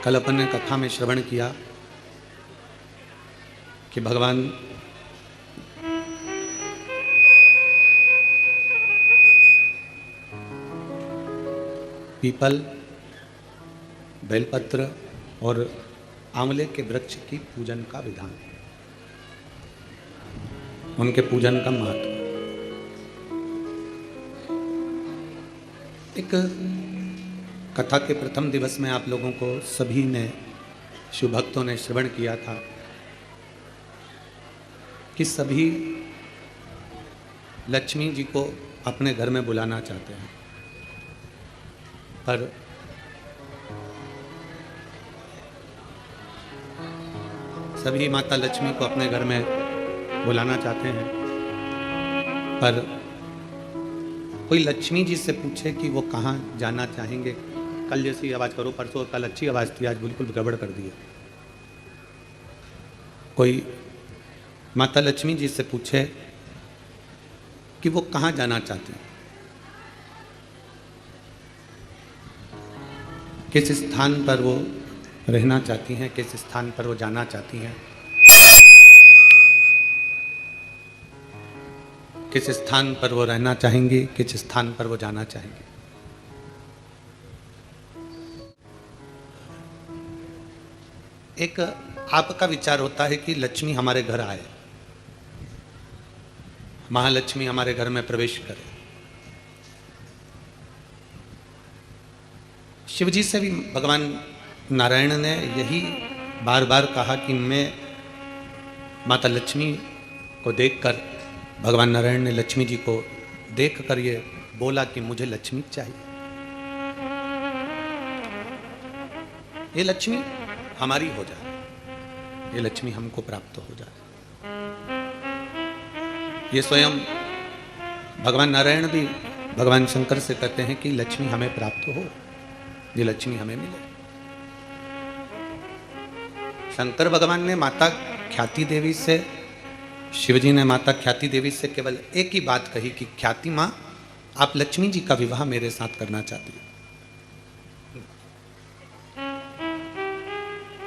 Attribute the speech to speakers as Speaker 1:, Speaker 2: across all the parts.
Speaker 1: कल अपन ने कथा में श्रवण किया कि भगवान पीपल, बेलपत्र और आंवले के वृक्ष की पूजन का विधान, उनके पूजन का महत्व। एक कथा के प्रथम दिवस में आप लोगों को सभी ने, शिव भक्तों ने श्रवण किया था कि सभी लक्ष्मी जी को अपने घर में बुलाना चाहते हैं, पर सभी माता लक्ष्मी को अपने घर में बुलाना चाहते हैं, पर कोई लक्ष्मी जी से पूछे कि वो कहाँ जाना चाहेंगे। कल जैसी आवाज़ करो, परसों कल अच्छी आवाज़ थी, आज बिल्कुल गड़बड़ कर दिया। कोई माता लक्ष्मी जी से पूछे कि वो कहाँ जाना चाहते हैं, किस स्थान पर वो रहना चाहती हैं, किस स्थान पर वो जाना चाहती हैं, किस स्थान पर वो रहना चाहेंगी, किस स्थान पर वो जाना चाहेंगी। एक आपका विचार होता है कि लक्ष्मी हमारे घर आए, महालक्ष्मी हमारे घर में प्रवेश करे। शिवजी से भी भगवान नारायण ने यही बार बार कहा कि मैं माता लक्ष्मी को देखकर, भगवान नारायण ने लक्ष्मी जी को देखकर ये बोला कि मुझे लक्ष्मी चाहिए, ये लक्ष्मी हमारी हो जाए, ये लक्ष्मी हमको प्राप्त हो जाए। ये स्वयं भगवान नारायण भी भगवान शंकर से कहते हैं कि लक्ष्मी हमें प्राप्त हो, ये लक्ष्मी हमें मिले। शंकर भगवान ने माता ख्याति देवी से, शिवजी ने माता ख्याति देवी से केवल एक ही बात कही कि ख्याति माँ, आप लक्ष्मी जी का विवाह मेरे साथ करना चाहती हो,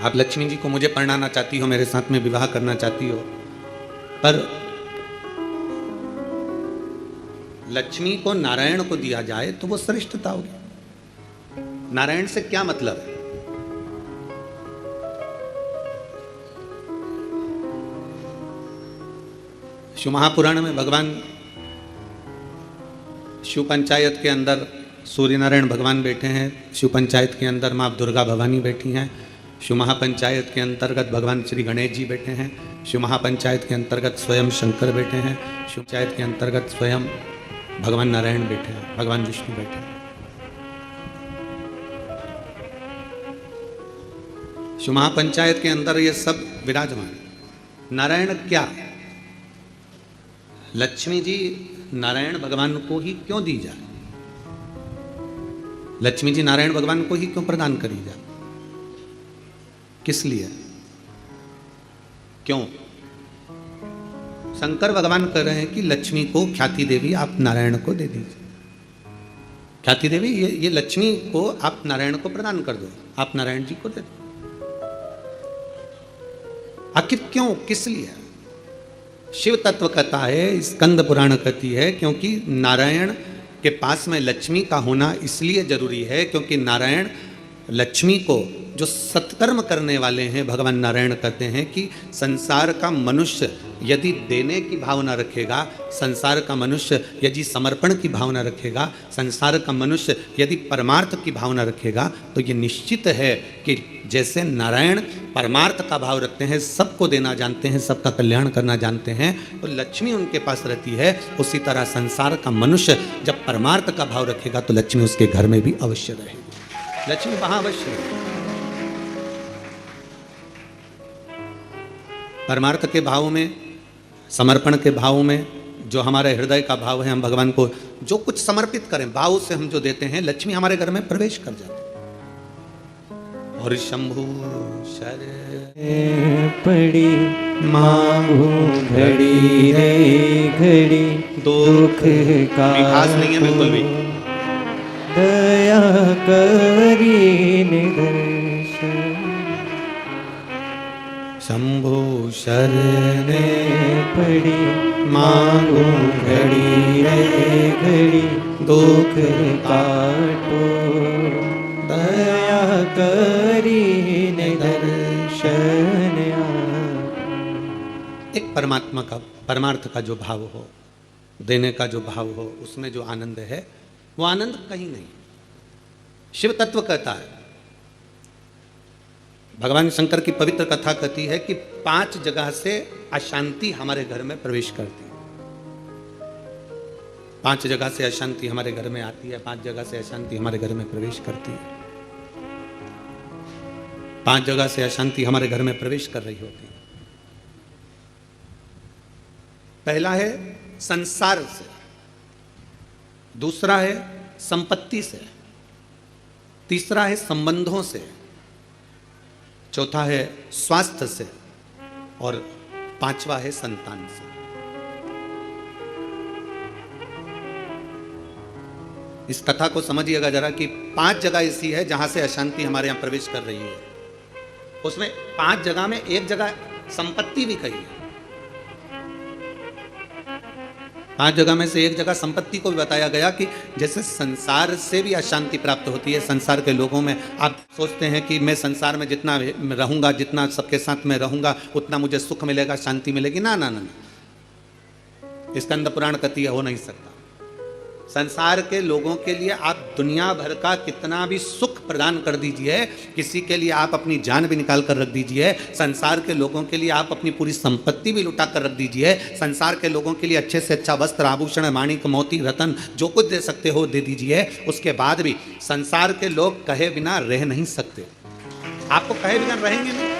Speaker 1: आप लक्ष्मी जी को मुझे परणाना चाहती हो, मेरे साथ में विवाह करना चाहती हो। पर लक्ष्मी को नारायण को दिया जाए तो वो श्रेष्ठता होगी। नारायण से क्या मतलब है? शिव महापुराण में भगवान शिव पंचायत के अंदर सूर्य नारायण भगवान बैठे हैं, शिव पंचायत के अंदर माँ दुर्गा भवानी बैठी हैं, शिव महापंचायत के अंतर्गत भगवान श्री गणेश जी बैठे हैं, शिव महापंचायत के अंतर्गत स्वयं शंकर बैठे हैं, शिव पंचायत के अंतर्गत स्वयं भगवान नारायण बैठे हैं, भगवान विष्णु बैठे हैं। शिव महापंचायत के अंदर ये सब विराजमान। नारायण क्या? लक्ष्मी जी नारायण भगवान को ही क्यों दी जाए? लक्ष्मी जी नारायण भगवान को ही क्यों प्रदान करी जाए? किस लिए? क्यों? शंकर भगवान कह रहे हैं कि लक्ष्मी को, ख्याति देवी आप नारायण को दे दीजिए। ख्याति देवी ये लक्ष्मी को आप नारायण को प्रदान कर दो, आप नारायण जी को दे दो। आखिर क्यों, किस लिए? शिव तत्व कहता है, स्कंद पुराण कहती है, क्योंकि नारायण के पास में लक्ष्मी का होना इसलिए जरूरी है क्योंकि नारायण लक्ष्मी को, जो सत्कर्म करने वाले हैं, भगवान नारायण कहते हैं कि संसार का मनुष्य यदि देने की भावना रखेगा, संसार का मनुष्य यदि समर्पण की भावना रखेगा, संसार का मनुष्य यदि परमार्थ की भावना रखेगा, तो ये निश्चित है कि जैसे नारायण परमार्थ का भाव रखते हैं, सबको देना जानते हैं, सबका कल्याण करना जानते हैं, तो लक्ष्मी उनके पास रहती है। उसी तरह संसार का मनुष्य जब परमार्थ का भाव रखेगा तो लक्ष्मी उसके घर में भी अवश्य रहेगी, लक्ष्मी वहां अवश्य रहेगी। परमार्थ के भाव में, समर्पण के भाव में, जो हमारे हृदय का भाव है, हम भगवान को जो कुछ समर्पित करें, भाव से हम जो देते हैं, लक्ष्मी हमारे घर में प्रवेश कर जाती है। और शंभु शर
Speaker 2: पड़ी मांगू घड़ी रे घड़ी, दुख का
Speaker 1: खास नहीं है बिल्कुल भी।
Speaker 2: दया करी निदर्शन।
Speaker 1: शंभो शरणे
Speaker 2: पड़ी मांगू घड़ी रे घड़ी दुख काटो दया करी दर्शन
Speaker 1: एक परमात्मा का परमार्थ का जो भाव हो, देने का जो भाव हो, उसमें जो आनंद है वो आनंद कहीं नहीं। शिव तत्व कहता है, भगवान शंकर की पवित्र कथा कहती है कि 5 जगह से अशांति हमारे घर में प्रवेश करती है। 5 जगह से अशांति हमारे घर में आती है, 5 जगह से अशांति हमारे घर में प्रवेश करती है। 5 जगह से अशांति हमारे घर में प्रवेश कर रही होती है। पहला है संसार से, दूसरा है संपत्ति से, तीसरा है संबंधों से, चौथा है स्वास्थ्य से और 5वां है संतान से। इस कथा को समझिएगा जरा कि 5 जगह ऐसी है जहां से अशांति हमारे यहां प्रवेश कर रही है। उसमें 5 जगह में एक जगह संपत्ति भी कही है। 5 जगह में से एक जगह संपत्ति को भी बताया गया कि जैसे संसार से भी अशांति प्राप्त होती है। संसार के लोगों में आप सोचते हैं कि मैं संसार में जितना रहूंगा, जितना सबके साथ में रहूंगा, उतना मुझे सुख मिलेगा, शांति मिलेगी। ना ना ना, स्कंद पुराण कहती है हो नहीं सकता। संसार के लोगों के लिए आप दुनिया भर का कितना भी सुख प्रदान कर दीजिए, किसी के लिए आप अपनी जान भी निकाल कर रख दीजिए, संसार के लोगों के लिए आप अपनी पूरी संपत्ति भी लुटा कर रख दीजिए, संसार के लोगों के लिए अच्छे से अच्छा वस्त्र, आभूषण, माणिक, मोती, रतन जो कुछ दे सकते हो दे दीजिए। उसके बाद भी संसार के लोग कहे बिना रह नहीं सकते। आपको कहे बिना रहेंगे नहीं।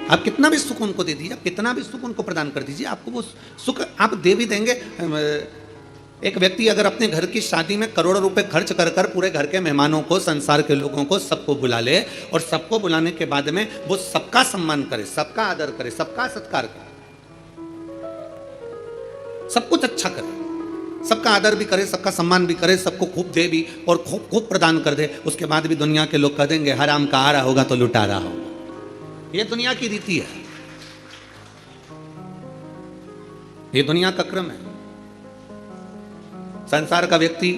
Speaker 1: आप कितना भी सुख उनको दे दीजिए, आप कितना भी सुख उनको प्रदान कर दीजिए, आपको वो सुख आप दे भी देंगे। एक व्यक्ति अगर अपने घर की शादी में करोड़ों रुपए खर्च कर कर पूरे घर के मेहमानों को, संसार के लोगों को, सबको बुला ले और सबको बुलाने के बाद में वो सबका सम्मान करे, सबका आदर करे, सबका सत्कार करे, सब कुछ अच्छा करे, सबका आदर भी करे, सबका सम्मान भी करे, सबको खूब दे भी और खूब खूब प्रदान कर दे, उसके बाद भी दुनिया के लोग कह देंगे हराम का आ रहा होगा तो लुटा रहा होगा। ये दुनिया की रीति है, ये दुनिया का क्रम है। संसार का व्यक्ति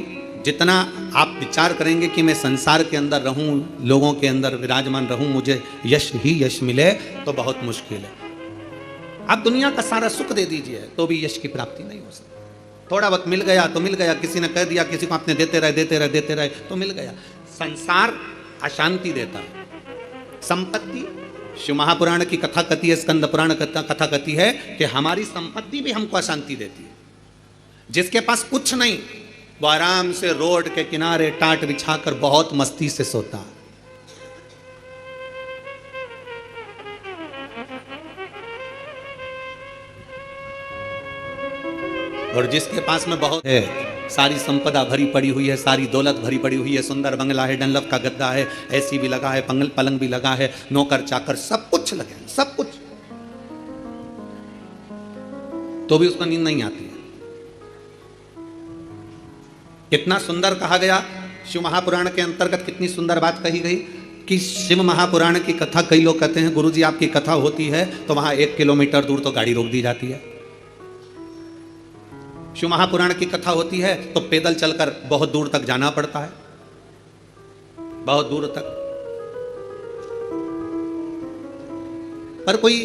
Speaker 1: जितना आप विचार करेंगे कि मैं संसार के अंदर रहूं, लोगों के अंदर विराजमान रहूं, मुझे यश ही यश मिले, तो बहुत मुश्किल है। आप दुनिया का सारा सुख दे दीजिए तो भी यश की प्राप्ति नहीं हो सकती। थोड़ा वक्त मिल गया तो मिल गया, किसी ने कह दिया, किसी को आपने देते रहे तो मिल गया। संसार अशांति देता है। संपत्ति, शिव महापुराण की कथा कहती है, स्कंद पुराण कथा कहती है कि हमारी संपत्ति भी हमको अशांति देती है। जिसके पास कुछ नहीं वो आराम से रोड के किनारे टाट बिछाकर बहुत मस्ती से सोता है। और जिसके पास में बहुत है, सारी संपदा भरी पड़ी हुई है, सारी दौलत भरी पड़ी हुई है, सुंदर बंगला है, डनलप का गद्दा है, एसी भी लगा है, पलंग भी लगा है, नौकर चाकर सब कुछ लगे, सब कुछ, तो भी उसको नींद नहीं आती है। कितना सुंदर कहा गया शिव महापुराण के अंतर्गत, कितनी सुंदर बात कही गई कि शिव महापुराण की कथा, कई लोग कहते हैं गुरुजी आपकी कथा होती है तो वहां 1 किलोमीटर दूर तो गाड़ी रोक दी जाती है। शिव महापुराण की कथा होती है तो पैदल चलकर बहुत दूर तक जाना पड़ता है, बहुत दूर तक। पर कोई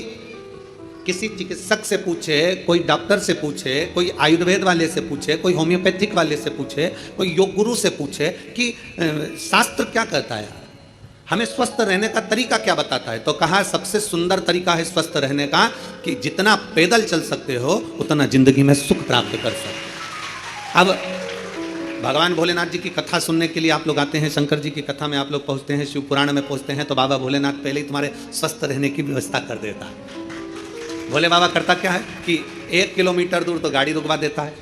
Speaker 1: किसी चिकित्सक से पूछे, कोई डॉक्टर से पूछे, कोई आयुर्वेद वाले से पूछे, कोई होम्योपैथिक वाले से पूछे, कोई योग गुरु से पूछे कि शास्त्र क्या कहता है, हमें स्वस्थ रहने का तरीका क्या बताता है, तो कहा सबसे सुंदर तरीका है स्वस्थ रहने का कि जितना पैदल चल सकते हो उतना जिंदगी में सुख प्राप्त कर सकते हो। अब भगवान भोलेनाथ जी की कथा सुनने के लिए आप लोग आते हैं, शंकर जी की कथा में आप लोग पहुंचते हैं, शिव पुराण में पहुंचते हैं, तो बाबा भोलेनाथ पहले ही तुम्हारे स्वस्थ रहने की व्यवस्था कर देता है। भोले बाबा करता क्या है कि 1 किलोमीटर दूर तो गाड़ी रुकवा देता है।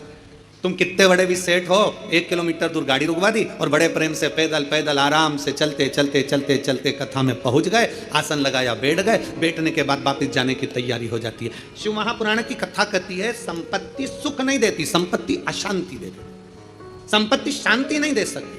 Speaker 1: तुम कितने बड़े भी सेठ हो, 1 किलोमीटर दूर गाड़ी रुकवा दी और बड़े प्रेम से पैदल पैदल आराम से चलते चलते चलते चलते कथा में पहुंच गए, आसन लगाया, बैठ गए, बैठने के बाद वापस जाने की तैयारी हो जाती है। शिव महापुराण की कथा कहती है संपत्ति सुख नहीं देती, संपत्ति अशांति दे देती। संपत्ति शांति नहीं दे सकती,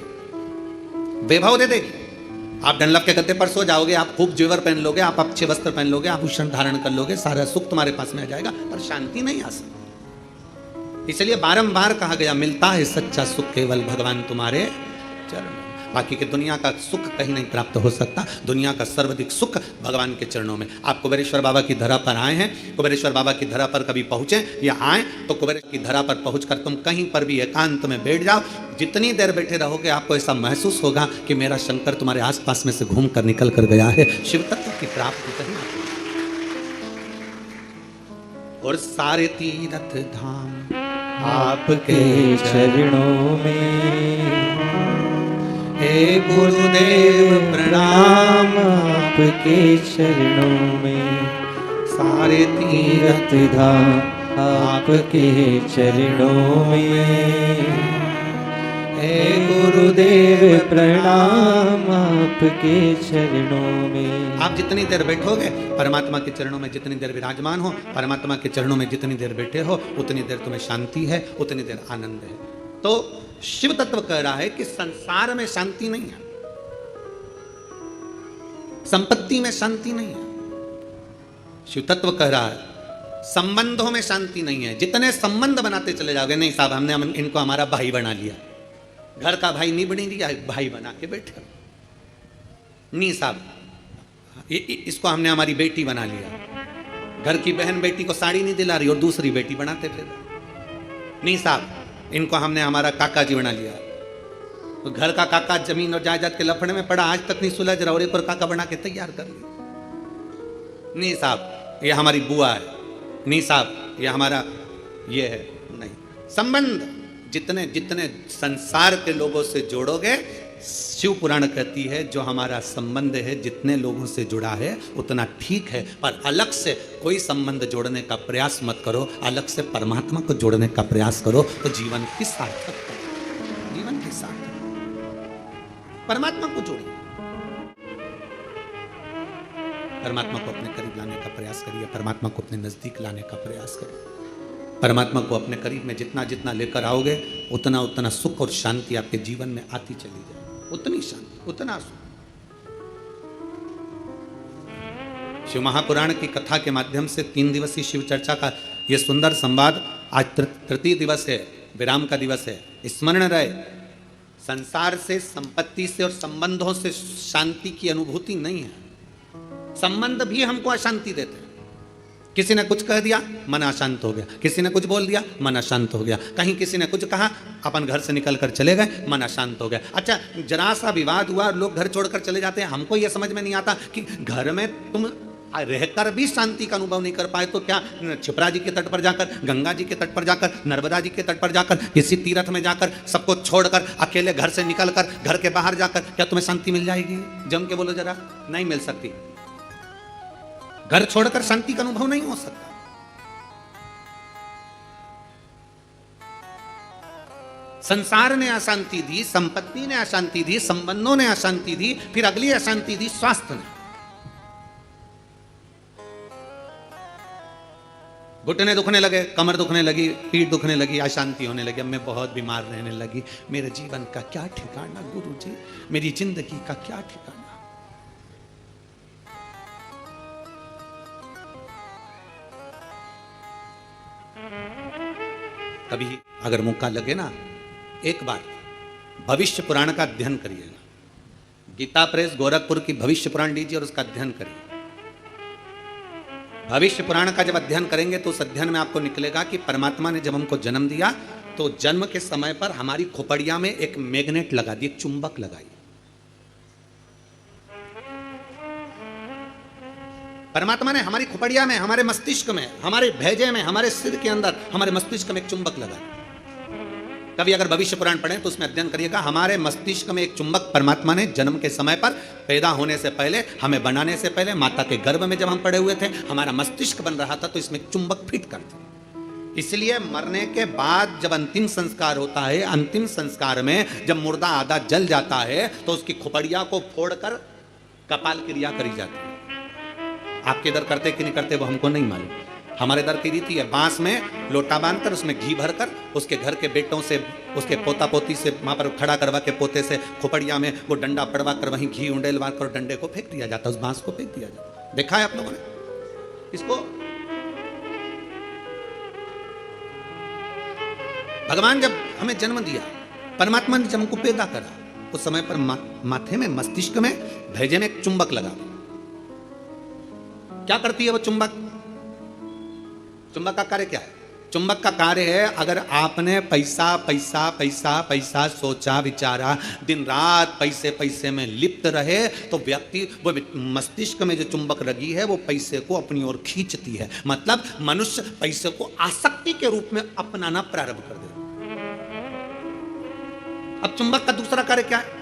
Speaker 1: वैभव दे देगी, आप डनलप के गद्दे पर सो जाओगे, आप खूब जेवर पहन लोगे, आप अच्छे वस्त्र पहन लोगे, आभूषण धारण कर लोगे, सारा सुख तुम्हारे पास में आ जाएगा, पर शांति नहीं आ सकती। इसलिए बारंबार कहा गया, मिलता है सच्चा सुख केवल भगवान तुम्हारे चरण। बाकी के दुनिया का सुख कहीं नहीं प्राप्त हो सकता। दुनिया का सर्वाधिक सुख भगवान के चरणों में। आप कुबेरेश्वर बाबा की धरा पर आए हैं, कुबेरेश्वर बाबा की धरा पर कभी पहुंचे या आए तो कुबेरेश्वर की धरा पर पहुंचकर तुम कहीं पर भी एकांत में बैठ जाओ, जितनी देर बैठे रहोगे आपको ऐसा महसूस होगा कि मेरा शंकर तुम्हारे आसपास में से घूम कर निकल कर गया है। शिव तत्व की प्राप्ति कहीं और सारे तीर्थ धाम
Speaker 2: आपके चरणों में,
Speaker 1: हे गुरुदेव प्रणाम
Speaker 2: आपके चरणों में,
Speaker 1: सारे तीर्थ
Speaker 2: तीर्थ धाम आपके चरणों में,
Speaker 1: हे
Speaker 2: गुरुदेव प्रणाम आपके चरणों में।
Speaker 1: आप जितनी देर बैठोगे परमात्मा के चरणों में, जितनी देर विराजमान हो परमात्मा के चरणों में, जितनी देर बैठे हो उतनी देर तुम्हें शांति है, उतनी देर आनंद है। तो शिव तत्व कह रहा है कि संसार में शांति नहीं है, संपत्ति में शांति नहीं है। शिव तत्व कह रहा है संबंधों में शांति नहीं है। जितने संबंध बनाते चले जाओगे, नहीं साहब हमने इनको हमारा भाई बना लिया, घर का भाई नहीं बनी लिया, भाई बना के बैठे। नहीं साहब इसको हमने हमारी बेटी बना लिया, घर की बहन बेटी को साड़ी नहीं दिला रही और दूसरी बेटी बनाते फिर। नहीं साहब इनको हमने हमारा काका जी बना लिया, तो घर का काका जमीन और जायदाद के लफड़े में पड़ा, आज तक नहीं सुलझ रहा और एक और काका बना के तैयार कर लिया। नहीं साहब ये हमारी बुआ है, नहीं साहब ये हमारा ये है। नहीं, संबंध जितने जितने संसार के लोगों से जोड़ोगे, शिव पुराण कहती है जो हमारा संबंध है जितने लोगों से जुड़ा है उतना ठीक है, पर अलग से कोई संबंध जोड़ने का प्रयास मत करो, अलग से परमात्मा को जोड़ने का प्रयास करो तो जीवन की सार्थकता, जीवन की सार्थकता। परमात्मा को जोड़िए, परमात्मा को अपने करीब लाने का प्रयास करिए, परमात्मा को अपने नजदीक लाने का प्रयास करिए। परमात्मा को अपने करीब में जितना जितना लेकर आओगे उतना उतना सुख और शांति आपके जीवन में आती चली जाए, उतनी शांति उतना सुख। शिव महापुराण की कथा के माध्यम से 3 दिवसीय शिव चर्चा का यह सुंदर संवाद आज तृतीय दिवस है, विराम का दिवस है। स्मरण रहे, संसार से, संपत्ति से और संबंधों से शांति की अनुभूति नहीं है। संबंध भी हमको अशांति देते हैं। किसी ने कुछ कह दिया मन अशांत हो गया, किसी ने कुछ बोल दिया मन अशांत हो गया, कहीं किसी ने कुछ कहा अपन घर से निकल कर चले गए मन अशांत हो गया। अच्छा जरा सा विवाद हुआ और लोग घर छोड़कर चले जाते हैं। हमको यह समझ में नहीं आता कि घर में तुम रहकर भी शांति का अनुभव नहीं कर पाए तो क्या क्षिप्रा जी के तट पर जाकर, गंगा जी के तट पर जाकर, नर्मदा जी के तट पर जाकर, किसी तीर्थ में जाकर सबको छोड़कर अकेले घर से निकलकर घर के बाहर जाकर क्या तुम्हें शांति मिल जाएगी? जम के बोलो जरा, नहीं मिल सकती। घर छोड़कर शांति का अनुभव नहीं हो सकता। संसार ने अशांति दी, संपत्ति ने अशांति दी, संबंधों ने अशांति दी, फिर अगली अशांति दी स्वास्थ्य ने। घुटने दुखने लगे, कमर दुखने लगी, पीठ दुखने लगी, अशांति होने लगी, अब मैं बहुत बीमार रहने लगी, मेरे जीवन का क्या ठिकाना गुरुजी, मेरी जिंदगी का क्या ठिकाना। कभी अगर मौका लगे ना, एक बार भविष्य पुराण का अध्ययन करिएगा। गीता प्रेस गोरखपुर की भविष्य पुराण लीजिए और उसका अध्ययन करिए। भविष्य पुराण का जब अध्ययन करेंगे तो उस अध्ययन में आपको निकलेगा कि परमात्मा ने जब हमको जन्म दिया तो जन्म के समय पर हमारी खोपड़िया में एक मैग्नेट लगा दी, एक चुंबक लगाई। परमात्मा ने हमारी खोपड़िया में, हमारे मस्तिष्क में, हमारे भेजे में, हमारे सिर के अंदर, हमारे मस्तिष्क में एक चुंबक लगा। कभी अगर भविष्य पुराण पढ़ें तो उसमें अध्ययन करिएगा। हमारे मस्तिष्क में एक चुंबक परमात्मा ने जन्म के समय पर, पैदा होने से पहले, हमें बनाने से पहले, माता के गर्भ में जब हम पड़े हुए थे, हमारा मस्तिष्क बन रहा था तो इसमें एक चुंबक फिट कर दिया। इसलिए मरने के बाद जब अंतिम संस्कार होता है, अंतिम संस्कार में जब मुर्दा आधा जल जाता है तो उसकी खोपड़िया को फोड़कर कपाल क्रिया करी जाती है। आपके इधर करते कि नहीं करते वो हमको नहीं मालूम। हमारे दर की रीति है, बांस में लोटा बांधकर उसमें घी भरकर उसके घर के बेटों से, उसके पोता पोती से वहां पर खड़ा करवा के पोते से खोपड़िया में वो डंडा पड़वा कर वहीं घी उंडेलवा कर डंडे को फेंक दिया जाता, उस बांस को फेंक दिया जाता। देखा है आप लोगों ने इसको? भगवान जब हमें जन्म दिया, परमात्मा ने जब हमको पैदा करा, उस समय पर माथे में, मस्तिष्क में, भेजे में एक चुंबक लगा। क्या करती है वो चुंबक? चुंबक का कार्य क्या है? चुंबक का कार्य है, अगर आपने पैसा पैसा पैसा पैसा सोचा विचारा, दिन रात पैसे पैसे में लिप्त रहे, तो व्यक्ति वो मस्तिष्क में जो चुंबक लगी है वो पैसे को अपनी ओर खींचती है। मतलब मनुष्य पैसे को आसक्ति के रूप में अपनाना प्रारंभ कर दे। अब चुंबक का दूसरा कार्य क्या है?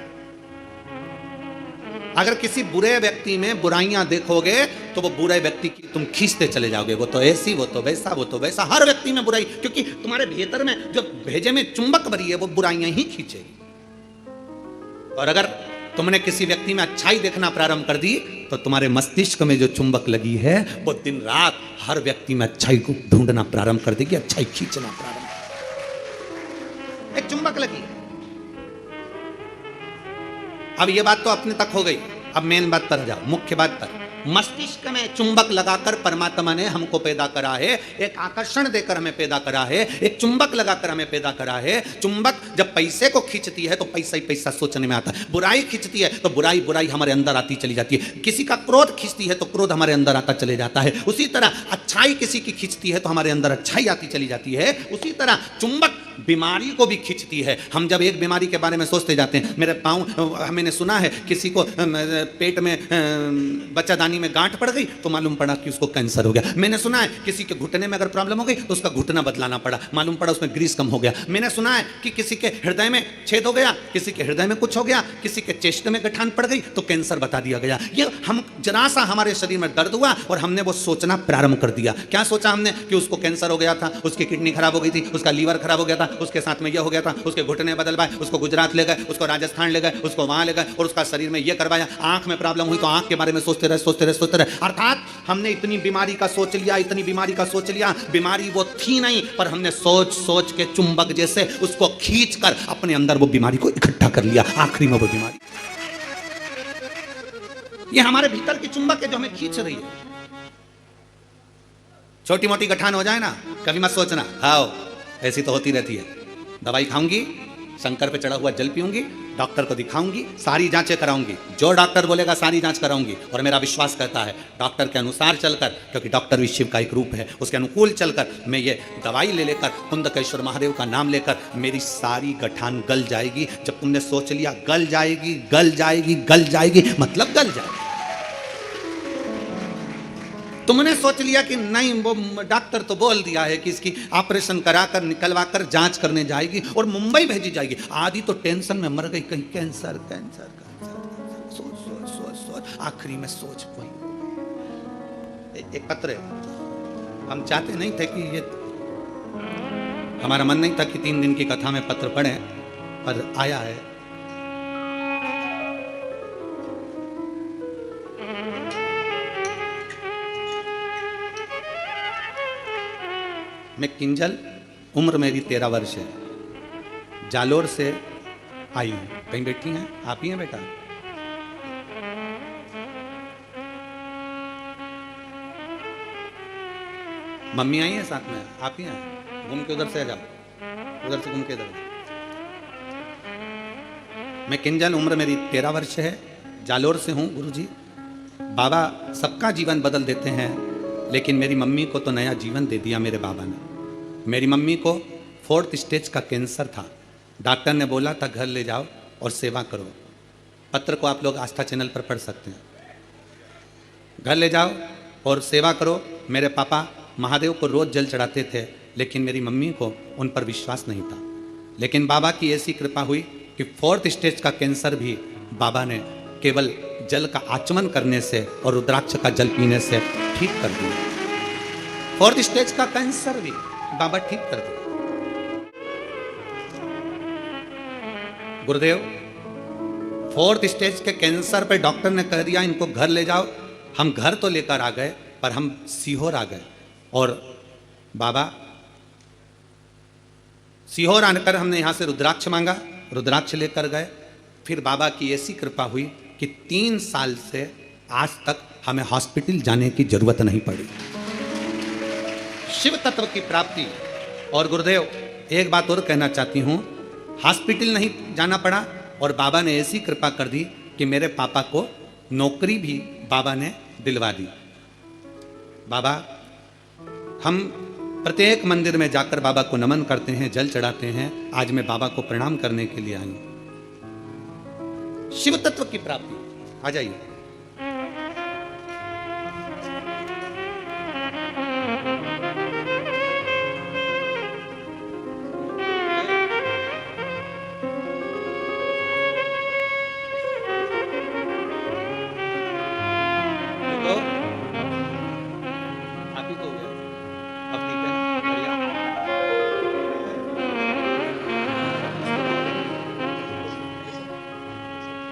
Speaker 1: अगर किसी बुरे व्यक्ति में बुराइयां देखोगे तो वो बुरे व्यक्ति की तुम खींचते चले जाओगे, वो तो ऐसी, वो तो वैसा, वो तो वैसा, हर व्यक्ति में बुराई, क्योंकि तुम्हारे भीतर में जो भेजे में चुंबक भरी है वो बुराइयां ही खींचेगी। और अगर तुमने किसी व्यक्ति में अच्छाई देखना प्रारंभ कर दी तो तुम्हारे मस्तिष्क में जो चुंबक लगी है वो दिन रात हर व्यक्ति में अच्छाई को ढूंढना प्रारंभ कर देगी, अच्छाई खींचना प्रारंभ। एक चुंबक लगी है। अब ये बात तो अपने तक हो गई, अब मेन बात पर जाओ, मुख्य बात पर। मस्तिष्क में चुंबक लगाकर परमात्मा ने हमको पैदा करा है, एक आकर्षण देकर हमें पैदा करा है, एक चुंबक लगाकर हमें पैदा करा है। चुंबक जब पैसे को खींचती है तो पैसा ही पैसा सोचने में आता है, बुराई खींचती है तो बुराई बुराई हमारे अंदर आती चली जाती है, किसी का क्रोध खींचती है तो क्रोध हमारे अंदर आता चले जाता है। उसी तरह अच्छाई किसी की खींचती है तो हमारे अंदर अच्छाई आती चली जाती है। उसी तरह चुंबक बीमारी को भी खींचती है। हम जब एक बीमारी के बारे में सोचते जाते हैं, मेरे पाँव, मैंने सुना है किसी को पेट में बच्चादानी में गांठ पड़ गई तो मालूम पड़ा कि उसको कैंसर हो गया। मैंने सुना है किसी के घुटने में अगर प्रॉब्लम हो गई तो उसका घुटना बदलाना पड़ा, मालूम पड़ा उसमें ग्रीस कम हो गया। मैंने सुना है कि किसी के हृदय में छेद हो गया, किसी के हृदय में कुछ हो गया, किसी के चेस्ट में गठान पड़ गई तो कैंसर बता दिया गया। ये हम जरा सा हमारे शरीर में दर्द हुआ और हमने वो सोचना प्रारंभ कर दिया। क्या सोचा हमने? कि उसको कैंसर हो गया था, उसकी किडनी खराब हो गई थी, उसका लीवर खराब हो गया था, उसके साथ में यह हो गया था, उसके घुटने बदलवाए, उसको गुजरात ले गए, उसको राजस्थान ले गए, उसको वहां ले गए और उसका शरीर में यह करवाया। आंख में प्रॉब्लम हुई तो आंख के बारे में सोचते रहे, सोचते रहे, सोचते रहे। अर्थात हमने इतनी बीमारी का सोच लिया, इतनी बीमारी का सोच लिया, बीमारी वो थी नहीं, पर हमने सोच सोच के चुंबक जैसे उसको खींच कर अपने अंदर वो बीमारी को इकट्ठा कर लिया। आखिरी में वो बीमारी, ये हमारे भीतर की चुंबक है जो हमें खींच रही है। छोटी मोटी गठान हो जाए ना, कभी मत सोचना आओ ऐसी तो होती रहती है, दवाई खाऊंगी, शंकर पे चढ़ा हुआ जल पीऊंगी, डॉक्टर को दिखाऊंगी, सारी जांचें कराऊंगी, जो डॉक्टर बोलेगा सारी जांच कराऊंगी। और मेरा विश्वास करता है डॉक्टर के अनुसार चलकर, क्योंकि डॉक्टर भी शिव का एक रूप है, उसके अनुकूल चलकर मैं ये दवाई ले लेकर, कुंदकेश्वर महादेव का नाम लेकर मेरी सारी गठान गल जाएगी। जब तुमने सोच लिया गल जाएगी, गल जाएगी, गल जाएगी, मतलब गल जाएगी। तुमने सोच लिया कि नहीं, वो डॉक्टर तो बोल दिया है कि इसकी ऑपरेशन कराकर निकलवाकर जांच करने जाएगी और मुंबई भेजी जाएगी। आधी तो टेंशन में मर गई, कहीं कैंसर कैंसर कैंसर, सोच सोच सोच सोच, आखिरी में सोच वही। एक पत्र है, हम चाहते नहीं थे कि ये, हमारा मन नहीं था कि 3 दिन की कथा में पत्र पढ़े, पर आया है। मैं किंजल, उम्र मेरी 13 वर्ष है, जालोर से आई हूँ। कहीं बैठी हैं? आप ही हैं बेटा? मम्मी आई है साथ में? आप ही हैं? घूम के उधर से आ जाओ, उधर से घूम के इधर। मैं किंजल, उम्र मेरी 13 वर्ष है, जालोर से हूँ। गुरुजी, बाबा सबका जीवन बदल देते हैं, लेकिन मेरी मम्मी को तो नया जीवन दे दिया मेरे बाबा ने। मेरी मम्मी को 4th स्टेज का कैंसर था, डॉक्टर ने बोला था घर ले जाओ और सेवा करो। पत्र को आप लोग आस्था चैनल पर पढ़ सकते हैं। घर ले जाओ और सेवा करो। मेरे पापा महादेव को रोज जल चढ़ाते थे, लेकिन मेरी मम्मी को उन पर विश्वास नहीं था। लेकिन बाबा की ऐसी कृपा हुई कि 4th स्टेज का कैंसर भी बाबा ने केवल जल का आचमन करने से और रुद्राक्ष का जल पीने से ठीक कर दिया। 4th स्टेज का कैंसर भी बाबा ठीक कर दिया। गुरुदेव, 4th स्टेज के कैंसर पे डॉक्टर ने कह दिया इनको घर ले जाओ। हम घर तो लेकर आ गए, पर हम सीहोर आ गए और बाबा सीहोर आकर हमने यहाँ से रुद्राक्ष मांगा, रुद्राक्ष लेकर गए। फिर बाबा की ऐसी कृपा हुई कि 3 साल से आज तक हमें हॉस्पिटल जाने की जरूरत नहीं पड़ी। शिव तत्व की प्राप्ति। और गुरुदेव एक बात और कहना चाहती हूँ, हॉस्पिटल नहीं जाना पड़ा और बाबा ने ऐसी कृपा कर दी कि मेरे पापा को नौकरी भी बाबा ने दिलवा दी। बाबा, हम प्रत्येक मंदिर में जाकर बाबा को नमन करते हैं, जल चढ़ाते हैं। आज मैं बाबा को प्रणाम करने के लिए आई हूं। शिव तत्व की प्राप्ति। आ जाइए।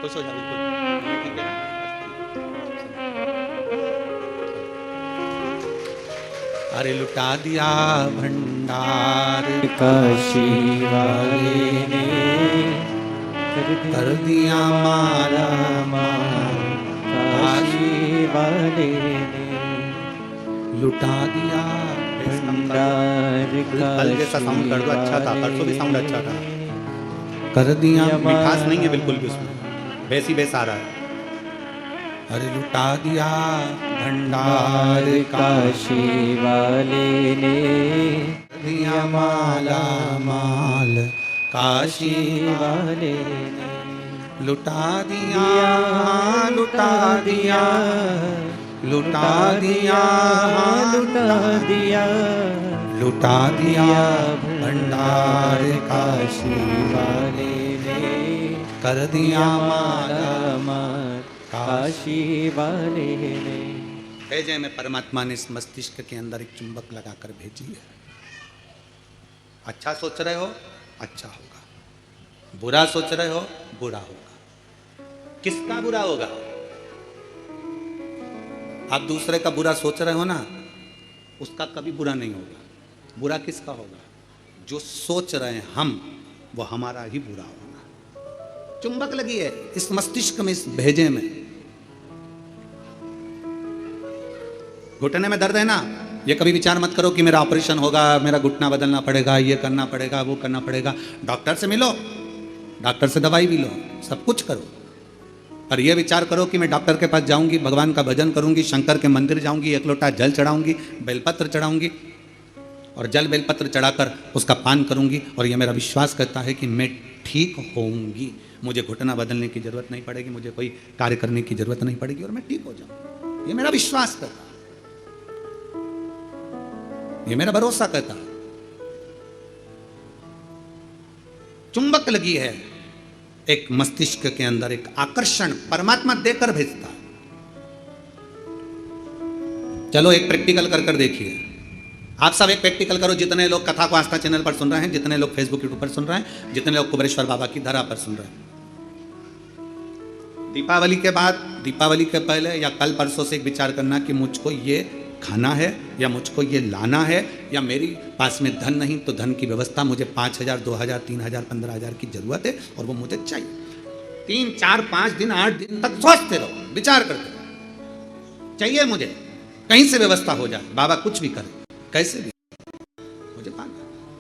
Speaker 1: खुश हो जा, बिल्कुल ठीक है ना। अरे लुटा दिया भंडार
Speaker 2: काशी वाले ने,
Speaker 1: कर दिया माला
Speaker 2: माल काशी वाले ने,
Speaker 1: लुटा दिया
Speaker 2: भंडार
Speaker 1: कल जैसा साउंड कर दो, अच्छा था, परसों भी साउंड अच्छा था। कर दिया, मिठास नहीं है बिल्कुल भी उसमें, वैसी बेस आ रहा है। अरे लुटा दिया भंडार
Speaker 2: काशी वाले ने,
Speaker 1: दिया माला माल काशी
Speaker 2: वाले ने,
Speaker 1: लुटा दिया, लुटा दिया, लुटा दिया,
Speaker 2: लुटा दिया,
Speaker 1: लुटा दिया भंडार
Speaker 2: काशी वाले ने,
Speaker 1: कर दिया
Speaker 2: माला माल काशी वाले ने।
Speaker 1: भेजे में परमात्मा ने इस मस्तिष्क के अंदर एक चुंबक लगाकर भेजी है। अच्छा सोच रहे हो, अच्छा होगा। बुरा सोच रहे हो, बुरा होगा। किसका बुरा होगा? आप दूसरे का बुरा सोच रहे हो ना, उसका कभी बुरा नहीं होगा। बुरा किसका होगा? जो सोच रहे हैं हम, वो हमारा ही बुरा होगा। चुंबक लगी है इस मस्तिष्क में, इस भेजे में। घुटने में दर्द है ना, ये कभी विचार मत करो कि मेरा ऑपरेशन होगा, मेरा घुटना बदलना पड़ेगा, ये करना पड़ेगा, वो करना पड़ेगा। डॉक्टर से मिलो, डॉक्टर से दवाई भी लो, सब कुछ करो। और ये विचार करो कि मैं डॉक्टर के पास जाऊंगी, भगवान का भजन करूंगी, शंकर के मंदिर जाऊंगी, 1 लोटा जल चढ़ाऊंगी, बेलपत्र चढ़ाऊंगी और जल बेलपत्र चढ़ाकर उसका पान करूंगी और ये मेरा विश्वास करता है कि मैं ठीक होऊंगी, मुझे घुटना बदलने की जरूरत नहीं पड़ेगी, मुझे कोई कार्य करने की जरूरत नहीं पड़ेगी और मैं ठीक हो जाऊंगी। ये मेरा विश्वास करता है, ये मेरा भरोसा करता है। चुंबक लगी है एक मस्तिष्क के अंदर, एक आकर्षण परमात्मा देकर भेजता है। चलो एक प्रैक्टिकल कर देखिए। आप सब एक प्रैक्टिकल करो, जितने लोग कथा को आस्था चैनल पर सुन रहे हैं, जितने लोग फेसबुक यूट्यूब पर सुन रहे हैं, जितने लोग कुबेरेश्वर बाबा की धरा पर सुन रहे हैं। दीपावली के बाद, दीपावली के पहले या कल परसों से एक विचार करना कि मुझको ये खाना है या मुझको ये लाना है, या मेरी पास में धन नहीं तो धन की व्यवस्था, मुझे 5,000 2,000 3,000 15,000 की जरूरत है और वो मुझे चाहिए। 3 4 5 दिन 8 दिन तक सोचते रहो, विचार करते रहो, चाहिए मुझे, कहीं से व्यवस्था हो जाए, बाबा कुछ भी करे, कैसे भी मुझे पाना।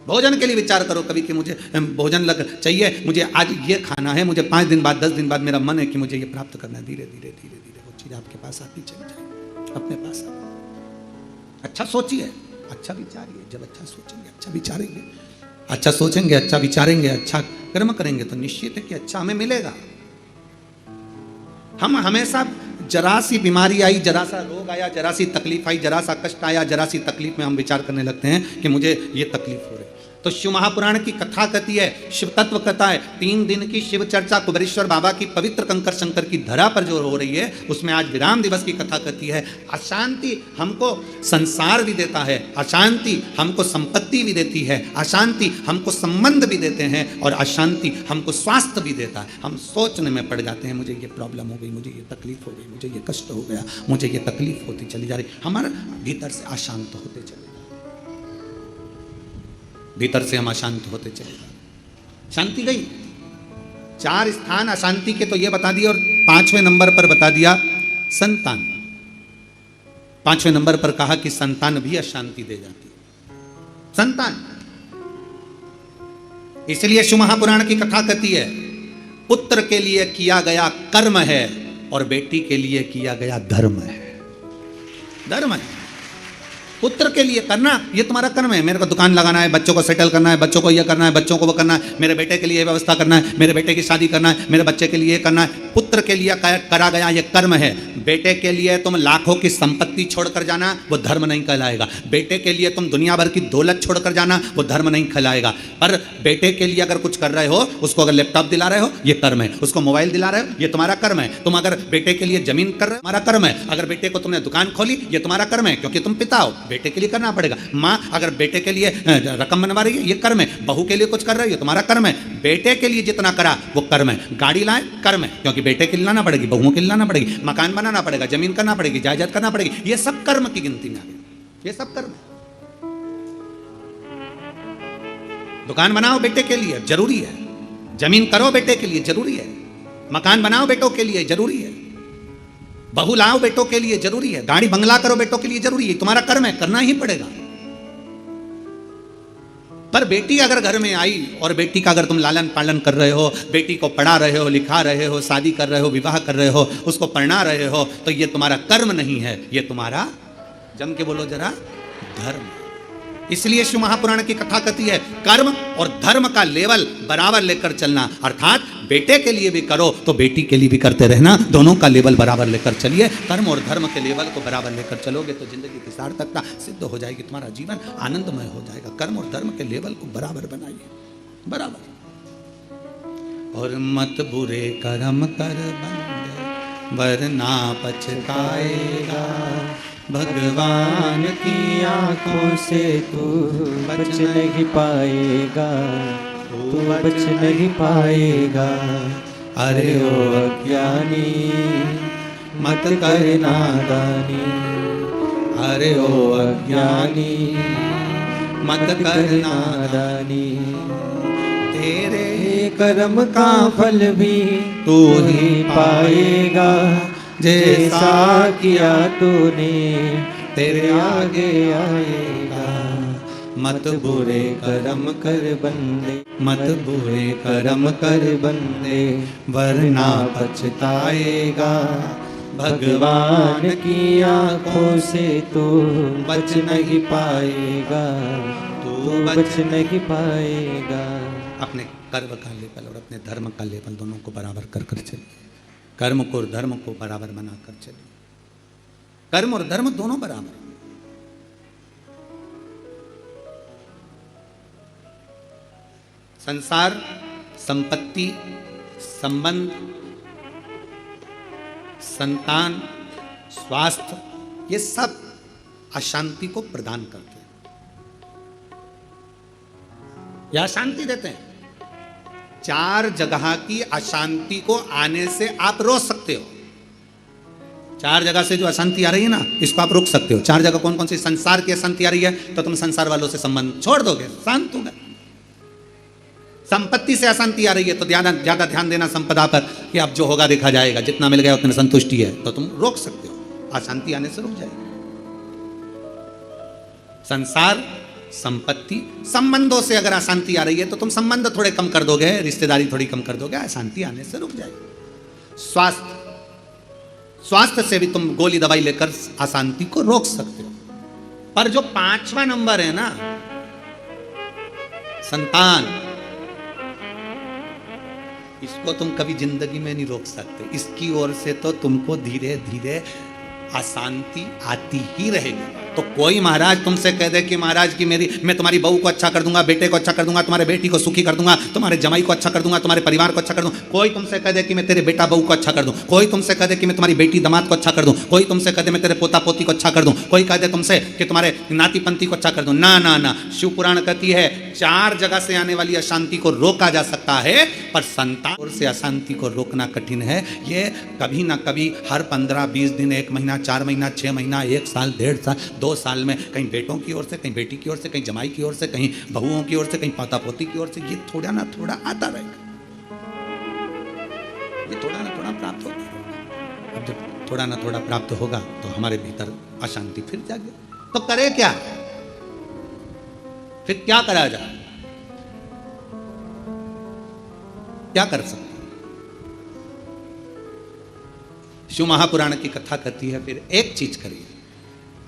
Speaker 1: भोजन के लिए विचार करो कभी कि मुझे भोजन लग चाहिए, मुझे आज ये खाना है, मुझे 5 दिन बाद 10 दिन बाद मेरा मन है कि मुझे ये प्राप्त करना है। धीरे धीरे धीरे धीरे वो चीज़ आपके पास आती चली जाए, अपने पास आती। अच्छा सोचिए, अच्छा विचारिए। जब अच्छा सोचेंगे, अच्छा विचारेंगे, अच्छा सोचेंगे, अच्छा विचारेंगे, अच्छा कर्म करेंगे तो निश्चित है कि अच्छा हमें मिलेगा। हम हमेशा जरा सी बीमारी आई, जरा सा रोग आया, जरा सी तकलीफ आई, जरा सा कष्ट आया, जरा सी तकलीफ में हम विचार करने लगते हैं कि मुझे ये तकलीफ हो रही। तो शिव महापुराण की कथा कहती है, शिव तत्व कथा है, 3 दिन की शिव चर्चा कुबेरेश्वर बाबा की पवित्र कंकर शंकर की धरा पर जो हो रही है, उसमें आज विराम दिवस की कथा कहती है। अशांति हमको संसार भी देता है, अशांति हमको संपत्ति भी देती है, अशांति हमको संबंध भी देते हैं और अशांति हमको स्वास्थ्य भी देता है। हम सोचने में पड़ जाते हैं, मुझे ये प्रॉब्लम हो गई, मुझे ये तकलीफ हो गई, मुझे ये कष्ट हो गया, मुझे ये तकलीफ होती चली जा रही, हमारे भीतर से अशांत होते चले। भीतर से हम अशांत होते चले गए। शांति गई। 4 स्थान अशांति के तो ये बता दिए, और 5वें नंबर पर बता दिया संतान। 5वें नंबर पर कहा कि संतान भी अशांति दे जाती है। संतान, इसलिए शिव महापुराण की कथा कहती है, पुत्र के लिए किया गया कर्म है और बेटी के लिए किया गया धर्म है। धर्म है। पुत्र के लिए करना, ये तुम्हारा कर्म है। मेरे को दुकान लगाना है, बच्चों को सेटल करना है, बच्चों को ये करना है, बच्चों को वो करना है, मेरे बेटे के लिए व्यवस्था करना है, मेरे बेटे की शादी करना है, मेरे बच्चे के लिए ये करना है। पुत्र के लिए करा गया ये कर्म है। बेटे के लिए तुम लाखों की संपत्ति छोड़कर जाना, वो धर्म नहीं कहलाएगा। बेटे के लिए तुम दुनिया भर की दौलत छोड़कर जाना, वो धर्म नहीं कहलाएगा। पर बेटे के लिए अगर कुछ कर रहे हो, उसको अगर लैपटॉप दिला रहे हो, ये कर्म है। उसको मोबाइल दिला रहे हो, ये तुम्हारा कर्म है। तुम अगर बेटे के लिए जमीन कर रहे हो, तुम्हारा कर्म है। अगर बेटे को तुमने दुकान खोली, ये तुम्हारा कर्म है, क्योंकि तुम पिता हो, बेटे के लिए करना पड़ेगा। माँ अगर बेटे के लिए रकम बनवा रही है, ये कर्म है। बहू के लिए कुछ कर रही है, तुम्हारा कर्म है। बेटे के लिए जितना करा वो कर्म है। गाड़ी लाए, कर्म है, क्योंकि बेटे के लिए लाना पड़ेगी, बहुओं के लिए लाना पड़ेगी, मकान बनाना पड़ेगा, जमीन करना पड़ेगी, जायदाद करना पड़ेगी। ये सब कर्म की गिनती में आ गया। ये सब कर्म है। दुकान बनाओ बेटे के लिए, जरूरी है। जमीन करो बेटे के लिए, जरूरी है। मकान बनाओ बेटों के लिए, जरूरी है। बहू लाओ बेटों के लिए, जरूरी है। गाड़ी बंगला करो बेटों के लिए, जरूरी है। तुम्हारा कर्म है, करना ही पड़ेगा। पर बेटी अगर घर में आई और बेटी का अगर तुम लालन पालन कर रहे हो, बेटी को पढ़ा रहे हो, लिखा रहे हो, शादी कर रहे हो, विवाह कर रहे हो, उसको पढ़ना रहे हो, तो ये तुम्हारा कर्म नहीं है, ये तुम्हारा, जम के बोलो जरा, धर्म। इसलिए शिव महापुराण की कथा कहती है, कर्म और धर्म का लेवल बराबर लेकर चलना। अर्थात बेटे के लिए भी करो तो बेटी के लिए भी करते रहना, दोनों का लेवल बराबर लेकर चलिए। कर्म और धर्म के लेवल को बराबर लेकर चलोगे तो जिंदगी की सार्थकता सिद्ध हो जाएगी, तुम्हारा जीवन आनंदमय हो जाएगा। कर्म और धर्म के लेवल को बराबर बनाइए, बराबर। और मत बुरे कर्म कर बंदे, वरना पछताएगा।
Speaker 2: भगवान की आंखों से तू बच नहीं पाएगा, तू बच नहीं पाएगा। अरे ओ अज्ञानी मत कर नादानी, अरे ओ अज्ञानी मत कर नादानी। तेरे कर्म का फल भी तू ही पाएगा, जैसा किया तूने तेरे आगे आएगा। मत बुरे कर्म कर बंदे, मत बुरे कर्म कर बंदे, वरना पछताएगा। भगवान की आंखों से तू बच नहीं पाएगा, तू बच नहीं पाएगा।
Speaker 1: अपने कर्म का लेवल और अपने धर्म का लेवल दोनों को बराबर कर कर चलिए। कर्म को और धर्म को बराबर बनाकर चलिए। कर्म और धर्म दोनों बराबर। संसार, संपत्ति, संबंध, संतान, स्वास्थ्य, ये सब अशांति को प्रदान करते हैं या अशांति देते हैं। 4 जगह की अशांति को आने से आप रोक सकते हो। 4 जगह से जो अशांति आ रही है ना, इसको आप रोक सकते हो। 4 जगह कौन कौन सी? संसार की अशांति आ रही है तो तुम संसार वालों से संबंध छोड़ दोगे, शांत होगा। संपत्ति से अशांति आ रही है तो ज्यादा ध्यान देना संपदा पर, कि अब जो होगा देखा जाएगा, जितना मिल गया उतने संतुष्टि है, तो तुम रोक सकते हो। अशांति आने से रुक जाएगी। संसार, संपत्ति, संबंधों से अगर अशांति आ रही है तो तुम संबंध थोड़े कम कर दोगे, रिश्तेदारी थोड़ी कम कर दोगे, अशांति आने से रुक जाएगी। स्वास्थ्य, स्वास्थ्य से भी तुम गोली दवाई लेकर अशांति को रोक सकते हो। पर जो 5वां नंबर है ना, संतान, इसको तुम कभी जिंदगी में नहीं रोक सकते। इसकी ओर से तो तुमको धीरे धीरे अशांति आती ही रहेगी। तो कोई महाराज तुमसे कह दे कि महाराज की मैं तुम्हारी बहू को अच्छा कर दूंगा, बेटे को अच्छा कर दूंगा, तुम्हारे बेटी को सुखी कर दूंगा, तुम्हारे जमाई को अच्छा कर दूंगा, तुम्हारे परिवार को अच्छा कर दूंगा। कोई तुमसे कह दे कि मैं तेरे बेटा बहू को अच्छा कर दूं, कोई तुमसे कह दे कि मैं तुम्हारी बेटी दामाद को अच्छा कर दूं, कोई तुमसे कह दे मैं तेरे पोता पोती को अच्छा कर दूं, कोई कह दे तुमसे कि तुम्हारे नाती पंती को अच्छा कर दूं। ना ना ना, शिव पुराण कहती है 4 जगह से आने वाली अशांति को रोका जा सकता है, पर संतान से अशांति को रोकना कठिन है। ये कभी ना कभी हर 15-20 दिन, 1 महीना, 4 महीना, 6 महीना, 1 साल, 1.5 साल, 2 साल में कहीं बेटों की ओर से, कहीं बेटी की ओर से, कहीं जमाई की ओर से, कहीं बहुओं की ओर से, कहीं पोता पोती की ओर से, ये थोड़ा ना थोड़ा आता रहेगा, ये थोड़ा ना थोड़ा प्राप्त होगा। अब जब थोड़ा ना थोड़ा प्राप्त होगा तो हमारे भीतर अशांति फिर जागे। तो करे क्या? फिर क्या करा जाए? क्या कर सकते? शिव महापुराण की कथा कहती है, फिर एक चीज करिए।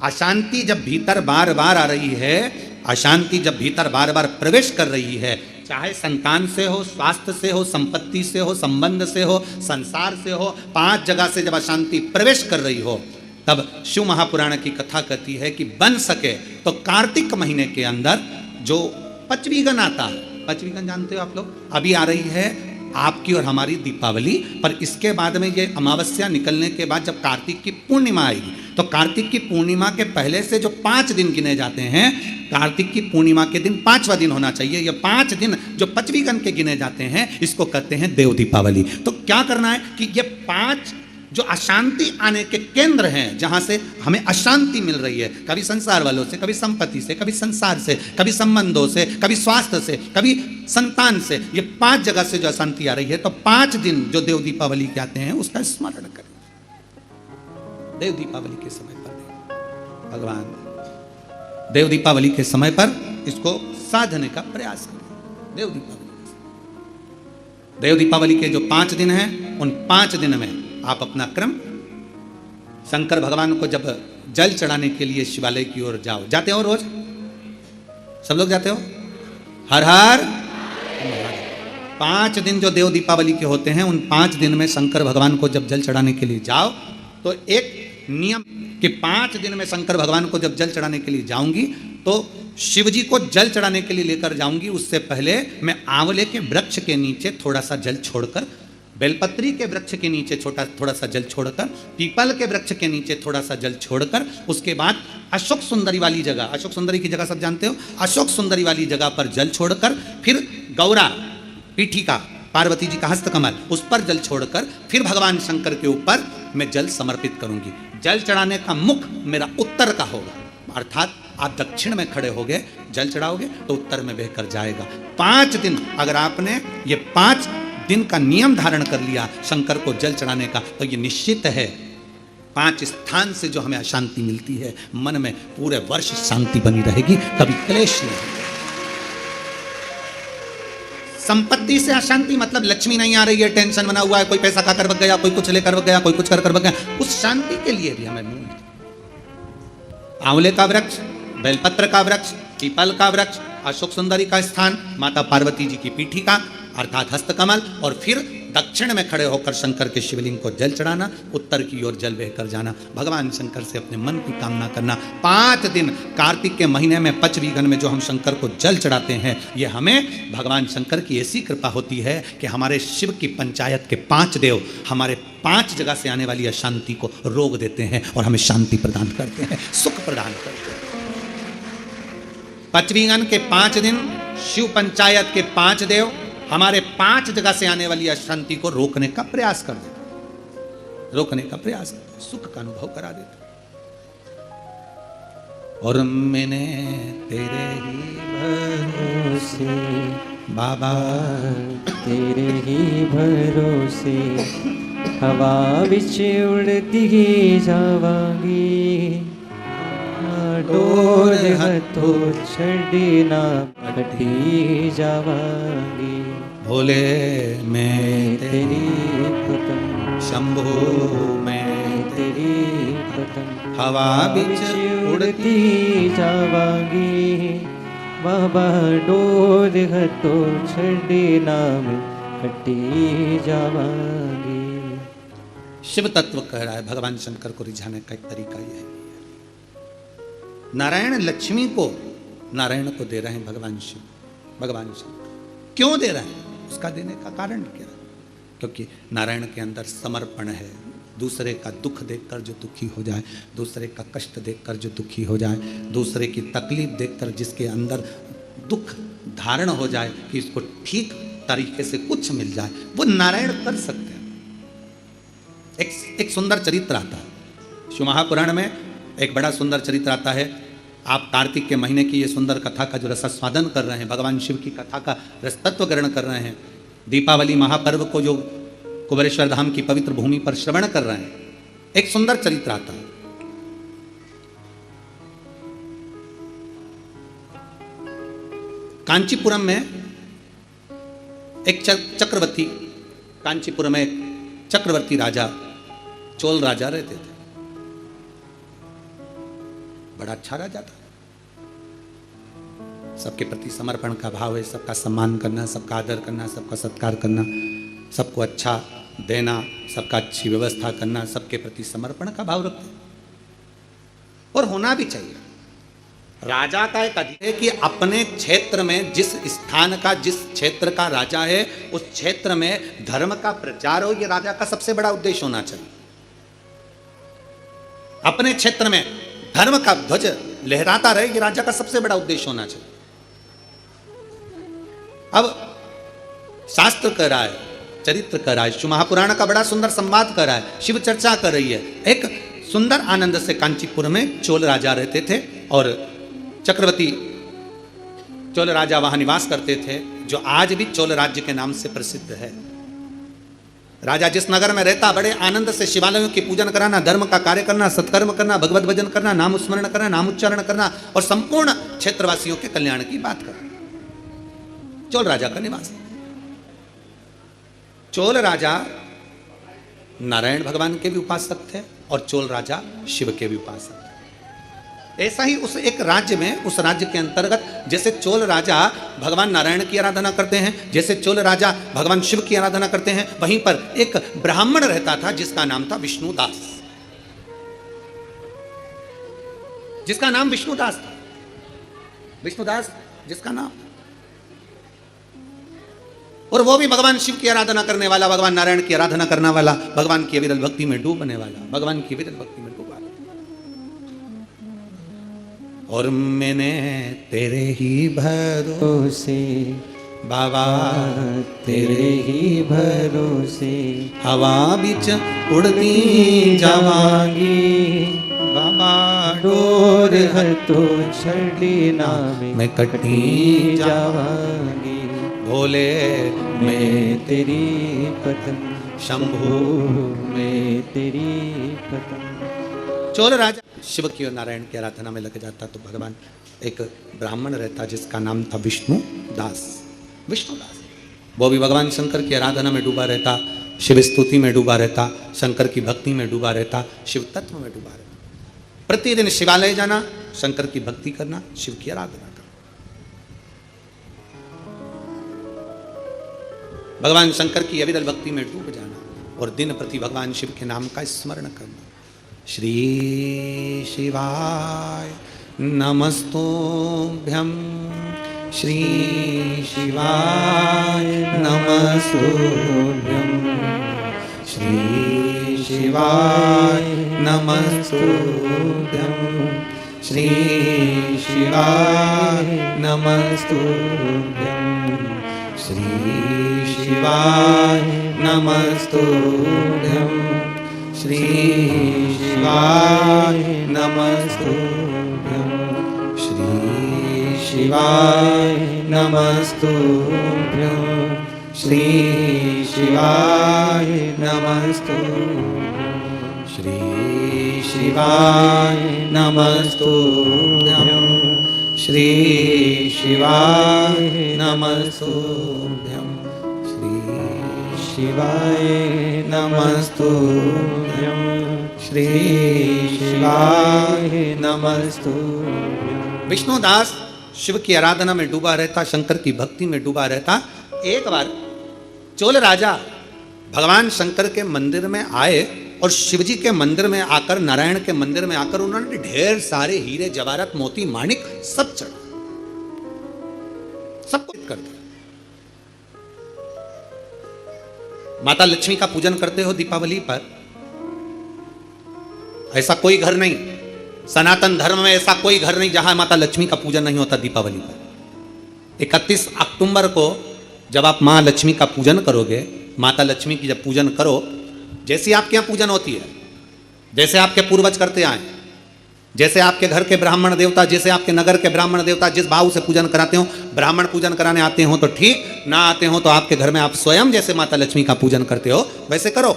Speaker 1: अशांति जब भीतर बार बार आ रही है, अशांति जब भीतर बार बार प्रवेश कर रही है, चाहे संतान से हो, स्वास्थ्य से हो, संपत्ति से हो, संबंध से हो, संसार से हो, 5 जगह से जब अशांति प्रवेश कर रही हो, तब शिव महापुराण की कथा कहती है कि बन सके तो कार्तिक महीने के अंदर जो पचवीगन आता है, पचवीगन जानते हो आप लोग, अभी आ रही है आपकी और हमारी दीपावली, पर इसके बाद में ये अमावस्या निकलने के बाद जब कार्तिक की पूर्णिमा आएगी, तो कार्तिक की पूर्णिमा के पहले से जो 5 दिन गिने जाते हैं, कार्तिक की पूर्णिमा के दिन 5वां दिन होना चाहिए। ये 5 दिन जो पचवीगन के गिने जाते हैं, इसको कहते हैं देव दीपावली। तो क्या करना है कि ये 5 जो अशांति आने के केंद्र हैं, जहां से हमें अशांति मिल रही है, कभी संसार वालों से, कभी संपत्ति से, कभी संसार से, कभी संबंधों से, कभी स्वास्थ्य से, कभी संतान से, ये 5 जगह से जो अशांति आ रही है, तो 5 दिन जो देव दीपावली के आते हैं उसका स्मरण करें। देव दीपावली के समय पर भगवान देव दीपावली के समय पर इसको साधने का प्रयास करें। देव दीपावली के जो 5 दिन हैं, उन 5 दिन में आप अपना क्रम, शंकर भगवान को जब जल चढ़ाने के लिए शिवालय की ओर जाओ, जाते हो रोज? सब लोग जाते हो? हर हर 5 दिन जो देव दीपावली के होते हैं, उन 5 दिन में शंकर भगवान को जब जल चढ़ाने के लिए जाओ, तो एक नियम कि 5 दिन में शंकर भगवान को जब जल चढ़ाने के लिए जाऊंगी, तो शिव जी को जल चढ़ाने के लिए लेकर जाऊंगी, उससे पहले मैं आंवले के वृक्ष के नीचे थोड़ा सा जल छोड़कर, बेलपत्री के वृक्ष के नीचे थोड़ा सा जल छोड़कर, पीपल के वृक्ष के नीचे थोड़ा सा जल छोड़कर, उसके बाद अशोक सुंदरी वाली जगह, अशोक सुंदरी की जगह सब जानते हो, अशोक सुंदरी वाली जगह पर जल छोड़कर, फिर गौरा पीठिका, पार्वती जी का हस्तकमल, उस पर जल छोड़कर, फिर भगवान शंकर के ऊपर मैं जल समर्पित करूंगी। जल चढ़ाने का मुख मेरा उत्तर का होगा, अर्थात आप दक्षिण में खड़े होगे, जल चढ़ाओगे तो उत्तर में बहकर जाएगा। 5 दिन अगर आपने ये 5 दिन का नियम धारण कर लिया शंकर को जल चढ़ाने का, तो ये निश्चित है 5 स्थान से जो हमें अशांति मिलती है, मन में पूरे वर्ष शांति बनी रहेगी, कभी क्लेश नहीं। संपत्ति से अशांति मतलब लक्ष्मी नहीं आ रही है, टेंशन बना हुआ है, कोई पैसा खाकर बग गया, कोई कुछ लेकर बग गया, कोई कुछ कर बग गया, उस शांति के लिए भी हमें आंवले का वृक्ष, बेलपत्र का वृक्ष, पीपल का वृक्ष, अशोक सुंदरी का स्थान, माता पार्वती जी की पीठिका अर्थात हस्तकमल, और फिर दक्षिण में खड़े होकर शंकर के शिवलिंग को जल चढ़ाना, उत्तर की ओर जल बहकर जाना, भगवान शंकर से अपने मन की कामना करना। 5 दिन कार्तिक के महीने में पचवीगन में जो हम शंकर को जल चढ़ाते हैं, ये हमें भगवान शंकर की ऐसी कृपा होती है कि हमारे शिव की पंचायत के 5 देव हमारे 5 जगह से आने वाली अशांति को रोक देते हैं और हमें शांति प्रदान करते हैं, सुख प्रदान करते हैं। पचवीगन के 5 दिन शिव पंचायत के 5 देव हमारे 5 जगह से आने वाली अशांति को रोकने का प्रयास कर देते, रोकने का प्रयास करते, सुख का अनुभव करा देते। और मैंने तेरे ही भरोसे बाबा,
Speaker 2: तेरे ही भरोसे हवा विच उड़ती जावांगी, डोर हथों छड़ी ना कटी जावांगी।
Speaker 1: भोले मैं
Speaker 2: तेरी पतंग,
Speaker 1: शंभो मैं
Speaker 2: तेरी पतंग
Speaker 1: हवा बिच
Speaker 2: उड़ती जावांगी, बाबा डोर हथों छड़ी ना कटी जावांगी।
Speaker 1: शिव तत्व कह रहा है, भगवान शंकर को रिझाने का एक तरीका यह है। नारायण लक्ष्मी को नारायण को दे रहे हैं भगवान शिव, भगवान शंकर क्यों दे रहे हैं? उसका देने का कारण क्या है? क्योंकि नारायण के अंदर समर्पण है। दूसरे का दुख देखकर जो दुखी हो जाए, दूसरे का कष्ट देखकर जो दुखी हो जाए, दूसरे की तकलीफ देखकर जिसके अंदर दुख धारण हो जाए, कि इसको ठीक तरीके से कुछ मिल जाए, वो नारायण कर सकते हैं। एक सुंदर चरित्र आता है शिव महापुराण में, एक बड़ा सुंदर चरित्र आता है। आप कार्तिक के महीने की ये सुंदर कथा का जो रसास्वादन कर रहे हैं, भगवान शिव की कथा का रसतत्व ग्रहण कर रहे हैं, दीपावली महापर्व को जो कुबेरेश्वर धाम की पवित्र भूमि पर श्रवण कर रहे हैं, एक सुंदर चरित्र आता है। कांचीपुरम में एक चक्रवर्ती, कांचीपुरम में एक चक्रवर्ती राजा, चोल राजा रहते थे। बड़ा अच्छा राजा था, सबके प्रति समर्पण का भाव है, सबका सम्मान करना, सबका आदर करना, सबका सत्कार करना, सबको अच्छा देना, सबका अच्छी व्यवस्था करना, सबके प्रति समर्पण का भाव रखते हैं। और होना भी चाहिए। राजा का एक अधिकार है कि अपने क्षेत्र में, जिस स्थान का, जिस क्षेत्र का राजा है, उस क्षेत्र में धर्म का प्रचार हो, यह राजा का सबसे बड़ा उद्देश्य होना चाहिए। अपने क्षेत्र में धर्म का ध्वज लहराता रहे, यह राजा का सबसे बड़ा उद्देश्य होना चाहिए। अब शास्त्र कह रहा है, चरित्र कर रहा है, शिव महापुराण का बड़ा सुंदर संवाद कर रहा है, शिव चर्चा कर रही है। एक सुंदर आनंद से कांचीपुर में चोल राजा रहते थे और चक्रवर्ती चोल राजा वहां निवास करते थे, जो आज भी चोल राज्य के नाम से प्रसिद्ध है। राजा जिस नगर में रहता, बड़े आनंद से शिवालयों की पूजन कराना, धर्म का कार्य करना, सत्कर्म करना, भगवत भजन करना, नाम स्मरण करना, नाम उच्चारण करना और संपूर्ण क्षेत्रवासियों के कल्याण की बात करना, चोल राजा का निवास। चोल राजा नारायण भगवान के भी उपासक थे और चोल राजा शिव के भी उपासक थे। ऐसा ही उस एक राज्य में, उस राज्य के अंतर्गत, जैसे चोल राजा भगवान नारायण की आराधना करते हैं, जैसे चोल राजा भगवान शिव की आराधना करते हैं, वहीं पर एक ब्राह्मण रहता था जिसका नाम था विष्णुदास, जिसका नाम विष्णुदास था। विष्णुदास जिसका नाम, और वो भी भगवान शिव की आराधना करने वाला, भगवान नारायण की आराधना करने वाला, भगवान की अविरल भक्ति में डूबने वाला, भगवान की अविरल भक्ति में डूबा। और मैंने तेरे ही भरोसे बाबा, तेरे ही भरोसे हवा बिच उड़ती जावांगी बाबा, डोर हर तो छड़ी ना मैं कटी जावांगी, भोले मैं तेरी पतन, शंभु मैं तेरी पतन। चोल राजा शिव की और नारायण की आराधना में लग जाता, तो भगवान एक ब्राह्मण रहता जिसका नाम था विष्णुदास। विष्णुदास वो भी भगवान शंकर की आराधना में डूबा रहता, शिव स्तुति में डूबा रहता, शंकर की भक्ति में डूबा रहता, शिव तत्व में डूबा रहता। प्रतिदिन शिवालय जाना, शंकर की भक्ति करना, शिव की आराधना करना, भगवान शंकर की अविरल भक्ति में डूब जाना और दिन प्रति भगवान शिव के नाम का स्मरण करना। श्री शिवाय नमस्तुभ्यं, श्री शिवाय नमस्तुभ्यं, श्री शिवाय नमस्तुभ्यं, श्री शिवाय नमस्तुभ्यं, श्री शिवाय नमस्तुभ्यं, श्री शिवाय नमस्तुभ्यं, श्री शिवाय नमस्तुभ्यं, श्री शिवाय नमस्तुभ्यं, श्री शिवाय नमस्तुभ्यं, श्री शिवाय नमस्तुभ्यं, श्री शिवाय नमस्तुभ्यं, श्री शिवाय नमस्तुभ्यं। विष्णुदास शिव की आराधना में डूबा रहता, शंकर की भक्ति में डूबा रहता। एक बार चोल राजा भगवान शंकर के मंदिर में आए और शिवजी के मंदिर में आकर, नारायण के मंदिर में आकर उन्होंने ढेर सारे हीरे जवाहरात मोती माणिक सब चढ़ा, सब कुछ कर दिया। माता लक्ष्मी का पूजन करते हो दीपावली पर, ऐसा कोई घर नहीं, सनातन धर्म में ऐसा कोई घर नहीं जहां माता लक्ष्मी का पूजन नहीं होता दीपावली पर। 31 अक्टूबर को जब आप माँ लक्ष्मी का पूजन करोगे, माता लक्ष्मी की जब पूजन करो, जैसी आपके यहाँ पूजन होती है, जैसे आपके पूर्वज करते आए, जैसे आपके घर के ब्राह्मण देवता, जैसे आपके नगर के ब्राह्मण देवता जिस भाव से पूजन कराते हो, ब्राह्मण पूजन कराने आते हो तो ठीक, ना आते हो तो आपके घर में आप स्वयं जैसे माता लक्ष्मी का पूजन करते हो वैसे करो।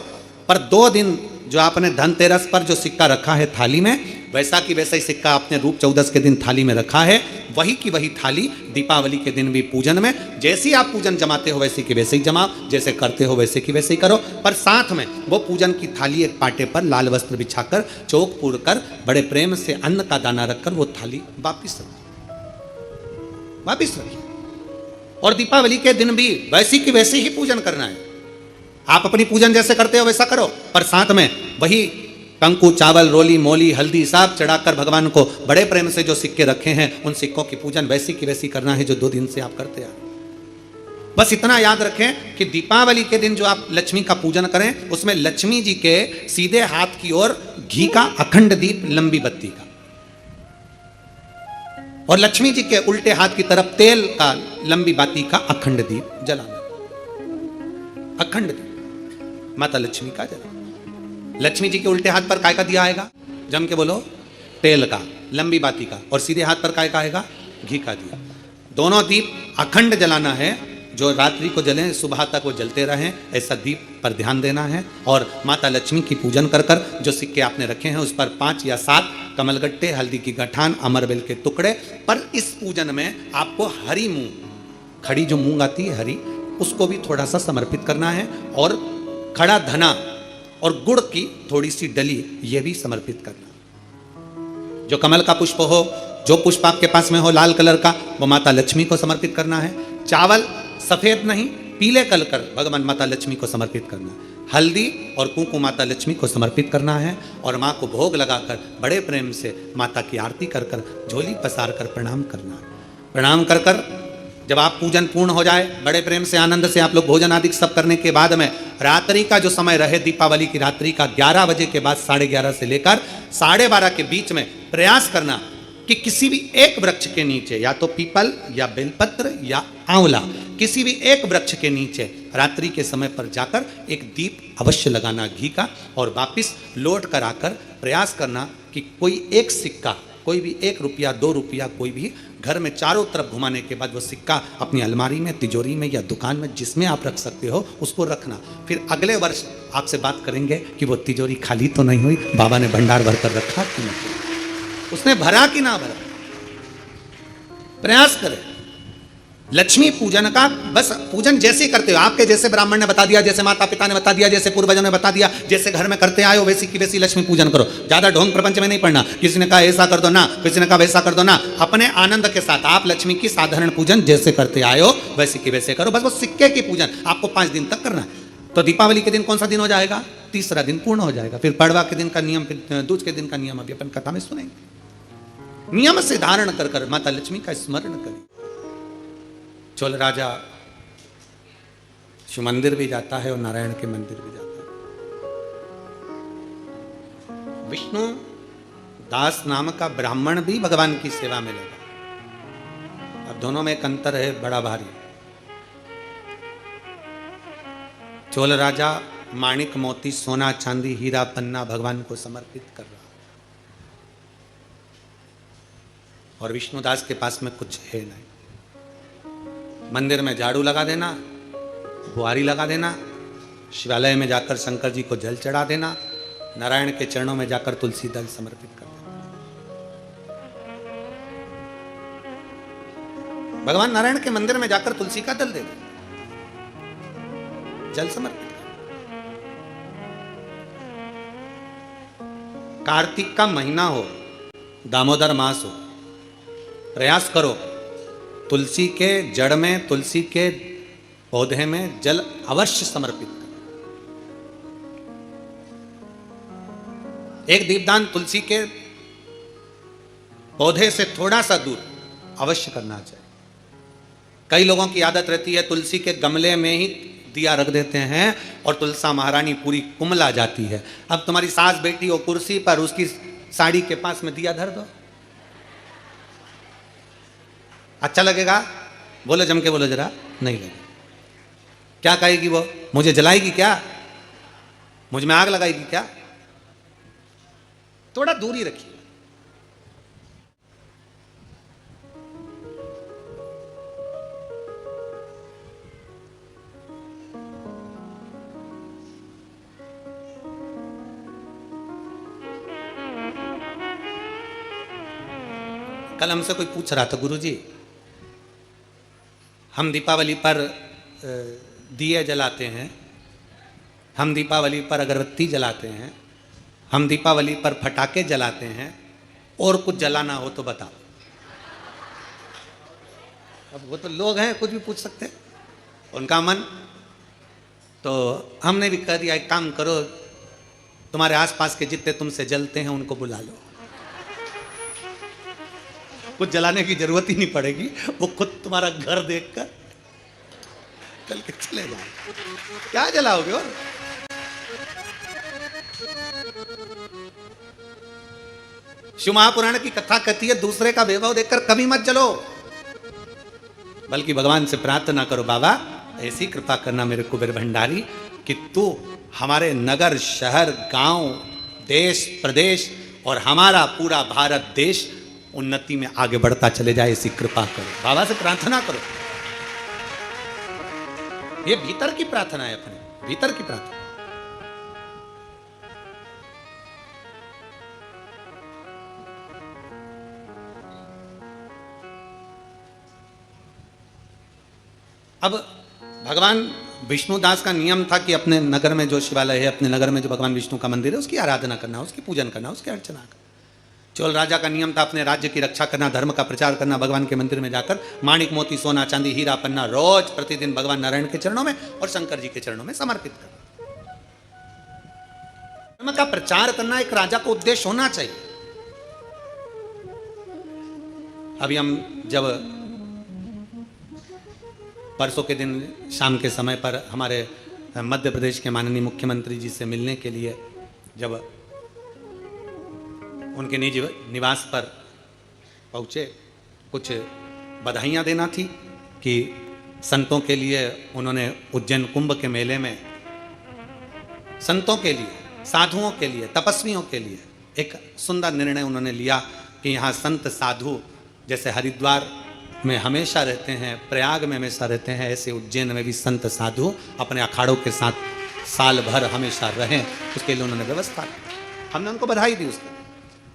Speaker 1: पर 2 दिन जो आपने धनतेरस पर जो सिक्का रखा है थाली में, वैसा की वैसा ही सिक्का आपने रूप 14 के दिन थाली में रखा है, वही की वही थाली दीपावली के दिन भी पूजन में जैसी आप पूजन जमाते हो वैसे की वैसे ही जमाओ, जैसे करते हो वैसे की वैसे ही करो। पर साथ में वो पूजन की थाली एक पाटे पर लाल वस्त्र बिछाकर चौक पूर कर बड़े प्रेम से अन्न का दाना रखकर वो थाली वापिस रखिए। और दीपावली के दिन भी वैसी की वैसे ही पूजन करना है। आप अपनी पूजन जैसे करते हो वैसा करो, पर साथ में वही कंकु, चावल, रोली, मोली, हल्दी सब चढ़ाकर भगवान को बड़े प्रेम से जो सिक्के रखे हैं उन सिक्कों की पूजन वैसी की वैसी करना है जो 2 दिन से आप करते आ। बस इतना याद रखें कि दीपावली के दिन जो आप लक्ष्मी का पूजन करें उसमें लक्ष्मी जी के सीधे हाथ की ओर घी का अखंड दीप लंबी बत्ती का, और लक्ष्मी जी के उल्टे हाथ की तरफ तेल का लंबी बाती का अखंड दीप जलाना। अखंड दीप माता लक्ष्मी का जला। लक्ष्मी जी के उल्टे हाथ पर काय का दिया आएगा? जम के बोलो, तेल का लंबी बाती का, और सीधे हाथ पर काय का आएगा? घी का दिया। दोनों दीप अखंड जलाना है, जो रात्रि को जलें सुबह तक वो जलते रहें, ऐसा दीप पर ध्यान देना है। और माता लक्ष्मी की पूजन कर कर जो सिक्के आपने रखे हैं उस पर 5 या 7 कमलगट्टे, हल्दी की गठान, अमरबेल के टुकड़े। पर इस पूजन में आपको हरी मूंग, खड़ी जो मूंग आती है हरी, उसको भी थोड़ा सा समर्पित करना है, और खड़ा धना और गुड़ की थोड़ी सी डली ये भी समर्पित करना। जो कमल का पुष्प हो, जो पुष्प आपके पास में हो लाल कलर का, वो माता लक्ष्मी को समर्पित करना है। चावल सफेद नहीं पीले कलर कर भगवान माता लक्ष्मी को समर्पित करना है। हल्दी और कुंकु माता लक्ष्मी को समर्पित करना है, और माँ को भोग लगाकर बड़े प्रेम से माता की आरती कर कर झोली पसार कर प्रणाम करना है। प्रणाम कर कर जब आप पूजन पूर्ण हो जाए, बड़े प्रेम से आनंद से आप लोग भोजन आदि सब करने के बाद में रात्रि का जो समय रहे, दीपावली की रात्रि का 11 बजे के बाद 11:30 से लेकर 12:30 के बीच में प्रयास करना कि किसी भी एक वृक्ष के नीचे, या तो पीपल या बेलपत्र या आंवला, किसी भी एक वृक्ष के नीचे रात्रि के समय पर जाकर एक दीप अवश्य लगाना घी का, और वापिस लौट कर आकर प्रयास करना कि कोई एक सिक्का, कोई भी 1 रुपया 2 रुपया कोई भी घर में चारों तरफ घुमाने के बाद वो सिक्का अपनी अलमारी में, तिजोरी में या दुकान में जिसमें आप रख सकते हो उसको रखना। फिर अगले वर्ष आपसे बात करेंगे कि वो तिजोरी खाली तो नहीं हुई, बाबा ने भंडार भर कर रखा कि नहीं, उसने भरा कि ना भरा। प्रयास करें लक्ष्मी पूजन का। बस पूजन जैसे ही करते हो, आपके जैसे ब्राह्मण ने बता दिया, जैसे माता पिता ने बता दिया, जैसे पूर्वजों ने बता दिया, जैसे घर में करते आए हो वैसी की वैसी लक्ष्मी पूजन करो। ज्यादा ढोंग प्रपंच में नहीं पड़ना, किसी ने कहा ऐसा कर दो ना, किसी ने कहा वैसा कर दो ना। अपने आनंद के साथ आप लक्ष्मी की साधारण पूजन जैसे करते आए हो वैसे की वैसे करो। बस वो सिक्के की पूजन आपको 5 दिन तक करना है। तो दीपावली के दिन कौन सा दिन हो जाएगा? 3रा दिन पूर्ण हो जाएगा। फिर पड़वा के दिन का नियम, फिर दूज के दिन का नियम अभी अपन कथा में सुनेंगे। नियम से धारण कर कर माता लक्ष्मी का स्मरण करें। चोल राजा शिव मंदिर भी जाता है और नारायण के मंदिर भी जाता है। विष्णु दास नाम का ब्राह्मण भी भगवान की सेवा में लगा। अब दोनों में एक अंतर है बड़ा भारी। चोल राजा माणिक मोती सोना चांदी हीरा पन्ना भगवान को समर्पित कर रहा, और विष्णुदास के पास में कुछ है नहीं। मंदिर में झाड़ू लगा देना, बुआरी लगा देना, शिवालय में जाकर शंकर जी को जल चढ़ा देना, नारायण के चरणों में जाकर तुलसी दल समर्पित कर देना। भगवान नारायण के मंदिर में जाकर तुलसी का दल दे देना, जल समर्पित कर। कार्तिक का महीना हो, दामोदर मास हो, प्रयास करो तुलसी के जड़ में, तुलसी के पौधे में जल अवश्य समर्पित करो। एक दीपदान तुलसी के पौधे से थोड़ा सा दूर अवश्य करना चाहिए। कई लोगों की आदत रहती है तुलसी के गमले में ही दिया रख देते हैं और तुलसा महारानी पूरी कुमला जाती है। अब तुम्हारी सास बेटी हो कुर्सी पर, उसकी साड़ी के पास में दिया धर दो, अच्छा लगेगा? बोलो जम के बोलो जरा, नहीं लगे। क्या कहेगी वो? मुझे जलाएगी क्या? मुझ में आग लगाएगी क्या? थोड़ा दूरी रखिए। कल हमसे कोई पूछ रहा था, गुरुजी हम दीपावली पर दिए जलाते हैं, हम दीपावली पर अगरबत्ती जलाते हैं, हम दीपावली पर पटाखे जलाते हैं, और कुछ जलाना हो तो बताओ। अब वो तो लोग हैं, कुछ भी पूछ सकते हैं, उनका मन। तो हमने भी कह दिया, एक काम करो, तुम्हारे आसपास के जितने तुमसे जलते हैं उनको बुला लो, कुछ जलाने की जरूरत ही नहीं पड़ेगी, वो खुद तुम्हारा घर देखकर चल के चले जाए। क्या जलाओगे? और शिव महापुराण की कथा कहती है, दूसरे का वैभव देखकर कभी मत जलो, बल्कि भगवान से प्रार्थना करो, बाबा ऐसी कृपा करना मेरे कुबेर भंडारी कि तू हमारे नगर, शहर, गांव, देश, प्रदेश और हमारा पूरा भारत देश उन्नति में आगे बढ़ता चले जाए, ऐसी कृपा करो। बाबा से प्रार्थना करो। ये भीतर की प्रार्थना है, अपने भीतर की प्रार्थना। अब भगवान विष्णुदास का नियम था कि अपने नगर में जो शिवालय है, अपने नगर में जो भगवान विष्णु का मंदिर है, उसकी आराधना करना, उसकी पूजन करना, उसकी अर्चना करना। चोल राजा का नियम था अपने राज्य की रक्षा करना, धर्म का प्रचार करना, भगवान के मंदिर में जाकर माणिक मोती सोना चांदी हीरा पन्ना रोज प्रतिदिन भगवान नारायण के चरणों में और शंकर जी के चरणों में समर्पित करना। धर्म का प्रचार करना एक राजा को उद्देश्य होना चाहिए। अभी हम जब परसों के दिन शाम के समय पर हमारे मध्य प्रदेश के माननीय मुख्यमंत्री जी से मिलने के लिए जब उनके निज निवास पर पहुँचे, कुछ बधाइयाँ देना थी कि संतों के लिए उन्होंने उज्जैन कुंभ के मेले में संतों के लिए, साधुओं के लिए, तपस्वियों के लिए एक सुंदर निर्णय उन्होंने लिया कि यहाँ संत साधु जैसे हरिद्वार में हमेशा रहते हैं, प्रयाग में हमेशा रहते हैं, ऐसे उज्जैन में भी संत साधु अपने अखाड़ों के साथ साल भर हमेशा रहें, उसके लिए उन्होंने व्यवस्था की। हमने उनको बधाई दी। उसके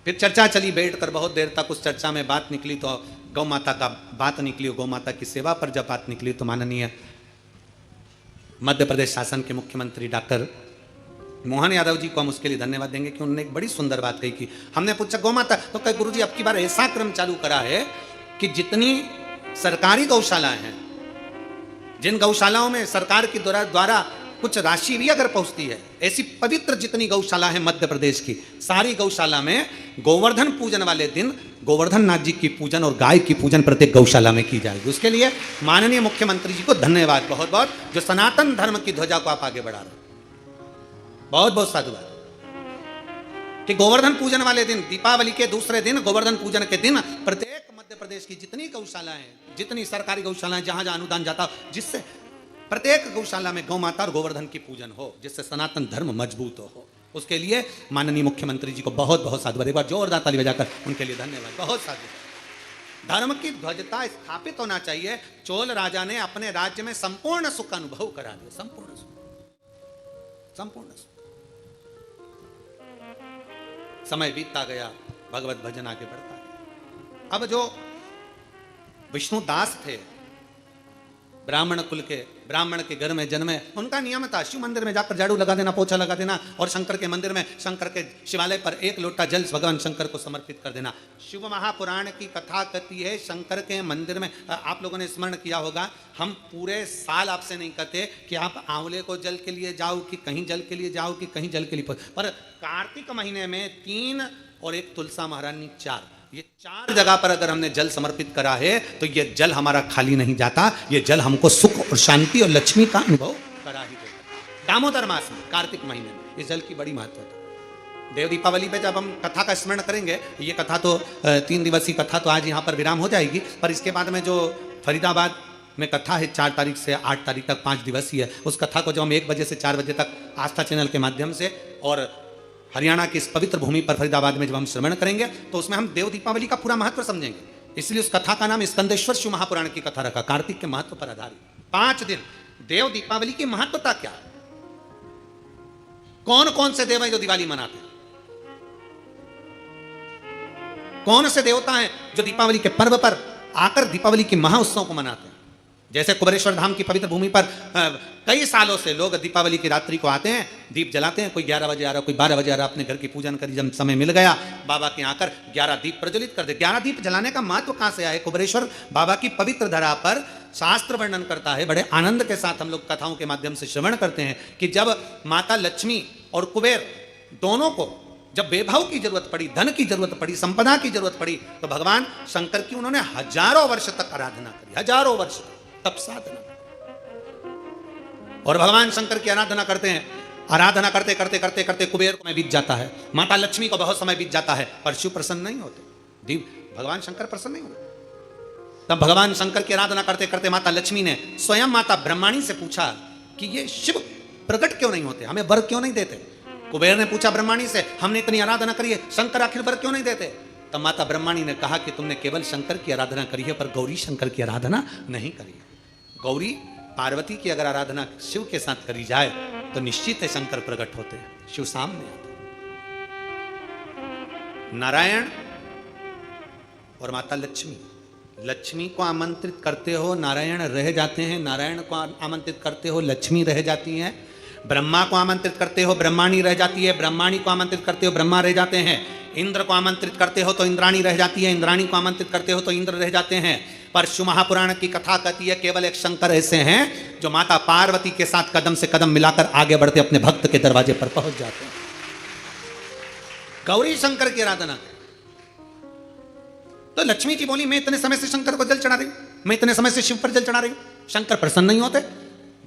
Speaker 1: फिर चर्चा चली बैठकर बहुत देर तक। उस चर्चा में बात निकली तो गौ माता का बात निकली, गौ माता की सेवा पर जब बात निकली तो माननीय मध्य प्रदेश शासन के मुख्यमंत्री डॉक्टर मोहन यादव जी को हम उसके लिए धन्यवाद देंगे कि उन्होंने एक बड़ी सुंदर बात कही कि हमने पूछा गौ माता, तो कहे गुरुजी अब की बार ऐसा क्रम चालू करा है कि जितनी सरकारी गौशालाएं हैं, जिन गौशालाओं में सरकार के द्वारा कुछ राशि भी अगर पहुंचती है, ऐसी पवित्र जितनी गौशाला है मध्य प्रदेश की, सारी गौशाला में गोवर्धन पूजन वाले दिन गोवर्धन नाथ जी की पूजन और गाय की पूजन प्रत्येक गौशाला में की जाएगी। उसके लिए माननीय मुख्यमंत्री जी को धन्यवाद बहुत बहुत, जो सनातन धर्म की ध्वजा को आप आगे बढ़ा रहे हैं। बहुत बहुत साधुवाद कि गोवर्धन पूजन वाले दिन, दीपावली के दूसरे दिन, गोवर्धन पूजन के दिन प्रत्येक मध्य प्रदेश की जितनी गौशालाएं, जितनी सरकारी गौशालाएं, जहां जहां अनुदान जाता, जिससे प्रत्येक गौशाला में गौ माता और गोवर्धन की पूजन हो, जिससे सनातन धर्म मजबूत हो। उसके लिए माननीय मुख्यमंत्री जी को बहुत बहुत साधुवाद। एक बार जोरदार ताली बजाकर उनके लिए धन्यवाद, बहुत साधुवाद। धर्म की ध्वजता स्थापित होना चाहिए। चोल राजा ने अपने राज्य में संपूर्ण सुख अनुभव करा दिया, संपूर्ण सुख, संपूर्ण सुख। समय बीतता गया, भगवत भजन आगे बढ़ता गया। अब जो विष्णु दास थे, ब्राह्मण कुल के, ब्राह्मण के घर में जन्मे, उनका नियम था शिव मंदिर में जाकर झाड़ू लगा देना, पोछा लगा देना और शंकर के मंदिर में, शंकर के शिवालय पर एक लोटा जल भगवान शंकर को समर्पित कर देना। शिव महापुराण की कथा कहती है शंकर के मंदिर में, आप लोगों ने स्मरण किया होगा, हम पूरे साल आपसे नहीं कहते कि आप आंवले को जल के लिए जाओ कि कहीं जल के लिए जाओ कि कहीं जल के लिए, पर कार्तिक महीने में 3 और एक तुलसा महारानी 4, ये 4 जगह पर अगर हमने जल समर्पित करा है तो ये जल हमारा खाली नहीं जाता, ये जल हमको सुख और शांति और लक्ष्मी का अनुभव करा ही देता। दामोदर मास में, कार्तिक महीने में इस जल की बड़ी महत्वता है। देव दीपावली पे जब हम कथा का स्मरण करेंगे, ये कथा तो 3 दिवसीय कथा तो आज यहाँ पर विराम हो जाएगी, पर इसके बाद में जो फरीदाबाद में कथा है 4 तारीख से 8 तारीख तक 5 दिवसीय है। उस कथा को जब हम 1 बजे से 4 बजे तक आस्था चैनल के माध्यम से और हरियाणा की इस पवित्र भूमि पर फरीदाबाद में जब हम श्रवण करेंगे तो उसमें हम देव दीपावली का पूरा महत्व समझेंगे। इसलिए उस कथा का नाम स्कंदेश्वर शिव महापुराण की कथा रखा, कार्तिक के महत्व पर आधारित। 5 दिन देव दीपावली की महत्वता क्या है, कौन कौन से देव हैं जो दिवाली मनाते हैं, कौन से देवता हैं जो दीपावली के पर्व पर आकर दीपावली की महाउत्सव को मनाते हैं। जैसे कुबेरेश्वर धाम की पवित्र भूमि पर कई सालों से लोग दीपावली की रात्रि को आते हैं, दीप जलाते हैं, कोई 11 बजे आ रहा, कोई 12 बजे आ रहा, अपने घर की पूजन करी, जब समय मिल गया बाबा के यहाँ आकर 11 दीप प्रज्वलित कर दे। 11 दीप जलाने का महत्व कहाँ से आया? कुबेरेश्वर बाबा की पवित्र धरा पर शास्त्र वर्णन करता है, बड़े आनंद के साथ हम लोग कथाओं के माध्यम से श्रवण करते हैं कि जब माता लक्ष्मी और कुबेर दोनों को जब वैभव की जरूरत पड़ी, धन की जरूरत पड़ी, संपदा की जरूरत पड़ी, तो भगवान शंकर की उन्होंने हजारों वर्ष तक आराधना करी, हजारों वर्ष तप साधना। और भगवान शंकर की आराधना करते हैं, आराधना करते करते करते करते कुबेर को समय बीत जाता है, माता लक्ष्मी को बहुत समय बीत जाता है, पर शिव प्रसन्न नहीं होते, भगवान शंकर प्रसन्न नहीं होते। तब भगवान शंकर की आराधना करते करते माता लक्ष्मी ने स्वयं माता ब्रह्माणी से पूछा कि ये शिव प्रकट क्यों नहीं होते, हमें वर क्यों नहीं देते। कुबेर ने पूछा ब्रह्माणी से, हमने इतनी आराधना करी है, शंकर आखिर वर क्यों नहीं देते। तब माता ब्रह्माणी ने कहा कि तुमने केवल शंकर की आराधना करी है, पर गौरी शंकर की आराधना नहीं करी है। गौरी पार्वती की अगर आराधना शिव के साथ करी जाए तो निश्चित है शंकर प्रकट होते हैं, शिव सामने आते। नारायण और माता लक्ष्मी, लक्ष्मी को आमंत्रित करते हो नारायण रह जाते हैं, नारायण को आमंत्रित करते हो लक्ष्मी रह जाती हैं, ब्रह्मा को आमंत्रित करते हो ब्रह्माणी रह जाती है, ब्रह्माणी को आमंत्रित करते हो ब्रह्मा रह जाते हैं, इंद्र को आमंत्रित करते हो तो इंद्राणी रह जाती है, इंद्राणी को आमंत्रित करते हो तो इंद्र रह जाते हैं। पर शिव महापुराण की कथा कहती है केवल एक शंकर ऐसे हैं जो माता पार्वती के साथ कदम से कदम मिलाकर आगे बढ़ते अपने भक्त के दरवाजे पर पहुंच जाते हैं। गौरी शंकर की आराधना। तो लक्ष्मी जी बोली मैं इतने समय से शंकर को जल चढ़ा रही हूं, मैं इतने समय से शिव पर जल चढ़ा रही हूं, शंकर प्रसन्न नहीं होते।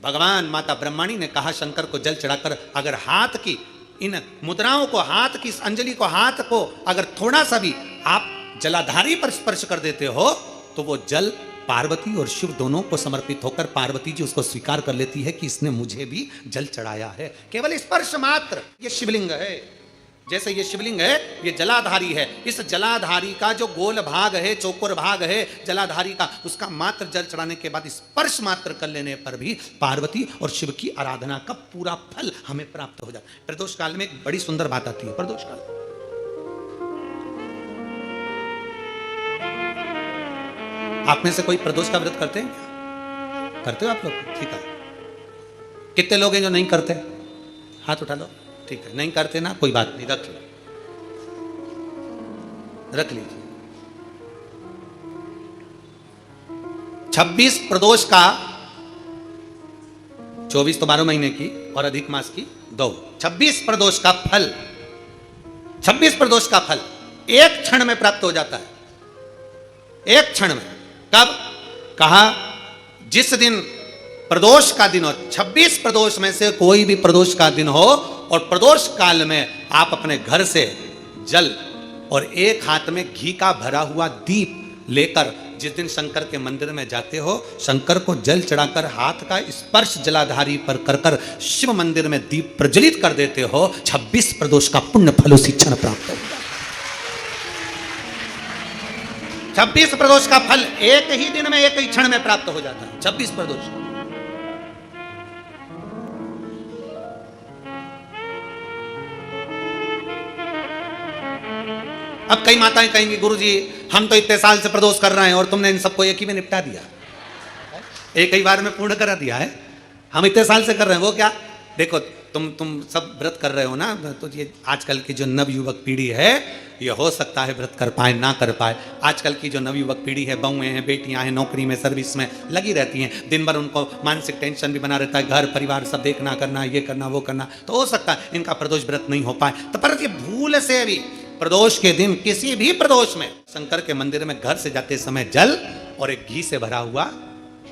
Speaker 1: भगवान माता ब्रह्माणी ने कहा शंकर को जल चढ़ाकर अगर हाथ की इन मुद्राओं को, हाथ की अंजलि को, हाथ को अगर थोड़ा सा भी आप जलाधारी पर स्पर्श कर देते हो तो वो जल पार्वती और शिव दोनों को समर्पित होकर पार्वती जी उसको स्वीकार कर लेती है कि इसने मुझे भी जल चढ़ाया है। केवल स्पर्श मात्र। ये शिवलिंग है, जैसे ये शिवलिंग है ये जलाधारी है, इस जलाधारी का जो गोल भाग है, चौकोर भाग है जलाधारी का, उसका मात्र जल चढ़ाने के बाद स्पर्श मात्र कर लेने पर भी पार्वती और शिव की आराधना का पूरा फल हमें प्राप्त हो जाता है। प्रदोष काल में एक बड़ी सुंदर बात आती है। प्रदोष काल आप में से कोई प्रदोष का व्रत करते हैं? करते हो आप लोग? ठीक है। कितने लोग हैं जो नहीं करते? हाथ उठा लो। ठीक है, नहीं करते ना, कोई बात नहीं, रख लो, रख लीजिए। 26 प्रदोष का, 24 तो 12 महीने की और अधिक मास की 2, 26 प्रदोष का फल, 26 प्रदोष का फल एक क्षण में प्राप्त हो जाता है, एक क्षण में। कब? कहा जिस दिन प्रदोष का दिन हो, 26 प्रदोष में से कोई भी प्रदोष का दिन हो और प्रदोष काल में आप अपने घर से जल और एक हाथ में घी का भरा हुआ दीप लेकर जिस दिन शंकर के मंदिर में जाते हो, शंकर को जल चढ़ाकर हाथ का स्पर्श जलाधारी पर कर कर शिव मंदिर में दीप प्रज्वलित कर देते हो, 26 प्रदोष का पुण्य फल उसी क्षण प्राप्त होगा। 26 प्रदोष का फल एक ही दिन में, एक ही क्षण में प्राप्त हो जाता है। 26 प्रदोष। अब कई माताएं कहेंगी गुरुजी हम तो इतने साल से प्रदोष कर रहे हैं और तुमने इन सबको एक ही में निपटा दिया, एक ही बार में पूर्ण करा दिया है, हम इतने साल से कर रहे हैं। वो क्या? देखो तुम सब व्रत कर रहे हो ना, तो ये आजकल की जो नवयुवक पीढ़ी है ये हो सकता है व्रत कर पाए ना कर पाए। आजकल की जो नवयुवक पीढ़ी है, बहुएं हैं, बेटियां हैं, नौकरी में सर्विस में लगी रहती हैं, दिन भर उनको मानसिक टेंशन भी बना रहता है, घर परिवार सब देखना करना, ये करना वो करना, तो हो सकता है इनका प्रदोष व्रत नहीं हो पाए। तो पर ये भूल से भी प्रदोष के दिन, किसी भी प्रदोष में शंकर के मंदिर में घर से जाते समय जल और एक घी से भरा हुआ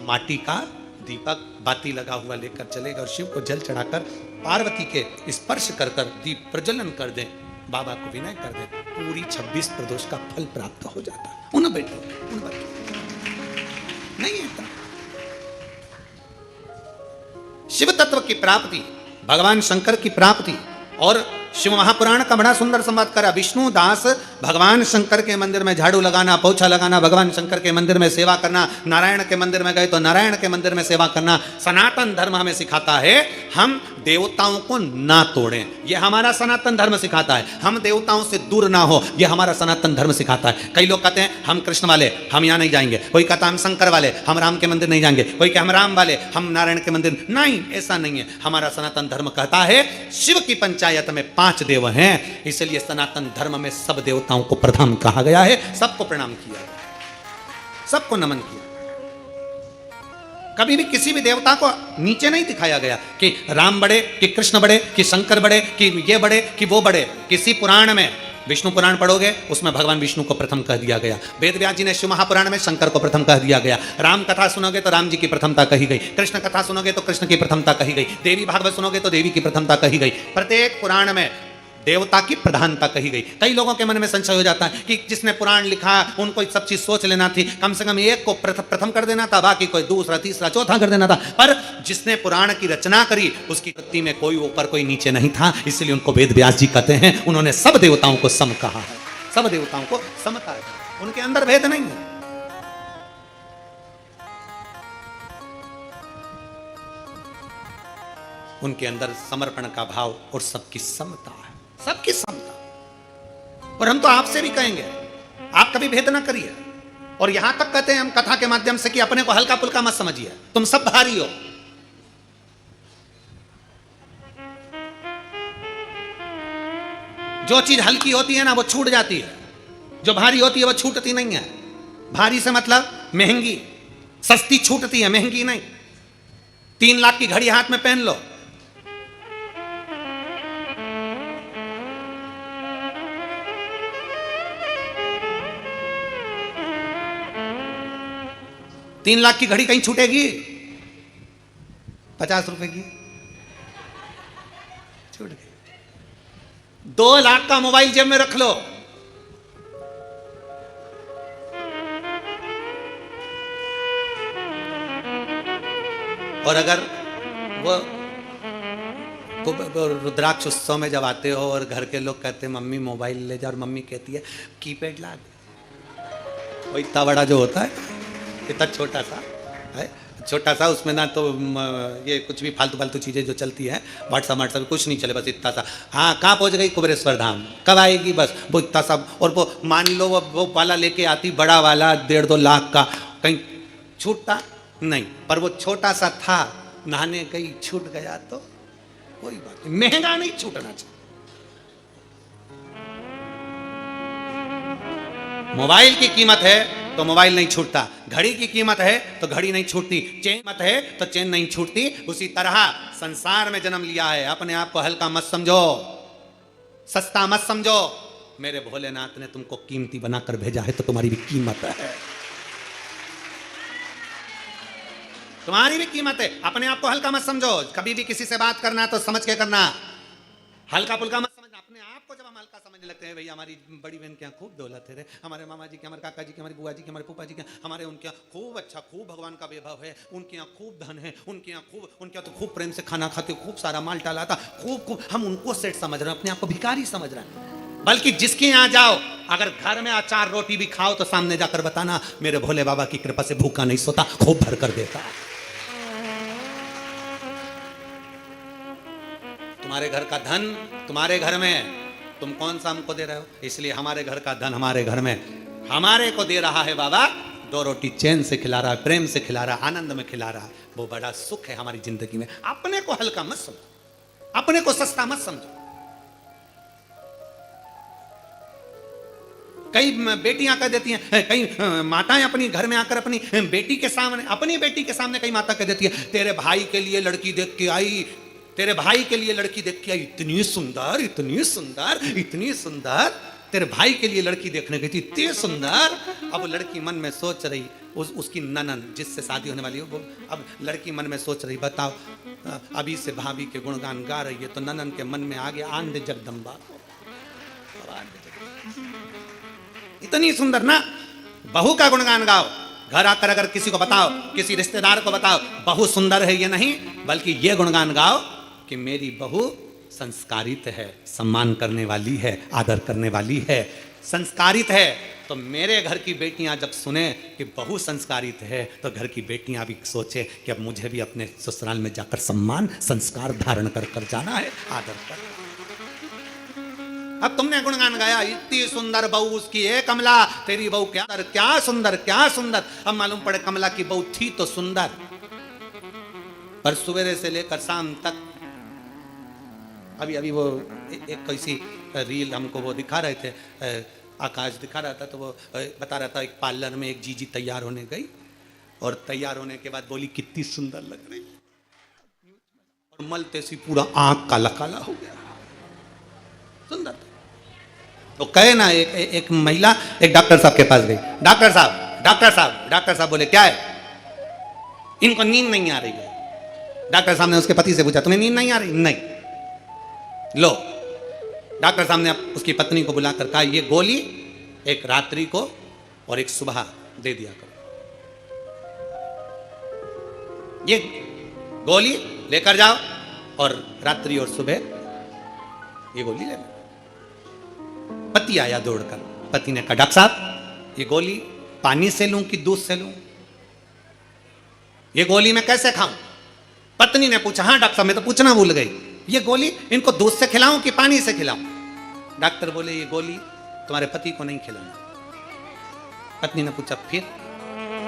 Speaker 1: माटी का दीपक बाती लगा हुआ लेकर चलेगा और शिव को जल चढ़ाकर पार्वती के स्पर्श कर कर दीप प्रज्वलन कर दें, बाबा को विनय कर दें, पूरी 26 प्रदोष का फल प्राप्त हो जाता है। उन बेटो उन बच्चों नहीं है शिव तत्व की प्राप्ति, भगवान शंकर की प्राप्ति। और शिव महापुराण का बड़ा सुंदर संवाद करा। विष्णु दास भगवान शंकर के मंदिर में झाड़ू लगाना, पोछा लगाना, भगवान शंकर के मंदिर में सेवा करना, नारायण के मंदिर में गए तो नारायण के मंदिर में सेवा करना। सनातन धर्म हमें सिखाता है हम देवताओं को ना तोड़ें, ये हमारा सनातन धर्म सिखाता है। हम देवताओं से दूर ना हो, ये हमारा सनातन धर्म सिखाता है। कई लोग कहते हैं हम कृष्ण वाले, हम यहाँ नहीं जाएंगे। कोई कहता हम शंकर वाले, हम राम के मंदिर नहीं जाएंगे। कोई कहता हम राम वाले, हम नारायण के मंदिर। नहीं, ऐसा नहीं है। हमारा सनातन धर्म कहता है शिव की पंचायत में 5 देव हैं, इसलिए सनातन धर्म में सब देवताओं को प्रथम कहा गया है, सबको प्रणाम किया गया, सबको नमन किया। कभी भी किसी भी देवता को नीचे नहीं दिखाया गया कि राम बड़े, कि कृष्ण बड़े, कि शंकर बड़े, कि ये बड़े, कि वो बड़े। किसी पुराण में, विष्णु पुराण पढ़ोगे उसमें भगवान विष्णु को प्रथम कह दिया गया। वेद व्यास जी ने शिव महापुराण में शंकर को प्रथम कह दिया गया। राम कथा सुनोगे तो राम जी की प्रथमता कही गई। कृष्ण कथा सुनोगे तो कृष्ण की प्रथमता कही गई। देवी भागवत सुनोगे तो देवी की प्रथमता कही गई। प्रत्येक पुराण में देवता की प्रधानता कही गई। कई लोगों के मन में संशय हो जाता है कि जिसने पुराण लिखा उनको सब चीज सोच लेना थी, कम से कम एक को प्रथम कर देना था, बाकी कोई दूसरा, तीसरा, चौथा कर देना था। पर जिसने पुराण की रचना करी उसकी कृति में कोई ऊपर कोई नीचे नहीं था, इसलिए उनको वेद व्यास जी कहते हैं। उन्होंने सब देवताओं को सम कहा है, सब देवताओं को समता है, उनके अंदर भेद नहीं है। उनके अंदर समर्पण का भाव और सबकी समता है, सबकी समता। और हम तो आपसे भी कहेंगे आप कभी भेद ना करिए। और यहां तक कहते हैं हम कथा के माध्यम से कि अपने को हल्का पुल्का मत समझिए, तुम सब भारी हो। जो चीज हल्की होती है ना वो छूट जाती है, जो भारी होती है वो छूटती नहीं है। भारी से मतलब महंगी, सस्ती छूटती है, महंगी नहीं। 3 लाख की घड़ी हाथ में पहन लो, तीन लाख की घड़ी कहीं छूटेगी? 50 रुपए की छूट गई। 2 लाख का मोबाइल जेब में रख लो, और अगर वो रुद्राक्ष उत्सव में जब आते हो और घर के लोग कहते हैं मम्मी मोबाइल ले जा, और मम्मी कहती है कीपैड ला दे। वो इतना बड़ा जो होता है, इतना छोटा सा है, छोटा सा, उसमें ना तो ये कुछ भी फालतू फालतू चीज़ें जो चलती हैं, व्हाट्सअप कुछ नहीं चले, बस इतना सा। हाँ, कहाँ पहुँच गई? कुबेरेश्वर धाम। कब आएगी? बस वो इतना सा। और वो मान लो वो वाला लेके आती, बड़ा वाला 1.5-2 लाख का, कहीं छूटता नहीं। पर वो छोटा सा था, नहाने गई छूट गया तो कोई बात नहीं, महंगा नहीं छूटना चाहिए। मोबाइल की कीमत है तो मोबाइल नहीं छूटता, घड़ी की कीमत है तो घड़ी नहीं छूटती, चेन मत है तो चेन नहीं छूटती। उसी तरह संसार में जन्म लिया है, अपने आप को हल्का मत समझो, सस्ता मत समझो। मेरे भोलेनाथ ने तुमको कीमती बनाकर भेजा है तो तुम्हारी भी कीमत है, तुम्हारी भी कीमत है। अपने आप को हल्का मत समझो। कभी भी किसी से बात करना तो समझ के करना, हल्का फुल्का मत समझना। अपने आप को जब हम हल्का समझने लगते हैं, भैया हमारी बड़ी बहन के यहाँ खूब दौलत है रे, हमारे मामा जी के, हमारे काका जी के, हमारी बुआ जी के, हमारे फूफा जी के, हमारे उनके यहाँ खूब अच्छा, खूब भगवान का वैभव है, उनके यहाँ खूब धन है, उनके यहाँ खूब, उनके यहाँ तो खूब प्रेम से खाना खाते, खूब सारा माल टालाता, खूब। हम उनको सेठ समझ रहे हैं, अपने आप को भिखारी समझ रहे हैं। बल्कि जिसके यहाँ जाओ, अगर घर में अचार रोटी भी खाओ तो सामने जाकर बताना मेरे भोले बाबा की कृपा से भूखा नहीं सोता, खूब भर कर देता। तुम्हारे घर का धन तुम्हारे घर में, तुम कौन सा हमको दे रहे हो? इसलिए हमारे घर का धन हमारे घर में हमारे को दे रहा है बाबा। 2 रोटी चैन से खिला रहा है, प्रेम से खिला रहा है, आनंद में खिला रहा है, वो बड़ा सुख है हमारी जिंदगी में। अपने को हल्का मत समझो, अपने को सस्ता मत समझो। कई बेटियां कह देती हैं, कई माताएं अपनी घर में आकर अपनी बेटी के सामने कई माता कह देती है, तेरे भाई के लिए लड़की देख के आई, तेरे भाई के लिए लड़की देख के आई, इतनी सुंदर, इतनी सुंदर, इतनी सुंदर। तेरे भाई के लिए लड़की देखने गई थी, इतनी सुंदर। अब लड़की मन में सोच रही, उसकी ननन जिससे शादी होने वाली हो, अब लड़की मन में सोच रही, बताओ अभी से भाभी के गुणगान गा रही है तो ननन के मन में आ गया आंधे जगदम्बा, इतनी सुंदर ना। बहू का गुणगान गाओ, घर आकर अगर किसी को बताओ, किसी रिश्तेदार को बताओ बहू सुंदर है, ये नहीं बल्कि ये गुणगान गाओ कि मेरी बहू संस्कारित है, सम्मान करने वाली है, आदर करने वाली है, संस्कारित है। तो मेरे घर की बेटियां जब सुने कि बहू संस्कारित है तो घर की बेटियां भी सोचे कि अब मुझे भी अपने ससुराल में जाकर सम्मान संस्कार धारण कर कर जाना है, आदर कर। अब तुमने गुणगान गाया, इतनी सुंदर बहू उसकी है कमला, तेरी बहू क्या सुंदर, क्या सुंदर। अब मालूम पड़े कमला की बहू थी तो सुंदर, पर सवेरे से लेकर शाम तक, अभी वो एक कैसी रील हमको वो दिखा रहे थे, आकाश दिखा रहा था, तो वो बता रहा था एक पार्लर में एक जीजी तैयार होने गई और तैयार होने के बाद बोली कितनी सुंदर लग रही, और मलते सी पूरा आंख काला काला हो गया, सुंदर। तो कहे ना एक महिला एक डॉक्टर साहब के पास गई, डॉक्टर साहब बोले क्या है, इनको नींद नहीं आ रही है। डॉक्टर साहब ने उसके पति से पूछा तुम्हें नींद नहीं आ रही? नहीं। लो, डॉक्टर साहब ने उसकी पत्नी को बुलाकर कहा ये गोली एक रात्रि को और एक सुबह दे दिया करो, ये गोली लेकर जाओ और रात्रि और सुबह ये गोली ले लो। पति आया दौड़कर, पति ने कहा डॉक्टर साहब ये गोली पानी से लूं कि दूध से लूं, ये गोली मैं कैसे खाऊं? पत्नी ने पूछा हाँ डॉक्टर साहब मैं तो पूछना भूल गई, ये गोली इनको दूध से खिलाऊं कि पानी से खिलाऊं? डॉक्टर बोले ये गोली तुम्हारे पति को नहीं खिलाना। पत्नी ने पूछा फिर?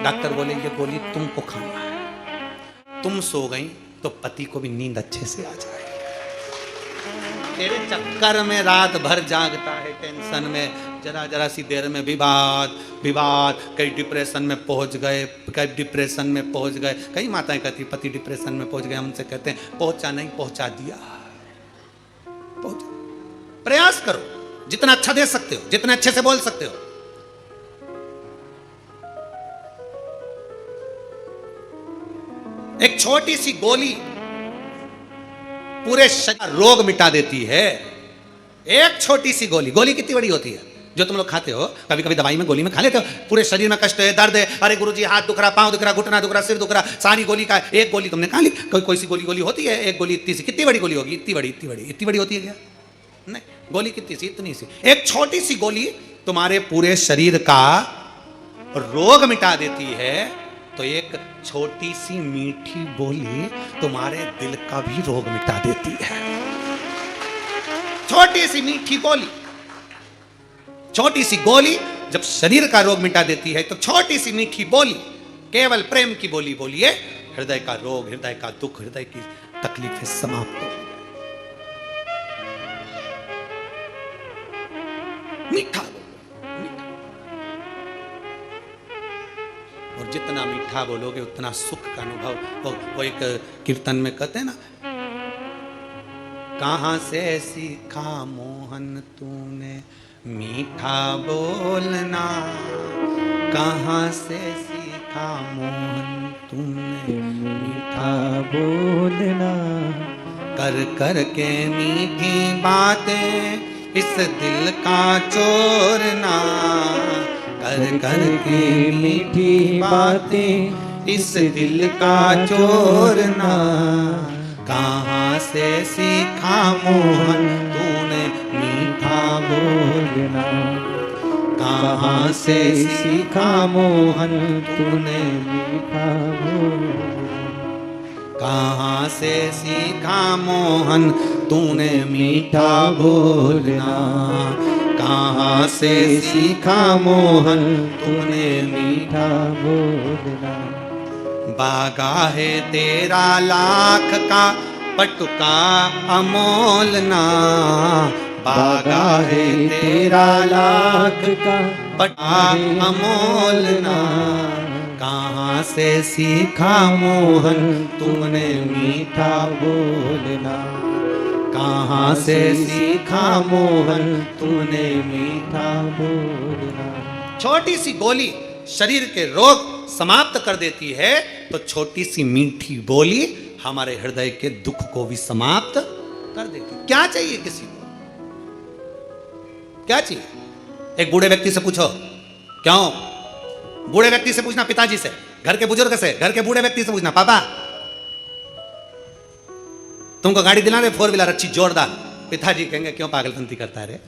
Speaker 1: डॉक्टर बोले ये गोली तुमको खाना है, तुम सो गई तो पति को भी नींद अच्छे से आ जाए। तेरे चक्कर में रात भर जागता है, टेंशन में, जरा सी देर में विवाद, कई डिप्रेशन में पहुंच गए, कई माताएं कहती पति डिप्रेशन में पहुंच गए, हमसे कहते हैं पहुंचा नहीं पहुंचा दिया। प्रयास करो जितना अच्छा दे सकते हो, जितना अच्छे से बोल सकते हो। एक छोटी सी गोली पूरे शरीर रोग मिटा देती है। एक छोटी सी गोली कितनी बड़ी होती है जो तुम लोग खाते हो, कभी कभी दवाई में गोली में खा लेते हो, पूरे शरीर में कष्ट है, दर्द है, अरे गुरुजी हाथ दुख रहा, पांव दुख रहा, घुटना दुख रहा, सिर दुख रहा, सारी गोली का एक गोली तुमने खा ली। कोई सी गोली होती है, एक गोली इतनी सी, कितनी बड़ी गोली होगी? इतनी बड़ी होती है क्या? नहीं, गोली कितनी सी? इतनी सी। एक छोटी सी गोली तुम्हारे पूरे शरीर का रोग मिटा देती है, तो एक छोटी सी मीठी बोली तुम्हारे दिल का भी रोग मिटा देती है। छोटी सी मीठी बोली, छोटी सी गोली जब शरीर का रोग मिटा देती है, तो छोटी सी मीठी बोली, केवल प्रेम की बोली बोलिए, हृदय का रोग, हृदय का दुख, हृदय की तकलीफें समाप्त हो। मीठा बोलो, मीठा। और जितना मीठा बोलोगे उतना सुख का अनुभव। वो एक कीर्तन में कहते हैं ना, कहां से सीखा मोहन तूने मीठा बोलना, कहां से सीखा मोहन तूने
Speaker 2: मीठा बोलना,
Speaker 1: कर कर के मीठी बातें इस दिल का चोरना, कर कर के
Speaker 2: मीठी बातें
Speaker 1: इस दिल का चोरना, कहाँ से सीखा मोहन तूने मीठा बोलना, कहाँ से सीखा मोहन तूने मीठा बोलना, कहाँ से सीखा मोहन तूने मीठा बोलना, कहाँ से सीखा मोहन तूने मीठा
Speaker 2: बोलना।
Speaker 1: बागा है तेरा लाख का पटुका अमोलना, बागा है तेरा लाख
Speaker 2: का
Speaker 1: पटुका अमोलना, कहाँ से सीखा मोहन तूने मीठा बोलना, कहाँ से सीखा मोहन तूने मीठा बोलना। छोटी सी गोली शरीर के रोग समाप्त कर देती है, तो छोटी सी मीठी बोली हमारे हृदय के दुख को भी समाप्त कर देती है। क्या चाहिए किसी को? क्या चाहिए? एक बूढ़े व्यक्ति से पूछो, क्यों? बूढ़े व्यक्ति से पूछना, पिताजी से, घर के बुजुर्ग से, घर के बूढ़े व्यक्ति से पूछना, पापा तुमको गाड़ी दिला दे 4 व्हीलर अच्छी जोरदार, पिताजी कहेंगे क्यों पागलपंती करता है रे,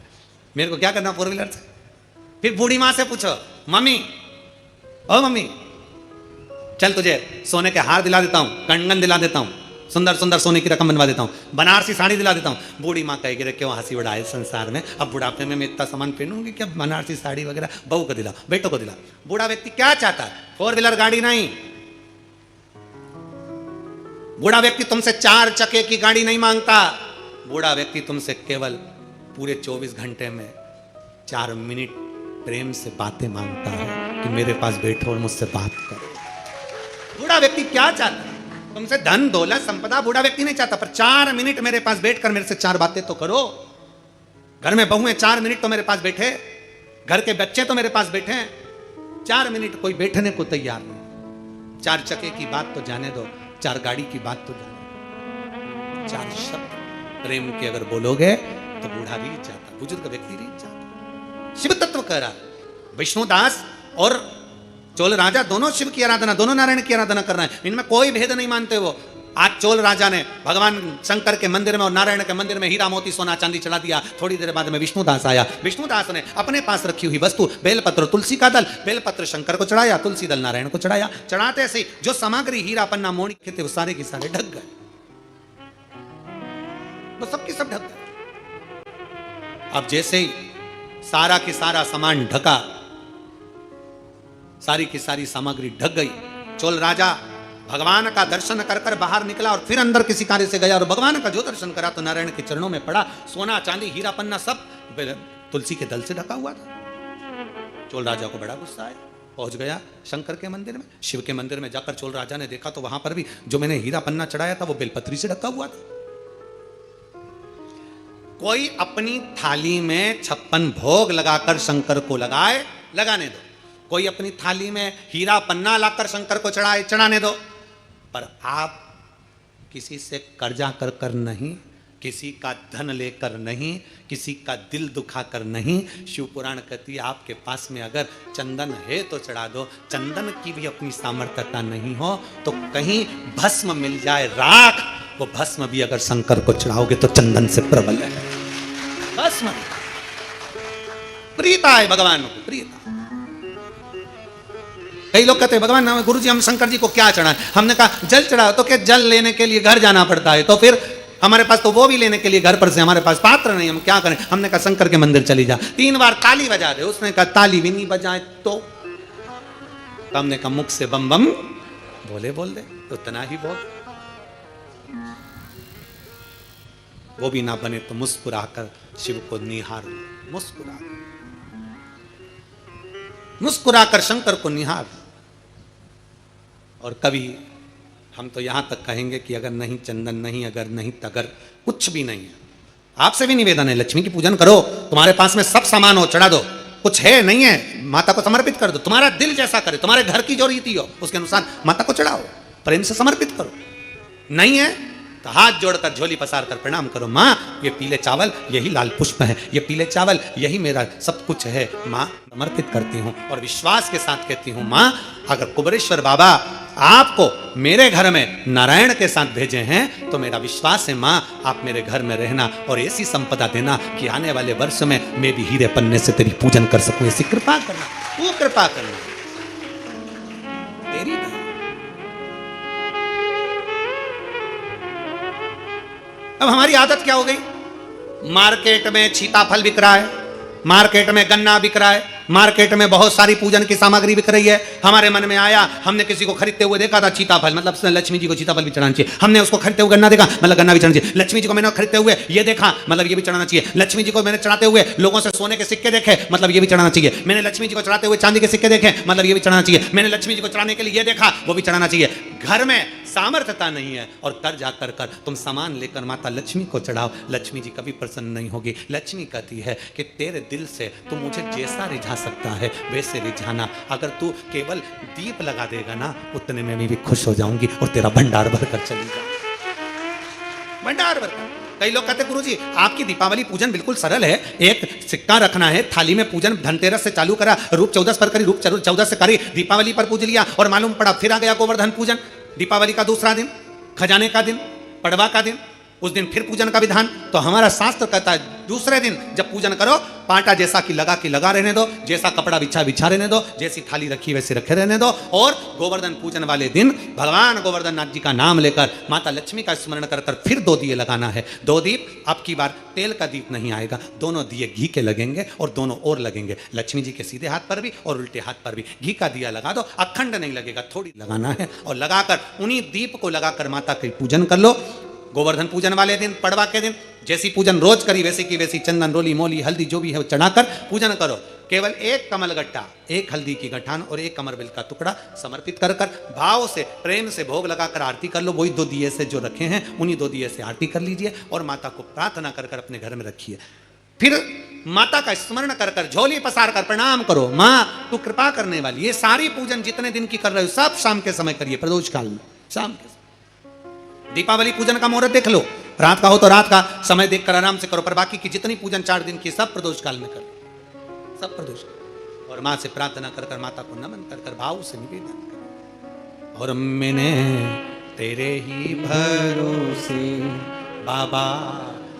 Speaker 1: मेरे को क्या करना 4 व्हीलर से। फिर बूढ़ी माँ से पूछो, मम्मी ओ मम्मी चल तुझे सोने के हार दिला देता हूँ, कंगन दिला देता हूँ, सुंदर सुंदर सोने की रकम बनवा देता हूँ, बनारसी साड़ी दिला देता हूँ। बूढ़ी माँ कहेगी रे क्यों हंसी उड़ाए संसार में, अब बुढ़ापे में मैं इतना सामान पहनूंगी क्या, बनारसी साड़ी वगैरह बहू को दिला, बेटों को दिला। बूढ़ा व्यक्ति क्या चाहता है, 4 व्हीलर गाड़ी नहीं, बूढ़ा व्यक्ति तुमसे 4 चक्के की गाड़ी नहीं मांगता, बूढ़ा व्यक्ति तुमसे केवल पूरे 24 घंटे में 4 मिनट प्रेम से बातें मांगता है कि मेरे पास बैठो और मुझसे बात करो। बूढ़ा व्यक्ति क्या चाहता है, तुमसे धन दौलत संपदा बूढ़ा व्यक्ति नहीं चाहता, पर 4 मिनट मेरे पास बैठकर मेरे से 4 बातें तो करो। घर में बहू है, 4 मिनट तो मेरे पास बैठे, घर के बच्चे तो मेरे पास बैठे, 4 मिनट कोई बैठने को तैयार नहीं। 4 चक्के की बात तो जाने दो, 4 गाड़ी की बात तो जाने दो, 4 शब्द प्रेम के अगर बोलोगे तो बूढ़ा भी चाहता, बुजुर्ग व्यक्ति नहीं चाहता। शिव तत्व कह रहा, विष्णुदास और चोल राजा दोनों शिव की आराधना, दोनों नारायण की आराधना कर रहे हैं, इनमें कोई भेद नहीं मानते वो। आज चोल राजा ने भगवान शंकर के मंदिर में और नारायण के मंदिर में हीरा मोती सोना चांदी चढ़ा दिया। थोड़ी देर बाद में विष्णुदास आया, विष्णुदास ने अपने पास रखी हुई वस्तु बेलपत्र तुलसी का दल, बेलपत्र शंकर को चढ़ाया, तुलसी दल नारायण को चढ़ाया। चढ़ाते से जो सामग्री हीरा पन्ना मोड़ी के थे वो सारे के सारे ढक गए, वो सबके सब ढक गए। अब जैसे ही सारा के सारा सामान ढका, सारी की सारी सामग्री ढक गई, चोल राजा भगवान का दर्शन कर कर बाहर निकला और फिर अंदर किसी कार्य से गया और भगवान का जो दर्शन करा तो नारायण के चरणों में पड़ा। सोना चांदी हीरा पन्ना सब तुलसी के दल से ढका हुआ था। चोल राजा को बड़ा गुस्सा आया, पहुंच गया शंकर के मंदिर में, शिव के मंदिर में जाकर चोल राजा ने देखा तो वहां पर भी जो मैंने हीरा पन्ना चढ़ाया था वो बेलपत्री से ढका हुआ था। कोई अपनी थाली में 56 भोग लगाकर शंकर को लगाए, लगाने दो। कोई अपनी थाली में हीरा पन्ना लाकर शंकर को चढ़ाए, चढ़ाने दो। पर आप किसी से कर्जा कर कर नहीं, किसी का धन लेकर नहीं, किसी का दिल दुखा कर नहीं। शिव पुराण कहती है आपके पास में अगर चंदन है तो चढ़ा दो, चंदन की भी अपनी सामर्थ्यता नहीं हो तो कहीं भस्म मिल जाए राख, वो भस्म भी अगर शंकर को चढ़ाओगे तो चंदन से प्रबल है। भस्म प्रीता है भगवान को, प्रीता। कई लोग कहते हैं भगवान गुरुजी हम शंकर जी को क्या चढ़ाएं, हमने कहा जल चढ़ाओ, तो क्या जल लेने के लिए घर जाना पड़ता है, तो फिर हमारे पास तो वो भी लेने के लिए घर पर से हमारे पास पात्र नहीं, हम क्या करें। हमने कहा शंकर के मंदिर चली जा, 3 बार ताली बजा दे। उसने कहा ताली भी नहीं बजाए तो हमने कहा मुख से बम बम बोले बोल दे, उतना ही बोल। वो भी ना बने तो मुस्कुराकर शिव को निहार, मुस्कुराकर शंकर को निहार। और कभी हम तो यहां तक कहेंगे कि अगर नहीं चंदन नहीं, अगर नहीं तगर, कुछ भी नहीं है, आपसे भी निवेदन है लक्ष्मी की पूजन करो। तुम्हारे पास में सब सामान हो चढ़ा दो, कुछ है नहीं है माता को समर्पित कर दो। तुम्हारा दिल जैसा करे, तुम्हारे घर की जो रीति हो उसके अनुसार माता को चढ़ाओ, प्रेम से समर्पित करो। नहीं है तो हाथ जोड़कर झोली पसार कर प्रणाम करो, माँ ये पीले चावल यही लाल पुष्प है, ये पीले चावल यही मेरा सब कुछ है, माँ समर्पित करती हूँ। और विश्वास के साथ कहती हूँ माँ अगर कुबेरेश्वर बाबा आपको मेरे घर में नारायण के साथ भेजे हैं तो मेरा विश्वास है माँ आप मेरे घर में रहना और ऐसी संपदा देना कि आने वाले वर्ष में मैं भी हीरे पन्ने से तेरी पूजन कर सकूं। ऐसी कृपा करना, तू कृपा करना, तेरी ना। अब हमारी आदत क्या हो गई, मार्केट में सीताफल बिक रहा है, मार्केट में गन्ना बिक रहा है, मार्केट में बहुत सारी पूजन की सामग्री बिक रही है। हमारे मन में आया, हमने किसी को खरीदते हुए देखा था सीताफल, मतलब लक्ष्मी जी को सीताफल भी चढ़ाना चाहिए। हमने उसको खरीदते हुए गन्ना देखा, मतलब गन्ना भी चढ़ाना चाहिए। लक्ष्मी जी को मैंने खरीदते हुए ये देखा, मतलब ये भी चढ़ाना चाहिए। लक्ष्मी जी को मैंने चढ़ाते हुए लोगों से सोने के सिक्के देखे, मतलब ये भी चढ़ाना चाहिए। मैंने लक्ष्मी जी को चढ़ाते हुए चांदी के सिक्के देखे, मतलब ये भी चढ़ाना चाहिए। मैंने लक्ष्मी जी को चढ़ाने के लिए ये देखा, वो भी चढ़ाना चाहिए। घर में सामर्थ्यता नहीं है और कर जाकर कर तुम सामान लेकर माता लक्ष्मी को चढ़ाओ, लक्ष्मी जी कभी प्रसन्न नहीं होगी। लक्ष्मी कहती है कि तेरे दिल से तू मुझे जैसा रिझा सकता है वैसे रिझाना, अगर तू केवल दीप लगा देगा ना उतने में मैं भी खुश हो जाऊंगी और तेरा भंडार भरकर चली जाऊंगी, भंडार भरकर। कई लोग कहते गुरुजी आपकी दीपावली पूजन बिल्कुल सरल है, एक सिक्का रखना है, थाली में पूजन धनतेरस से चालू करा, रूप 14 पर करी, रूप 14 से करी, दीपावली पर पूज लिया और मालूम पड़ा फिर आ गया गोवर्धन पूजन, दीपावली का दूसरा दिन, खजाने का दिन, पड़वा का दिन, उस दिन फिर पूजन का विधान। तो हमारा शास्त्र कहता है दूसरे दिन जब पूजन करो, पांटा जैसा कि लगा रहने दो, जैसा कपड़ा बिछा रहने दो, जैसी थाली रखी वैसे रखे रहने दो। और गोवर्धन पूजन वाले दिन भगवान गोवर्धन नाथ जी का नाम लेकर माता लक्ष्मी का स्मरण कर फिर 2 दिए लगाना है। 2 दीप, अब की बार तेल का दीप नहीं आएगा, दोनों दिए घी के लगेंगे और दोनों और लगेंगे, लक्ष्मी जी के सीधे हाथ पर भी और उल्टे हाथ पर भी। घी का दिया लगा दो, अखंड नहीं लगेगा, थोड़ी लगाना है। और लगाकर उन्हीं दीप को लगाकर माता का पूजन कर लो। गोवर्धन पूजन वाले दिन, पड़वा के दिन जैसी पूजन रोज करी वैसी की वैसी चंदन, रोली, मोली, हल्दी जो भी है वो चढ़ाकर पूजन करो। केवल 1 कमल गट्टा, 1 हल्दी की गठान और 1 कमरबिल का टुकड़ा समर्पित कर भाव से प्रेम से भोग लगाकर आरती कर लो। वही 2 दिए से जो रखे हैं उन्हीं 2 दिए से आरती कर लीजिए और माता को प्रार्थना कर अपने घर में रखिए। फिर माता का स्मरण कर झोली पसार कर प्रणाम करो, माँ तू कृपा करने वाली। ये सारी पूजन जितने दिन की कर रहे हो सब शाम के समय करिए, प्रदोष काल में शाम के। दीपावली पूजन का मुहूर्त देख लो, रात का हो तो रात का समय देखकर आराम से करो, पर बाकी की जितनी पूजन 4 दिन की सब प्रदोष काल में करो, सब प्रदोष काल। और माँ से प्रार्थना कर माता को नमन कर भाव से निवेदन कर। और मैंने तेरे ही भरोसे बाबा,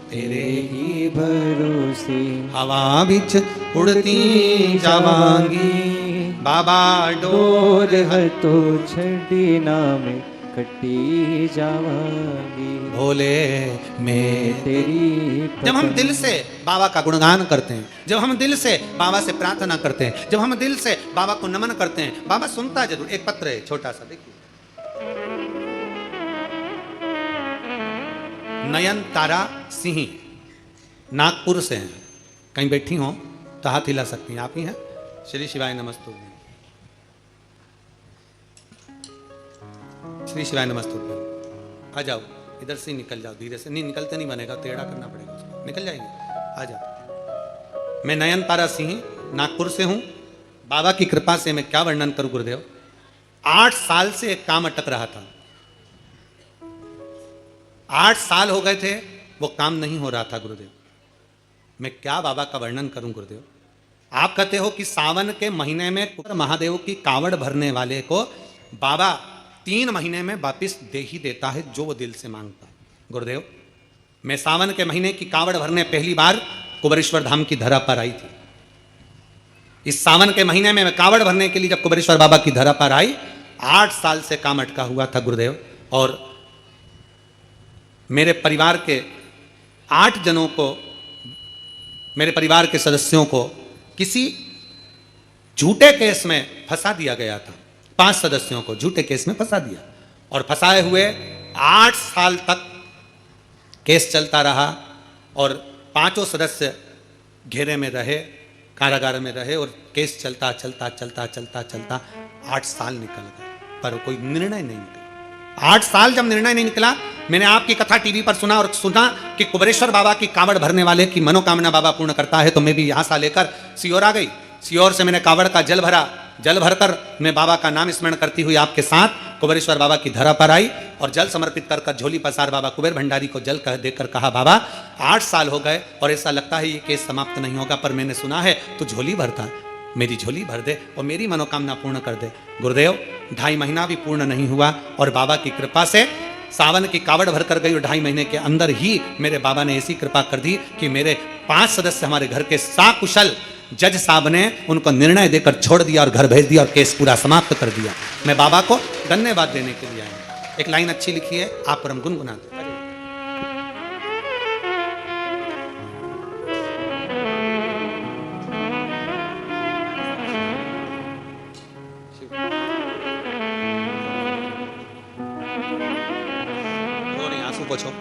Speaker 1: तेरे ही
Speaker 2: भरोसे
Speaker 1: हवा बिच उड़ती जावांगी बाबा,
Speaker 2: डोर है तो छड़ी नाम कटी जावांगी
Speaker 1: भोले मैं
Speaker 2: तेरी।
Speaker 1: जब हम दिल से बाबा का गुणगान करते हैं, जब हम दिल से बाबा से प्रार्थना करते हैं, जब हम दिल से बाबा को नमन करते हैं, बाबा सुनता जरूर। एक पत्र है छोटा सा, देखिए। नयन तारा सिंह नागपुर से हैं, कहीं बैठी हो तो हाथ हिला सकती हैं, आप ही हैं। श्री शिवाय नमस्तुभ्यं, श्री शिवाय नमस्तुभ्यं। आ जाओ, इधर से निकल जाओ, धीरे से। नहीं निकलते नहीं बनेगा, टेढ़ा करना पड़ेगा उसको। निकल जाएंगे, आ जाओ। मैं नयन तारा सिंह नागपुर से हूँ। बाबा की कृपा से मैं क्या वर्णन करूँ गुरुदेव। 8 साल से एक काम अटक रहा था, 8 साल हो गए थे वो काम नहीं हो रहा था गुरुदेव। मैं क्या बाबा का वर्णन करूं गुरुदेव। आप कहते हो कि सावन के महीने में महादेव की कावड़ भरने वाले को बाबा 3 महीने में वापिस दे ही देता है जो वो दिल से मांगता। गुरुदेव मैं सावन के महीने की कावड़ भरने पहली बार कुबेरेश्वर धाम की धरा पर आई थी। इस सावन के महीने में मैं कावड़ भरने के लिए जब कुबेरेश्वर बाबा की धरा पर आई, 8 साल से काम अटका हुआ था गुरुदेव। और मेरे परिवार के 8 जनों को, मेरे परिवार के सदस्यों को किसी झूठे केस में फंसा दिया गया था। 5 सदस्यों को झूठे केस में फंसा दिया और फंसाए हुए 8 साल तक केस चलता रहा और 5 सदस्य घेरे में रहे, कारागार में रहे और केस चलता चलता चलता चलता चलता 8 साल निकल गए, पर कोई निर्णय नहीं निकला। 8 साल जब निर्णय नहीं निकला, मैंने आपकी कथा टीवी पर सुना और सुना कि कुबेरेश्वर बाबा की कावड़ भरने वाले की मनोकामना बाबा पूर्ण करता है। तो मैं भी आशा लेकर सियोर आ गई। सियोर से मैंने कावड़ का जल भरा, जल भरकर मैं बाबा का नाम स्मरण करती हुई आपके साथ कुबेरेश्वर बाबा की धरा पर आई और जल समर्पित कर झोली पसार बाबा कुबेर भंडारी को जल देकर कहा, बाबा 8 साल हो गए और ऐसा लगता है ये केस समाप्त नहीं होगा, पर मैंने सुना है तू झोली भरता, मेरी झोली भर दे और मेरी मनोकामना पूर्ण कर दे। गुरुदेव 2.5 महीना भी पूर्ण नहीं हुआ और बाबा की कृपा से सावन की कावड़ भर कर गई और 2.5 महीने के अंदर ही मेरे बाबा ने ऐसी कृपा कर दी कि मेरे 5 सदस्य हमारे घर के साकुशल जज साहब ने उनको निर्णय देकर छोड़ दिया और घर भेज दिया और केस पूरा समाप्त कर दिया। मैं बाबा को धन्यवाद देने के लिए आया। एक लाइन अच्छी लिखी है, आप पर हम गुनगुनाते हैं। आंसू पोछो।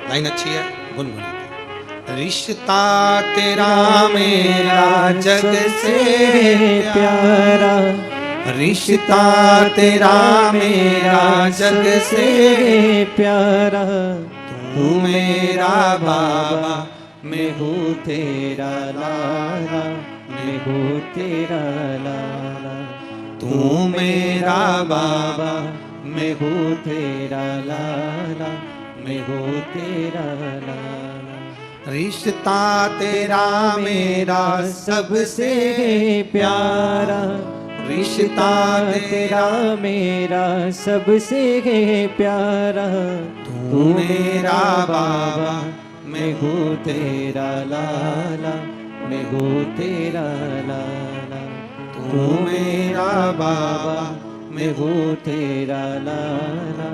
Speaker 1: लाइन अच्छी है, गुनगुनाते। रिश्ता तेरा मेरा जग से
Speaker 2: प्यारा,
Speaker 1: रिश्ता तेरा मेरा जग से
Speaker 2: प्यारा,
Speaker 1: तू मेरा बाबा
Speaker 2: मैं हूँ तेरा लाला, मैं हूँ तेरा लाला।
Speaker 1: तू मेरा बाबा
Speaker 2: मैं हूँ तेरा लाला, मैं हूँ तेरा लाला।
Speaker 1: रिश्ता तेरा मेरा
Speaker 2: सबसे प्यारा, रिश्ता तेरा मेरा सबसे प्यारा। तू मेरा बाबा, मैं हूँ तेरा लाला, मैं हूँ तेरा लाला। तू मेरा बाबा, मैं हूँ तेरा लाला,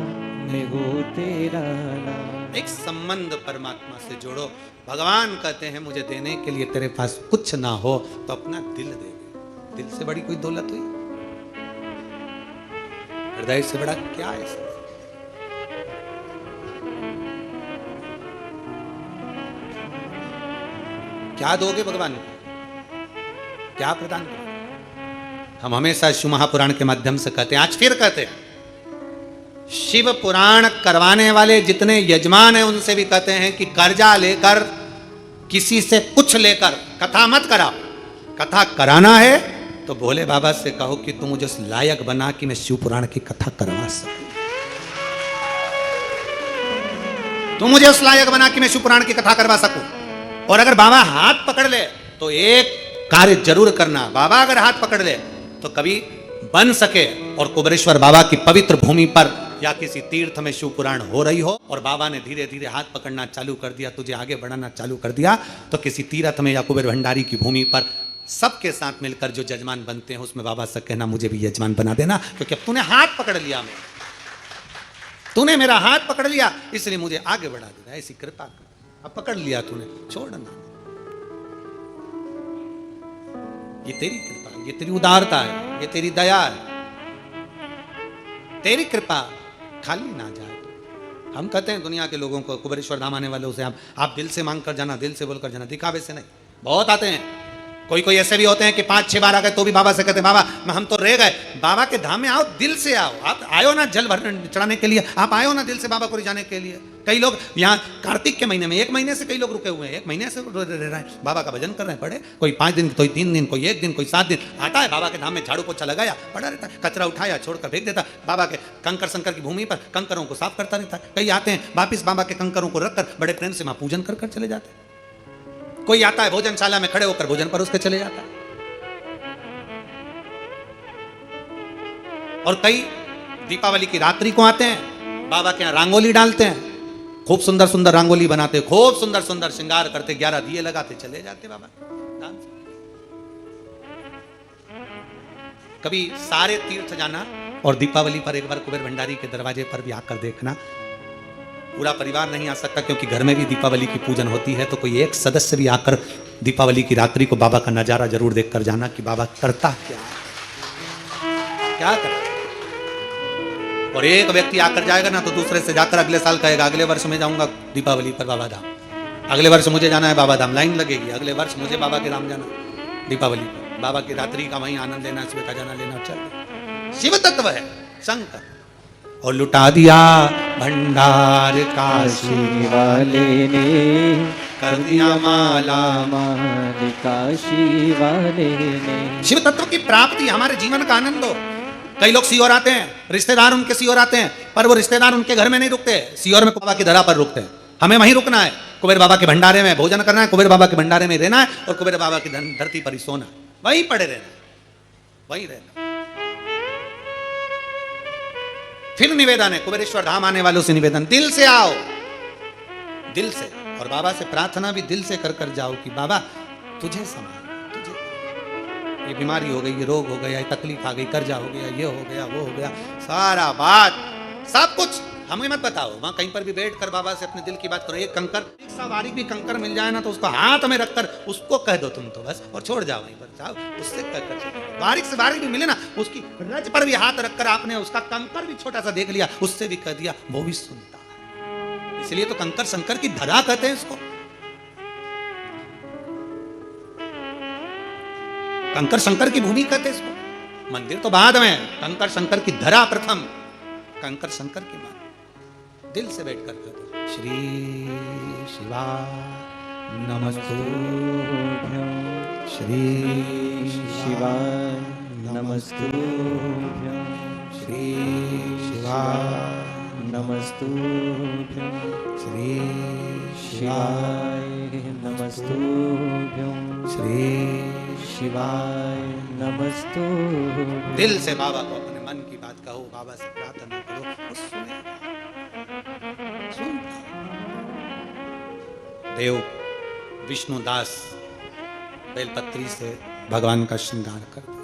Speaker 2: मैं हूँ तेरा लाला।
Speaker 1: एक संबंध परमात्मा से जोड़ो। भगवान कहते हैं मुझे देने के लिए तेरे पास कुछ ना हो तो अपना दिल दे। दिल से बड़ी कोई दौलत हुई? हृदय से बड़ा क्या है? क्या दोगे भगवान को? क्या प्रदान करोगे? हम हमेशा शिव महापुराण के माध्यम से कहते हैं, आज फिर कहते हैं, शिव पुराण करवाने वाले जितने यजमान हैं उनसे भी कहते हैं कि कर्जा लेकर, किसी से कुछ लेकर कथा मत कराओ। कथा कराना है तो भोले बाबा से कहो कि तुम मुझे उस लायक बना कि मैं शिव पुराण की कथा करवा सकूं। तुम मुझे उस लायक बना कि मैं शिव पुराण की कथा करवा सकूं। और अगर बाबा हाथ पकड़ ले तो एक कार्य जरूर करना। बाबा अगर हाथ पकड़ ले तो कभी बन सके और कुबेरेश्वर बाबा की पवित्र भूमि पर या किसी तीर्थ में शिव पुराण हो रही हो और बाबा ने धीरे धीरे हाथ पकड़ना चालू कर दिया, तुझे आगे बढ़ाना चालू कर दिया, तो किसी तीर्थ में या कुबेर भंडारी की भूमि पर सबके साथ मिलकर जो यजमान बनते हैं उसमें बाबा से कहना मुझे भी यजमान बना देना, क्योंकि अब तूने हाथ पकड़ लिया, मैं तूने मेरा हाथ पकड़ लिया इसलिए मुझे आगे बढ़ा देना, ऐसी कृपा कर। अब पकड़ लिया तूने, छोड़ना। ये तेरी कृपा, ये तेरी उदारता है, ये तेरी दया है। तेरी कृपा खाली ना जाए। हम कहते हैं दुनिया के लोगों को, कुबेरेश्वर धाम आने वालों से, आप दिल से मांग कर जाना, दिल से बोलकर जाना, दिखावे से नहीं। बहुत आते हैं, कोई ऐसे भी होते हैं कि 5-6 बार आ गए तो भी बाबा से कहते बाबा हम तो रह गए। बाबा के धाम में आओ, दिल से आओ। आप आयो ना जल भर चढ़ाने के लिए, आप आयो ना दिल से बाबा को रिझाने के लिए। कई लोग यहाँ कार्तिक के महीने में 1 महीने से कई लोग रुके हुए हैं, 1 महीने से रह रहे हैं, बाबा का भजन कर रहे हैं, पड़े, कोई 5 दिन, कोई 3 दिन, कोई 1 दिन, कोई 7 दिन। आता है बाबा के धाम में, झाड़ू पोछा लगाया, पड़ा रहता है, कचरा उठाया छोड़कर फेंक देता। बाबा के कंकर शंकर की भूमि पर कंकरों को साफ करता रहता है। कई आते हैं वापिस बाबा के कंकरों को रखकर बड़े प्रेम से वहां पूजन कर चले जाते हैं। कोई आता है भोजनशाला में खड़े होकर भोजन पर उसके चले जाता है। और कई दीपावली की रात्रि को आते हैं, बाबा के यहाँ रंगोली डालते हैं, खूब सुंदर सुंदर रंगोली बनाते, खूब सुंदर सुंदर श्रृंगार करते, 11 दिए लगाते, चले जाते बाबा। कभी सारे तीर्थ जाना और दीपावली पर एक बार कुबेर भंडारी के दरवाजे पर भी आकर देखना। पूरा परिवार नहीं आ सकता क्योंकि घर में भी दीपावली की पूजन होती है, तो कोई एक सदस्य भी आकर दीपावली की रात्रि को बाबा का नजारा जरूर देखकर जाना कि बाबा करता क्या कर। और एक व्यक्ति आकर जाएगा ना तो दूसरे से जाकर अगले साल कहेगा अगले वर्ष में जाऊंगा दीपावली पर बाबा धाम, अगले वर्ष मुझे जाना है बाबा धाम, लाइन लगेगी, अगले वर्ष मुझे बाबा के धाम जाना दीपावली पर, बाबा की रात्रि का वहीं आनंद लेना, इसमें खजाना लेना। चल शिव तत्व है शंकर। और लुटा दिया भंडार काशी
Speaker 2: वाले ने,
Speaker 1: कर दिया माला
Speaker 2: माल काशी वाले ने।
Speaker 1: शिव तत्व की प्राप्ति हमारे जीवन का आनंद हो। कई लोग सीहोर आते हैं, रिश्तेदार उनके सीहोर आते हैं, पर वो रिश्तेदार उनके घर में नहीं रुकते, सीहोर में बाबा की धरा पर रुकते हैं। हमें वहीं रुकना है, कुबेर बाबा के भंडारे में भोजन करना है, कुबेर बाबा के भंडारे में रहना है और कुबेर बाबा की धरती पर ही सोना, वहीं पड़े रहना, वहीं रहना। फिर निवेदन है कुबेरेश्वर धाम आने वालों से निवेदन, दिल से आओ, दिल से। और बाबा से प्रार्थना भी दिल से कर कर जाओ कि बाबा तुझे संभाल, ये बीमारी हो गई, ये रोग हो गया, ये तकलीफ आ गई, कर्जा हो गया, ये हो गया, वो हो गया, सारा बात सब कुछ हमें मत बताओ। वहां कहीं पर भी बैठ कर बाबा से अपने दिल की बात करो। एक कंकर, एक सा बारीक भी कंकर मिल जाए ना तो उसको हाथ में रखकर उसको कह दो तुम तो बस, और छोड़ जाओ वहीं पर, जाओ उससे कहकर। बारीक से बारीक भी मिले ना, उसकी रज पर भी हाथ रखकर आपने उसका कंकर भी छोटा सा देख लिया, उससे भी कह दिया, वो भी सुनता है। इसलिए तो कंकर शंकर की धरा कहते हैं इसको। कंकर शंकर की भूमि कहते इसको। मंदिर तो बाद में, कंकर शंकर की धरा प्रथम, कंकर शंकर की मान। दिल से बैठ कर कहते श्री शिवा नमस्तुभ्यं, श्री
Speaker 2: शिवा नमस्तुभ्यं,
Speaker 1: श्री शिवा
Speaker 2: नमस्तुभ्यं
Speaker 1: श्री
Speaker 2: शिवाय नमस्तुभ्यं
Speaker 1: श्री
Speaker 2: शिवाय नमस्तुभ्यं।
Speaker 1: दिल से बाबा को अपने मन की बात कहो, बाबा से प्रार्थना करो, वो सुनेगा। देव विष्णुदास बेलपत्री से भगवान का श्रृंगार कर दिया।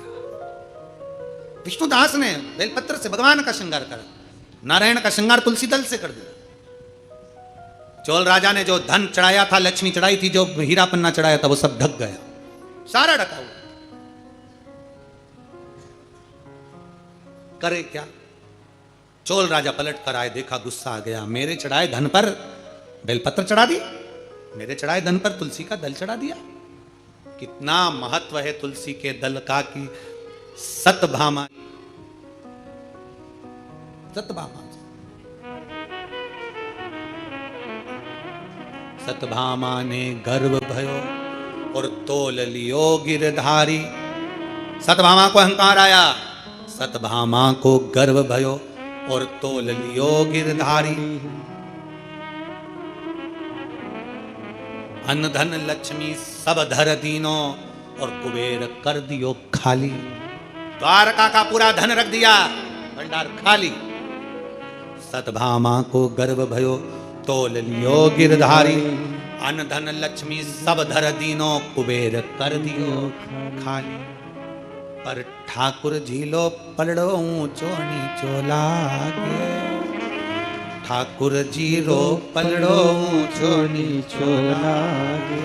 Speaker 1: विष्णुदास ने बेलपत्र से भगवान का श्रृंगार करा, नारायण का श्रृंगार तुलसी दल से कर दिया। चोल राजा ने जो धन चढ़ाया था, लक्ष्मी चढ़ाई थी, जो हीरा पन्ना चढ़ाया था, वो सब ढक गया, सारा ढका हुआ। करे क्या? चोल राजा पलट कर आए, देखा, गुस्सा आ गया। मेरे चढ़ाए धन पर बेलपत्र चढ़ा दी, मेरे चढ़ाए धन पर तुलसी का दल चढ़ा दिया। कितना महत्व है तुलसी के दल का कि सतभामा सतभामा ने गर्व भयो और तोल लियो गिरधारी। सतभामा को अहंकार आया, सतभामा को गर्व भयो और तोल लियो गिरधारी। अन्न धन लक्ष्मी सब धर दीनो और कुबेर कर दियो खाली। द्वारका का पूरा धन रख दिया, भंडार खाली। सतभामा को गर्व भयो तोल लियो गिरधारी। अन्न धन लक्ष्मी सब धर दीनो कुबेर कर दियो खाली। पर ठाकुर झीलो पलड़ो ऊंचो नीचो लागे। ठाकुर जीरो पलड़ो ऊंचो नीचो
Speaker 2: लागे।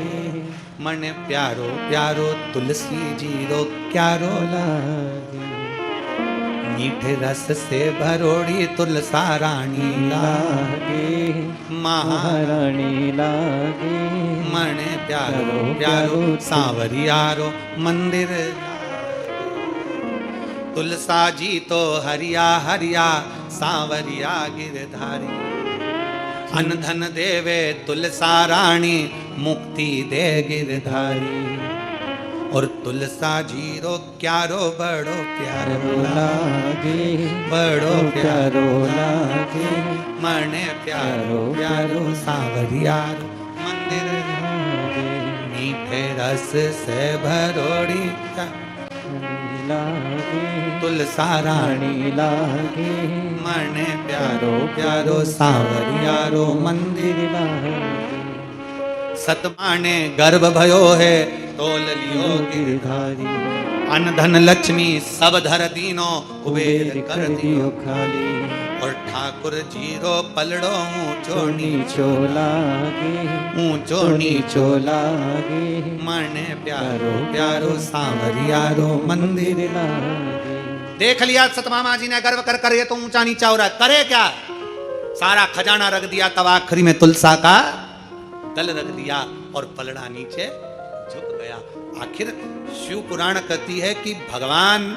Speaker 1: मन प्यारो प्यारो तुलसी जीरो क्यारो
Speaker 2: लागे।
Speaker 1: मीठे रस से भरोड़ी तुलसा रानी
Speaker 2: लागे। महारानी लागे।
Speaker 1: मन प्यारो प्यारो सांवरियारो मंदिर। तुलसा जी तो हरिया हरिया सांवरिया गिरधारी। अन्न धन देवे तुलसा रानी मुक्ति दे गिरधारी। और तुलसा जीरो क्यारो बड़ो प्यारो
Speaker 2: लागे।
Speaker 1: बड़ो
Speaker 2: प्यारो लागे।
Speaker 1: मने प्यारो प्यारो सांवरियारो मंदिर। मीठे रस से भरोड़ी
Speaker 2: लागे।
Speaker 1: तुलसा रानी
Speaker 2: लागे।
Speaker 1: मने प्यारो प्यारो सांवरियारो मंदिर।
Speaker 2: लागे।
Speaker 1: सतमाने गर्भ भयो है तोल लियो
Speaker 2: गिरधारी।
Speaker 1: अन्न धन लक्ष्मी सब धर दीनो कुबेर कर दियो
Speaker 2: खाली।
Speaker 1: और ठाकुर जीरो पलड़ो ऊंचो
Speaker 2: नीचो लागे।
Speaker 1: ऊंचो नीचो
Speaker 2: लागे।
Speaker 1: मने प्यारो प्यारो सांवरियारो मंदिर।
Speaker 2: लागे।
Speaker 1: देख लिया सतभामा जी ने गर्व कर कर, ये तो ऊंचा नीचा हो रहा है, करे क्या? सारा खजाना रख दिया, तब आखिरी में तुलसा का दल रख दिया और पलड़ा नीचे झुक गया। आखिर शिव पुराण कहती है कि भगवान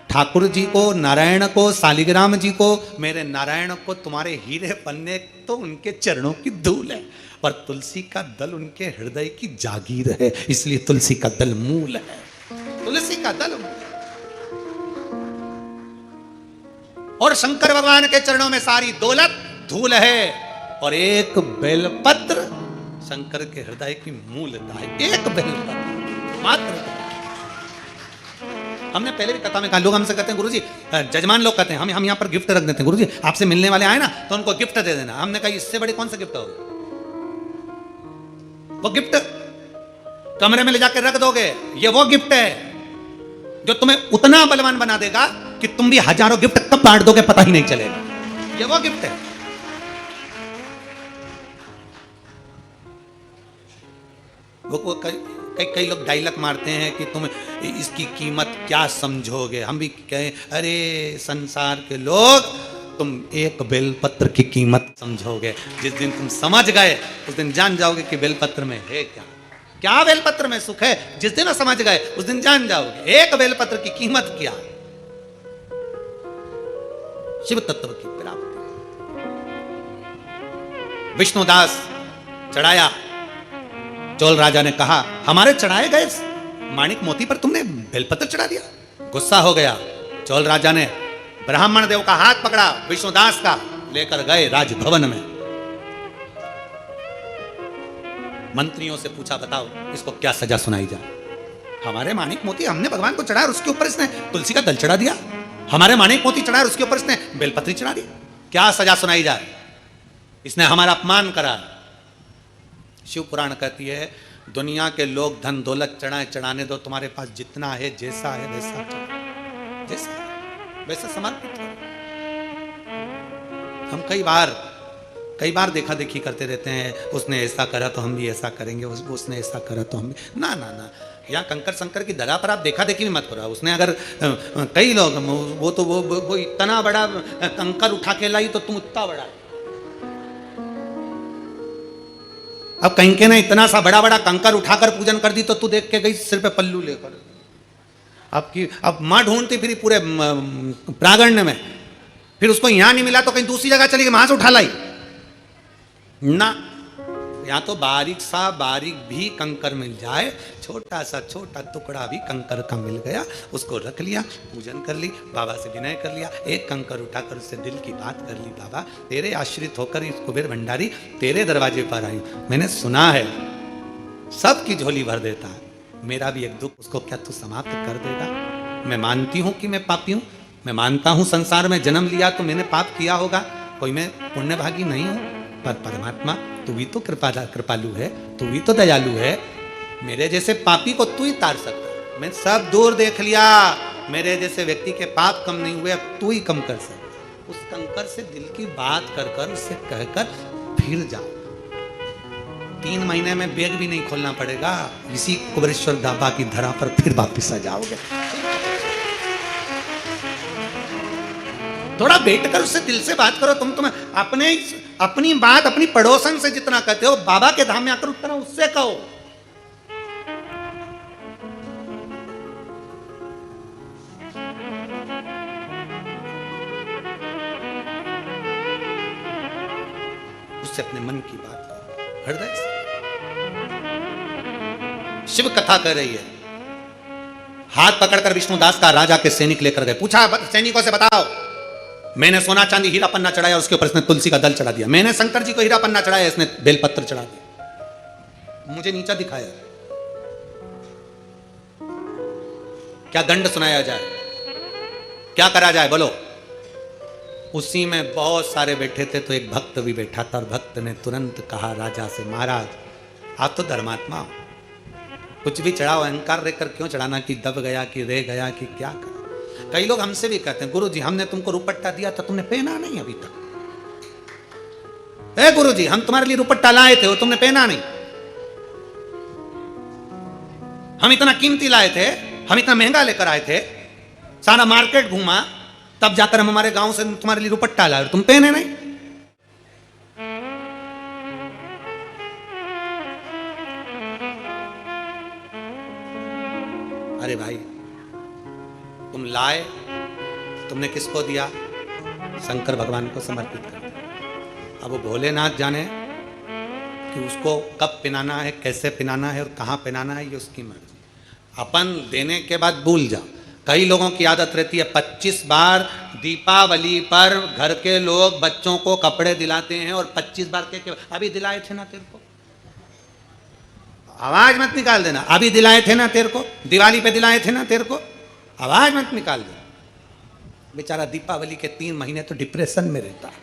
Speaker 1: ठाकुर जी को, नारायण को, शालिग्राम जी को, मेरे नारायण को तुम्हारे हीरे पन्ने तो उनके चरणों की धूल है, पर तुलसी का दल उनके हृदय की जागीर है, इसलिए तुलसी का दल मूल है। तुलसी का दल मूल है। और शंकर भगवान के चरणों में सारी दौलत धूल है, और एक बेलपत्र शंकर के हृदय की मूलता है। एक बेलपत्र मात्र। हमने पहले भी कथा में कहा, लोग हमसे कहते हैं गुरुजी, जजमान लोग कहते हैं हम यहाँ पर गिफ्ट रख देते हैं, गुरुजी आपसे मिलने वाले आए ना तो उनको गिफ्ट दे देना। हमने कहा इससे बड़ी कौन सा गिफ्ट होगा? वो गिफ्ट कमरे में ले जाकर रख दोगे, ये वो गिफ्ट है जो तुम्हें उतना बलवान बना देगा कि तुम भी हजारों गिफ्ट कब बांट दोगे पता ही नहीं चलेगा। ये वो गिफ्ट है। वो कई लोग डायलॉग मारते हैं कि तुम इसकी कीमत क्या समझोगे। हम भी कहें, अरे संसार के लोग, तुम एक बेलपत्र की कीमत समझोगे। जिस दिन तुम समझ गए उस दिन जान जाओगे कि बेलपत्र में है क्या, क्या बेलपत्र में सुख है। जिस दिन समझ गए उस दिन जान जाओगे एक बेलपत्र की कीमत क्या। शिव तत्व की प्राप्ति। विष्णुदास चढ़ाया, चोल राजा ने कहा हमारे चढ़ाए गए माणिक मोती पर तुमने बेलपत्र चढ़ा दिया। गुस्सा हो गया। चोल राजा ने ब्राह्मण देव का हाथ पकड़ा, विष्णुदास का लेकर गए राजभवन में। मंत्रियों से पूछा, बताओ इसको क्या सजा सुनाई जाए। हमारे माणिक मोती हमने भगवान को चढ़ाया और उसके ऊपर इसने तुलसी का दल चढ़ा दिया। हमारे माणिक मोती चढ़ाया और उसके ऊपर इसने बेलपत्री चढ़ा दी। क्या सजा सुनाई जाए? इसने हमारा अपमान करा। शिव पुराण कहती है, दुनिया के लोग धन दौलत चढ़ाए, चढ़ाने दो, तुम्हारे पास जितना है, जैसा है वैसा चढ़ाओ, जैसा है वैसा समर्पित करो। हम कई बार देखा देखी करते रहते हैं, उसने ऐसा करा तो हम भी ऐसा करेंगे, उसने ऐसा करा तो हम भी। ना ना ना, यहाँ कंकर संकर की धरा पर आप देखा देखी भी मत करो। उसने अगर कई लोग वो इतना बड़ा कंकर उठा के लाई तो तुम उतना बड़ा। अब कहीं के ना इतना सा बड़ा बड़ा कंकर उठाकर पूजन कर दी तो तू देख के गई सिर पे पल्लू लेकर। अब माँ ढूंढती फिर पूरे प्रांगण में, फिर उसको यहां नहीं मिला तो कहीं दूसरी जगह चली गई, वहां से उठा लाई ना। या तो बारीक भी कंकर मिल जाए, छोटा टुकड़ा भी कंकर का मिल गया, उसको रख लिया, पूजन कर ली, बाबा से विनय कर लिया, एक कंकर उठाकर उससे दिल की बात कर ली, बाबा तेरे आश्रित होकर इस कुबेर भंडारी तेरे दरवाजे पर आई, मैंने सुना है सबकी झोली भर देता है, मेरा भी एक दुख, उसको क्या तू समाप्त कर देगा? मैं मानती हूं कि मैं पापी हूं, मैं मानता हूं संसार में जन्म लिया तो मैंने पाप किया होगा, कोई मैं पुण्यभागी नहीं हूं, पर परमात्मा तू भी तो कृपालु है, तू भी तो दयालु है, मेरे जैसे पापी को तू ही तार सकता। मैं सब दूर देख लिया, मेरे जैसे व्यक्ति के पाप कम नहीं हुए, अब तू ही कम कर सकता। उस कंकर से दिल की बात कर उससे कहकर फिर जाओ। 3 महीने में बैग भी नहीं खोलना पड़ेगा, इसी कुबेरेश्वर ढाबा की धरा पर फिर वापिस आ जाओगे। थोड़ा बैठ कर उससे दिल से बात करो। तुम अपनी बात अपनी पड़ोसन से जितना कहते हो, बाबा के धाम में आकर उतना उससे कहो। उससे अपने मन की बात करो, हृदय से। शिव कथा कर रही है, हाथ पकड़कर विष्णुदास का राजा के सैनिक लेकर गए, पूछा सैनिकों से बताओ, मैंने सोना चांदी हीरा पन्ना चढ़ाया, उसके ऊपर इसने तुलसी का दल चढ़ा दिया, मैंने शंकर जी को हीरा पन्ना चढ़ाया, इसने बेलपत्र चढ़ा दिया, मुझे नीचा दिखाया, क्या दंड सुनाया जाए, क्या करा जाए, बोलो। उसी में बहुत सारे बैठे थे, तो एक भक्त भी बैठा था, और भक्त ने तुरंत कहा राजा से, महाराज आप तो धर्मात्मा हो, कुछ भी चढ़ाओ, अहंकार रहकर क्यों चढ़ाना कि दब गया कि रह गया कि क्या कर। कई लोग हमसे भी कहते हैं, गुरु जी हमने तुमको रुपट्टा दिया था, तुमने पहना नहीं अभी तक। ए गुरु जी हम तुम्हारे लिए रुपट्टा लाए थे और तुमने पहना नहीं। हम इतना कीमती लाए थे, हम इतना महंगा लेकर आए थे, सारा मार्केट घूमा, तब जाकर हम हमारे गांव से तुम्हारे लिए रुपट्टा लाए, तुम पहने नहीं। अरे भाई तुम लाए, तुमने किसको दिया? शंकर भगवान को समर्पित कर दिया। अब वो भोलेनाथ जाने कि उसको कब पिनाना है, कैसे पिनाना है और कहाँ पिनाना है, ये उसकी मर्जी। अपन देने के बाद भूल जाओ। कई लोगों की आदत रहती है 25 बार दीपावली पर घर के लोग बच्चों को कपड़े दिलाते हैं और 25 बार के अभी दिलाए थे ना तेरे को, आवाज मत निकाल देना, अभी दिलाए थे ना तेरे को, दिवाली पे दिलाए थे ना तेरे को, आवाज मत निकाल देना। बेचारा दीपावली के 3 महीने तो डिप्रेशन में रहता है।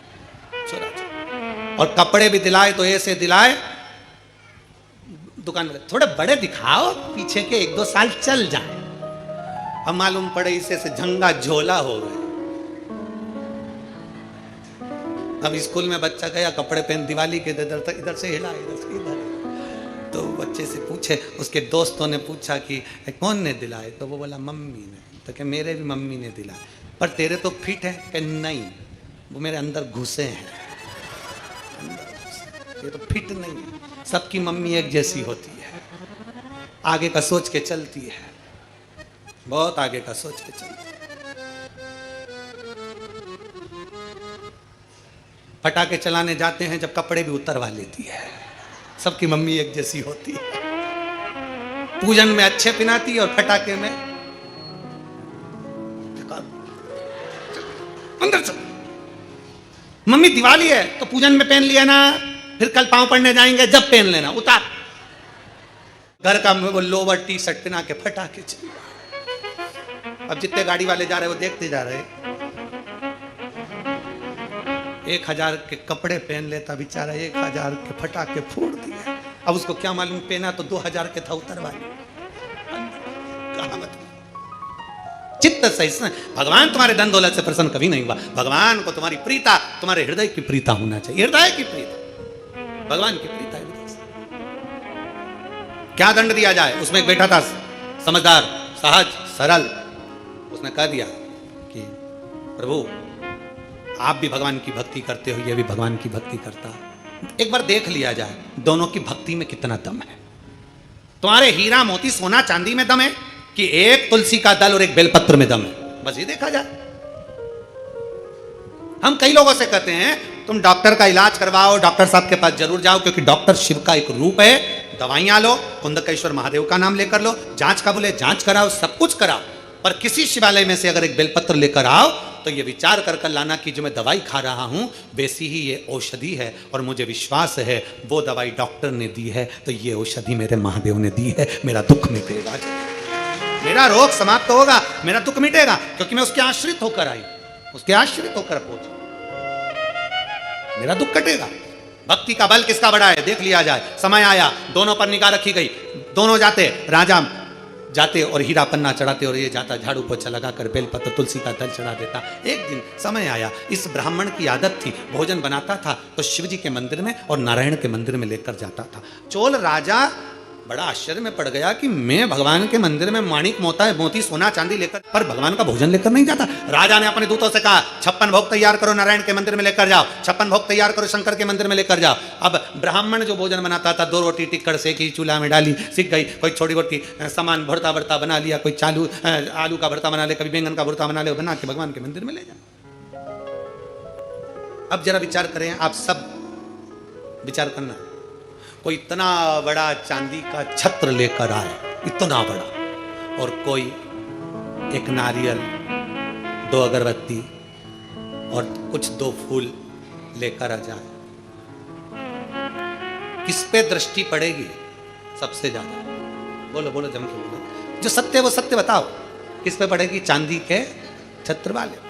Speaker 1: और कपड़े भी दिलाए तो ऐसे दिलाए, दुकान में थोड़े बड़े दिखाओ, पीछे के 1-2 साल चल जाए। अब मालूम पड़े इसे से झंगा झोला हो गए। अब स्कूल में बच्चा गया, कपड़े पहन, दिवाली के इधर से हिला, इधर से इधर, तो बच्चे से पूछे, उसके दोस्तों ने पूछा कि कौन ने दिलाए, तो वो बोला मम्मी ने। तो क्या मेरे भी मम्मी ने दिलाए, पर तेरे तो फिट है, कि नहीं वो मेरे अंदर घुसे हैं, ये तो फिट नहीं है। सबकी मम्मी एक जैसी होती है, आगे का सोच के चलती है, बहुत आगे का सोच के चलती है। पटाखे चलाने जाते हैं जब कपड़े भी उतरवा लेती है, सबकी मम्मी एक जैसी होती है। पूजन में अच्छे पिनाती है और फटाके में अंदर चल। मम्मी दिवाली है तो पूजन में पहन लिया ना, फिर कल पांव पड़ने जाएंगे जब पहन लेना, उतार। घर का वो लोवर टी शर्ट पहना के फटाके चल। अब जितने गाड़ी वाले जा रहे वो देखते जा रहे। 1000 के कपड़े पहन लेता बेचारा, 1000 के फटाके फोड़ दिए। अब उसको क्या मालूम, पहना तो 2000 के था, उतरवा लिया। चित्त सहिष्णु, भगवान तुम्हारे धन दौलत से प्रसन्न कभी नहीं हुआ। भगवान को तुम्हारी प्रीता, तुम्हारे हृदय की प्रीता होना चाहिए। हृदय की प्रीता, भगवान की प्रीता है। क्या दंड दिया जाए? उसमें एक बैठा था समझदार, सहज, सरल। उसने कह दिया कि प्रभु आप भी भगवान की भक्ति करते हो, ये भी भगवान की भक्ति करता है, एक बार देख लिया जाए दोनों की भक्ति में कितना दम है। तुम्हारे हीरा मोती सोना चांदी में दम है कि एक तुलसी का दल और एक बेलपत्र में दम है? बस ये देखा जाए। हम कई लोगों से कहते हैं तुम डॉक्टर का इलाज करवाओ, डॉक्टर साहब के पास जरूर जाओ, क्योंकि डॉक्टर शिव का एक रूप है। दवाइयां लो, कुंदकेश्वर महादेव का नाम लेकर लो, जांच का बोले जांच कराओ, सब कुछ कराओ, पर किसी शिवालय में से अगर एक बेलपत्र लेकर आओ तो ये विचार कर लाना कि जो मैं दवाई खा रहा हूं वैसी ही ये औषधि है, और मुझे विश्वास है वो दवाई डॉक्टर ने दी है तो ये औषधि मेरे महादेव ने दी है, मेरा दुख मिटेगा, मेरा रोग समाप्त होगा, मेरा दुख मिटेगा, क्योंकि मैं उसके आश्रित होकर आई, उसके आश्रित होकर पहुंची, मेरा दुख कटेगा। भक्ति का बल किसका बड़ा है देख लिया जाए। समय आया, दोनों पर निगाह रखी गई, दोनों जाते, राजा जाते और हीरा पन्ना चढ़ाते, और ये जाता झाड़ू पोछा लगाकर बेलपत्र तुलसी का दल चढ़ा देता। एक दिन समय आया, इस ब्राह्मण की आदत थी, भोजन बनाता था तो शिव जी के मंदिर में और नारायण के मंदिर में लेकर जाता था। चोल राजा बड़ा आश्चर्य में पड़ गया कि मैं भगवान के मंदिर में माणिक मोती सोना चांदी लेकर, पर भगवान का भोजन लेकर नहीं जाता। राजा ने अपने दूतों से कहा 56 भोग तैयार करो, नारायण के मंदिर में लेकर जाओ, 56 भोग तैयार करो, शंकर के मंदिर में लेकर जाओ। अब ब्राह्मण जो भोजन बनाता था, 2 रोटी टिक्कड़ सेकी, चूल्हा में डाली, सीख गई, कोई छोटी मोटी सामान भरता भरता बना लिया, कोई चालू आलू का भरता बना ले, कभी बैंगन का भरता बना ले, बना के भगवान के मंदिर में ले जाए। अब जरा विचार करें, आप सब विचार करना, कोई इतना बड़ा चांदी का छत्र लेकर आए, इतना बड़ा, और कोई एक नारियल, 2 अगरबत्ती और कुछ 2 फूल लेकर आ जाए, किस पे दृष्टि पड़ेगी सबसे ज्यादा? बोलो बोलो, जम के बोलो, जो सत्य वो सत्य बताओ, किस पे पड़ेगी? चांदी के छत्र वाले।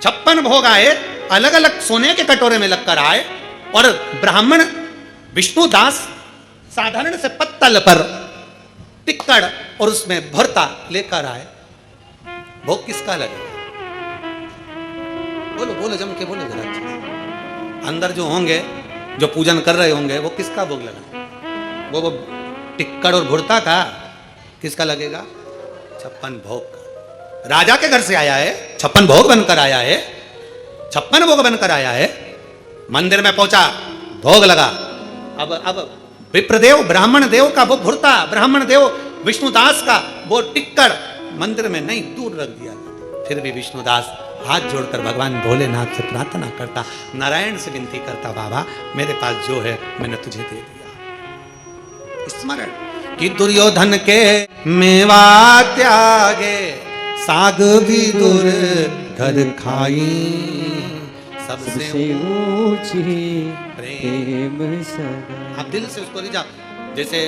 Speaker 1: 56 भोग आए, अलग अलग सोने के कटोरे में लगकर आए, और ब्राह्मण विष्णुदास साधारण से पत्तल पर टिक्कड़ और उसमें भरता लेकर आए। भोग किसका लगेगा? बोलो बोलो, जम के बोलो जरा। अंदर जो होंगे, जो पूजन कर रहे होंगे, वो किसका भोग लगा? वो टिक्कड़ और भुरता का किसका लगेगा? 56 भोग का। राजा के घर से आया है, 56 भोग बनकर आया है, 56 भोग बनकर आया है, मंदिर में पहुंचा, भोग लगा। अब विप्रदेव ब्राह्मण देव का वो भुरता, ब्राह्मण देव विष्णुदास का वो टिक्कड़ मंदिर में नहीं, दूर रख दिया। फिर भी विष्णुदास हाथ जोड़कर भगवान भोलेनाथ से प्रार्थना करता, नारायण से विनती करता, बाबा मेरे पास जो है मैंने तुझे दे दिया। स्मरण कि दुर्योधन के मेवा त्यागे, साग भी दूर घर खाई, सबसे
Speaker 2: ऊंची प्रेम सदा।
Speaker 1: आप दिल से उसको ले जाओ। जैसे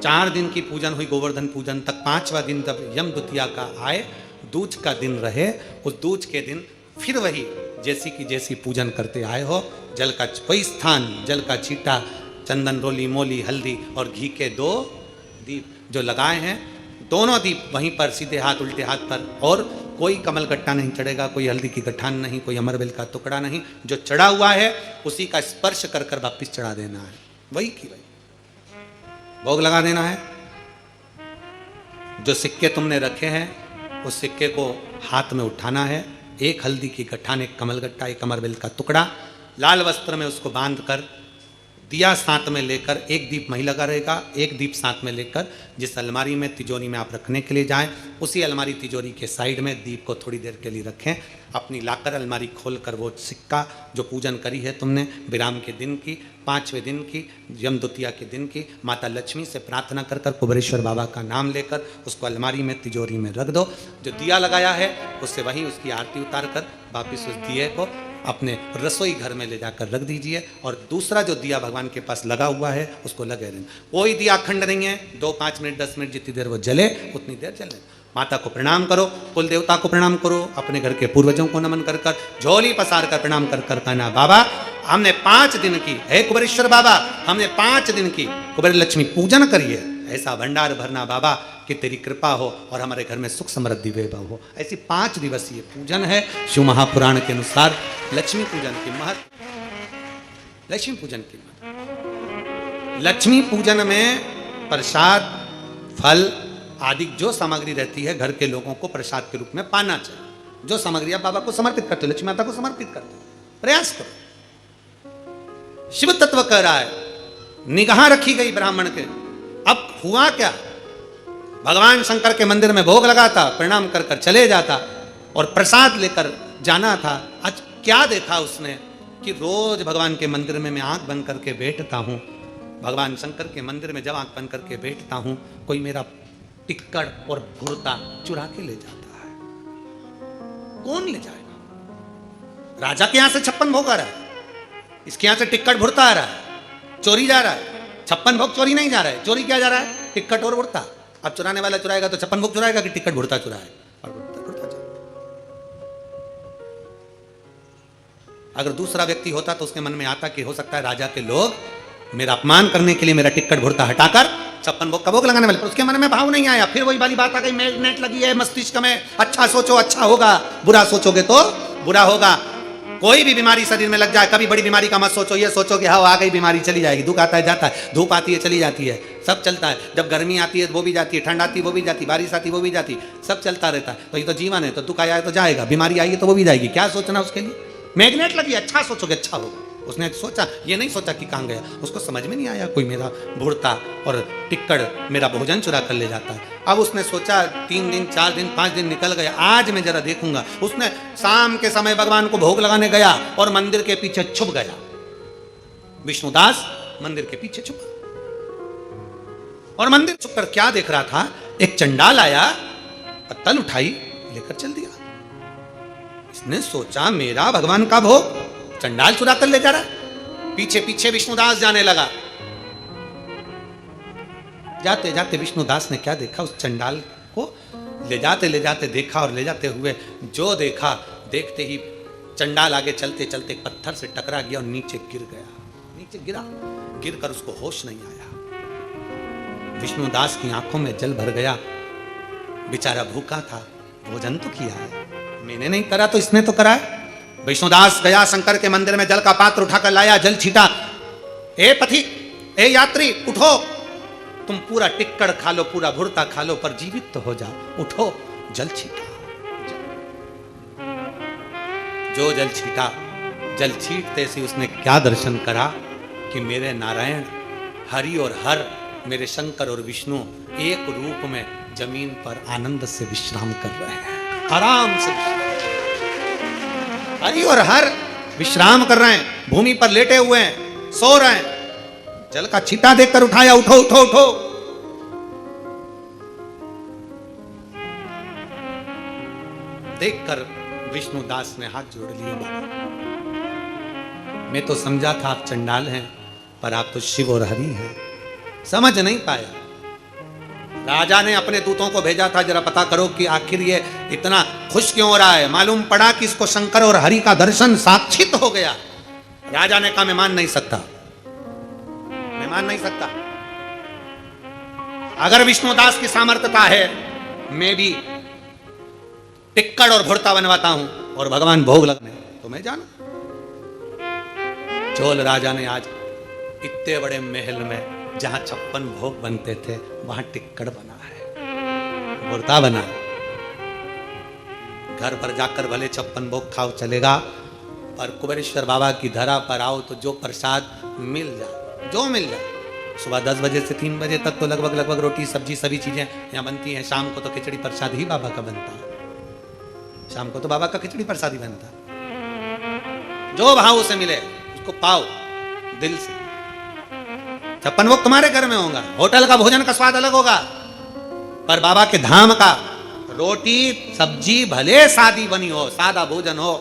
Speaker 1: 4 दिन की पूजन हुई, गोवर्धन पूजन तक, 5वां दिन जब यम द्वितीया का आए, दूज का दिन रहे, उस दूज के दिन फिर वही जैसी की जैसी पूजन करते आए हो, जल का वही स्थान, जल का छींटा, चंदन रोली मोली हल्दी और घी के 2 दीप जो लगाए हैं, दोनों दीप वहीं पर सीधे हाथ उल्टे हाथ पर, और कोई कमल गट्टा नहीं चढ़ेगा, कोई हल्दी की गठान नहीं, कोई अमरबेल का टुकड़ा नहीं, जो चढ़ा हुआ है उसी का स्पर्श कर कर वापिस चढ़ा देना है, वही की वही भोग लगा देना है। जो सिक्के तुमने रखे हैं उस सिक्के को हाथ में उठाना है, 1 हल्दी की गठान, 1 कमल गट्टा, 1 अमरबेल का टुकड़ा, लाल वस्त्र में उसको बांध कर, दिया साथ में लेकर, 1 दीप वहीं लगा रहेगा, 1 दीप साथ में लेकर जिस अलमारी में तिजोरी में आप रखने के लिए जाएं, उसी अलमारी तिजोरी के साइड में दीप को थोड़ी देर के लिए रखें। अपनी लाकर अलमारी खोलकर वो सिक्का जो पूजन करी है तुमने विराम के दिन की, 5वें दिन की, यम द्वितीया के दिन की, माता लक्ष्मी से प्रार्थना कर कर कुबेरेश्वर बाबा का नाम लेकर उसको अलमारी में तिजोरी में रख दो। जो दिया लगाया है उससे वहीं उसकी आरती उतार कर वापिस उस दिए को अपने रसोई घर में ले जाकर रख दीजिए और दूसरा जो दिया भगवान के पास लगा हुआ है उसको लगे रहने। कोई दिया अखंड नहीं है, 2 5 मिनट 10 मिनट जितनी देर वो जले उतनी देर जले। माता को प्रणाम करो, कुल देवता को प्रणाम करो, अपने घर के पूर्वजों को नमन कर कर झोली पसार कर प्रणाम कर कर कहना, बाबा हमने 5 दिन की, हे कुबेरेश्वर बाबा हमने 5 दिन की कुबेर लक्ष्मी पूजन करिए, ऐसा भंडार भरना बाबा कि तेरी कृपा हो और हमारे घर में सुख समृद्धि वैभव हो। ऐसी 5 दिवसीय पूजन है शिव महापुराण के अनुसार लक्ष्मी पूजन की महत्व। लक्ष्मी पूजन की महत्व, लक्ष्मी पूजन में प्रसाद फल आदि जो सामग्री रहती है घर के लोगों को प्रसाद के रूप में पाना चाहिए। जो सामग्री आप बाबा को समर्पित करते हो, लक्ष्मी माता को समर्पित करते हो, प्रयास करो। शिव तत्व कह रहा है, निगाह रखी गई ब्राह्मण के। अब हुआ क्या, भगवान शंकर के मंदिर में भोग लगाता, प्रणाम कर कर चले जाता और प्रसाद लेकर जाना था। आज क्या देखा उसने कि रोज भगवान के मंदिर में मैं आंख बंद करके बैठता हूं, भगवान शंकर के मंदिर में जब आंख बंद करके बैठता हूं कोई मेरा टिक्कड़ और भुरता चुरा के ले जाता है। कौन ले जाएगा? राजा के यहां से 56 भोग आ रहा है, इसके यहां से टिक्कड़ भुरता आ रहा है, चोरी जा रहा है। 56 भोग चोरी नहीं जा रहा है, चोरी क्या जा रहा है? टिक्कट और भुरता। अब चुराने वाला चुराएगा तो 56 भोग चुराएगा कि टिक्कट भुरता चुराए? और भुरता चुराए। अगर दूसरा व्यक्ति होता तो उसके मन में आता कि हो सकता है राजा के लोग मेरा अपमान करने के लिए मेरा टिक्कट भुरता हटाकर 56 भोग का भोग लगाने वाले, पर उसके मन में भाव नहीं आया। फिर वही वाली बात आ गई, मैग्नेट लगी है मस्तिष्क में, अच्छा सोचो अच्छा होगा, बुरा सोचोगे तो बुरा होगा। कोई भी बीमारी शरीर में लग जाए, कभी बड़ी बीमारी का मत सोचो, ये सोचो कि हाँ आ गई बीमारी चली जाएगी। दुख आता है जाता है, धूप आती है चली जाती है, सब चलता है। जब गर्मी आती है वो भी जाती है, ठंड आती है वो भी जाती है, बारिश आती है वो भी जाती है, सब चलता रहता है। तो ये तो जीवन है, तो दुख आया है तो जाएगा, बीमारी आई है तो वो भी जाएगी। क्या सोचना उसके लिए? मैग्नेट लगी, अच्छा सोचोगे अच्छा होगा। उसने सोचा, ये नहीं सोचा कि कहाँ गया, उसको समझ में नहीं आया कोई मेरा भुरता और टिक्कड़ मेरा भोजन चुरा कर ले जाता है। अब उसने सोचा 3 दिन 4 दिन 5 दिन निकल गए, आज मैं जरा देखूंगा। उसने शाम के समय भगवान को भोग लगाने गया और मंदिर के पीछे छुप गया। विष्णुदास मंदिर के पीछे छुपा और मंदिर छुप कर क्या देख रहा था, एक चंडाल आया, पत्तल उठाई लेकर चल दिया। इसने सोचा मेरा भगवान का भोग चंडाल चुरा कर ले जा रहा है। पीछे पीछे विष्णुदास जाने लगा। जाते जाते विष्णुदास ने क्या देखा, उस चंडाल को ले जाते देखा और ले जाते हुए जो देखा, देखते ही चंडाल आगे चलते चलते पत्थर से टकरा गया और नीचे गिर गया। नीचे गिरा, गिर कर उसको होश नहीं आया। विष्णुदास की आंखों में जल भर गया। बेचारा भूखा था, भोजन तो किया है, मैंने नहीं करा तो इसने तो करा है। विष्णुदास गया शंकर के मंदिर में, जल का पात्र उठाकर लाया, जल छीटा। ए पथिक, ए यात्री, उठो, तुम पूरा टिक्कड़ खा लो, पूरा भुरता खा लो, पर जीवित तो हो जाओ। उठो, जल छीटा। जो जल छीटा, जल छीटते से उसने क्या दर्शन करा कि मेरे नारायण हरि और हर, मेरे शंकर और विष्णु एक रूप में जमीन पर आनंद से विश्राम कर रहे हैं, आराम से। हरि और हर विश्राम कर रहे हैं, भूमि पर लेटे हुए हैं, सो रहे हैं। जल का छींटा देखकर उठाया, उठो उठो उठो। देखकर विष्णुदास ने हाथ जोड़ लिए। मैं तो समझा था आप चंडाल हैं, पर आप तो शिव और हरि हैं। समझ नहीं पाया। राजा ने अपने दूतों को भेजा था, जरा पता करो कि आखिर ये इतना खुश क्यों हो रहा है। मालूम पड़ा कि इसको शंकर और हरि का दर्शन साक्षित हो गया। राजा ने कहा मैं मान नहीं सकता, मैं मान नहीं सकता। अगर विष्णुदास की सामर्थ्यता है, मैं भी टिक्कड़ और भुरता बनवाता हूं और भगवान भोग लगने, तो मैं जानू। चोल राजा ने आज इतने बड़े महल में जहां 56 भोग बनते थे, वहां टिक्कड़ बना है, भुरता बना है। घर पर जाकर भले 56 भोग खाओ चलेगा, पर कुबेरेश्वर बाबा की धरा पर आओ तो जो प्रसाद मिल जाए, जो मिल जाए। सुबह 10 बजे से 3 बजे तक तो लगभग रोटी सब्जी सभी चीजें यहाँ बनती हैं। शाम को तो खिचड़ी प्रसाद ही बाबा का बनता है, शाम को तो बाबा का खिचड़ी प्रसाद ही बनता है। जो भाव उसे मिले उसको पाओ दिल से। 56 भोग तुम्हारे घर में होगा, होटल का भोजन का स्वाद अलग होगा, पर बाबा के धाम का रोटी सब्जी भले सादी बनी हो, सादा भोजन हो,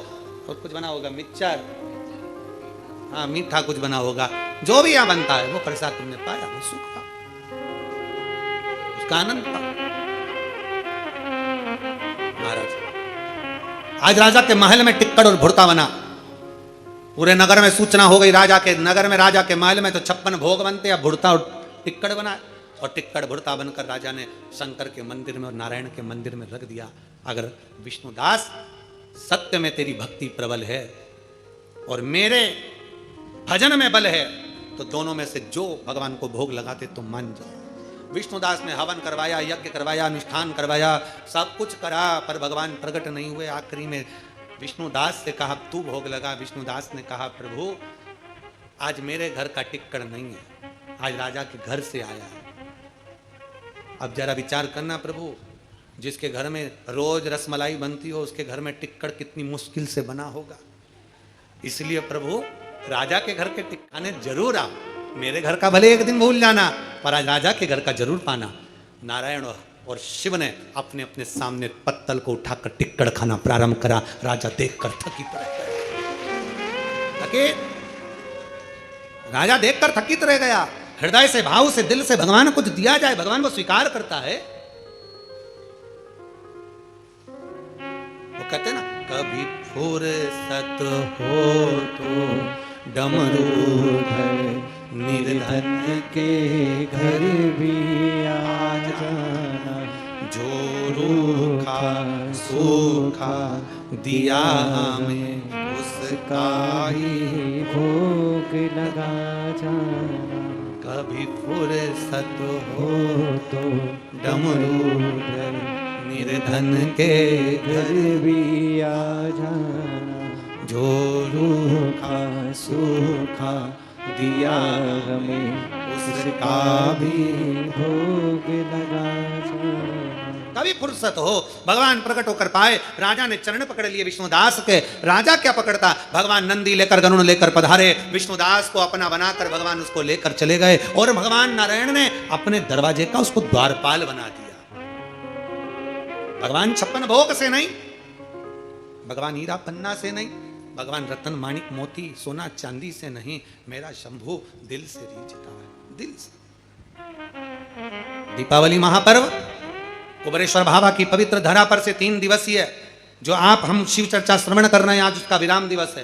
Speaker 1: और कुछ बना होगा मिक्सचर, हाँ मीठा कुछ बना होगा, जो भी यहाँ बनता है वो प्रसाद तुमने पाया, वो सुख था, उसका आनंद था। महाराज आज राजा के महल में टिक्कड़ और भुड़का बना, पूरे नगर में सूचना हो गई, राजा के नगर में, राजा के महल में तो 56 भोग बनते, अब भुड़का और टिक्कड़ बना, और टिक्कड़ भुड़का बनकर राजा ने शंकर के मंदिर में और नारायण के मंदिर में रख दिया। अगर विष्णुदास सत्य में तेरी भक्ति प्रबल है और मेरे भजन में बल है, तो दोनों में से जो भगवान को भोग लगाते तुम मान जाओ। विष्णुदास ने हवन करवाया, यज्ञ करवाया, अनुष्ठान करवाया, सब कुछ करा, पर भगवान प्रकट नहीं हुए। आखिरी में विष्णुदास से कहा तू भोग लगा। विष्णुदास ने कहा प्रभु आज मेरे घर का टिक्कड़ नहीं है, आज राजा के घर से आया है। अब जरा विचार करना प्रभु, जिसके घर में रोज रसमलाई बनती हो उसके घर में टिक्कड़ कितनी मुश्किल से बना होगा। इसलिए प्रभु राजा के घर के टिक्काने जरूर आओ, मेरे घर का भले एक दिन भूल जाना, पर आज राजा के घर का जरूर पाना। नारायण और शिव ने अपने अपने सामने पत्तल को उठाकर टिक्कड़ खाना प्रारंभ करा। राजा देखकर थकित रह गया, राजा देखकर थकित रह गया। हृदय से, भाव से, दिल से भगवान को कुछ दिया जाए, भगवान को स्वीकार करता है। वो कहते ना कभी फुर्सत हो तो डमरूधर निर्धन
Speaker 2: के घर भी आ जाना,
Speaker 1: जो रूखा सूखा दिया हमें उसका ही
Speaker 2: भोग लगा जाना।
Speaker 1: कभी फुर्सत हो
Speaker 2: हो तो
Speaker 1: डमरूधर निर्धन के
Speaker 2: घर भी आ जाना,
Speaker 1: जो
Speaker 2: रूखा सूखा दिया हमें उसका भी भोग लगा जाना।
Speaker 1: कभी फुर्सत हो, भगवान प्रकट होकर पाए। राजा ने चरण पकड़ लिए विष्णुदास के। राजा क्या पकड़ता, भगवान नंदी लेकर, गरुड़ लेकर पधारे। विष्णुदास को अपना बनाकर भगवान उसको लेकर चले गए, और भगवान नारायण ने अपने दरवाजे का उसको द्वारपाल बना दिया। भगवान 56 भोग से नहीं, भगवान हीरा पन्ना से नहीं, भगवान रतन माणिक मोती सोना चांदी से नहीं, मेरा शंभु दिल से रीझता है, दिल से। दीपावली महापर्व कुबेरेश्वर भावा की पवित्र धरा पर से 3 दिवसीय जो आप हम शिव चर्चा श्रवण कर रहे हैं, आज उसका विराम दिवस है।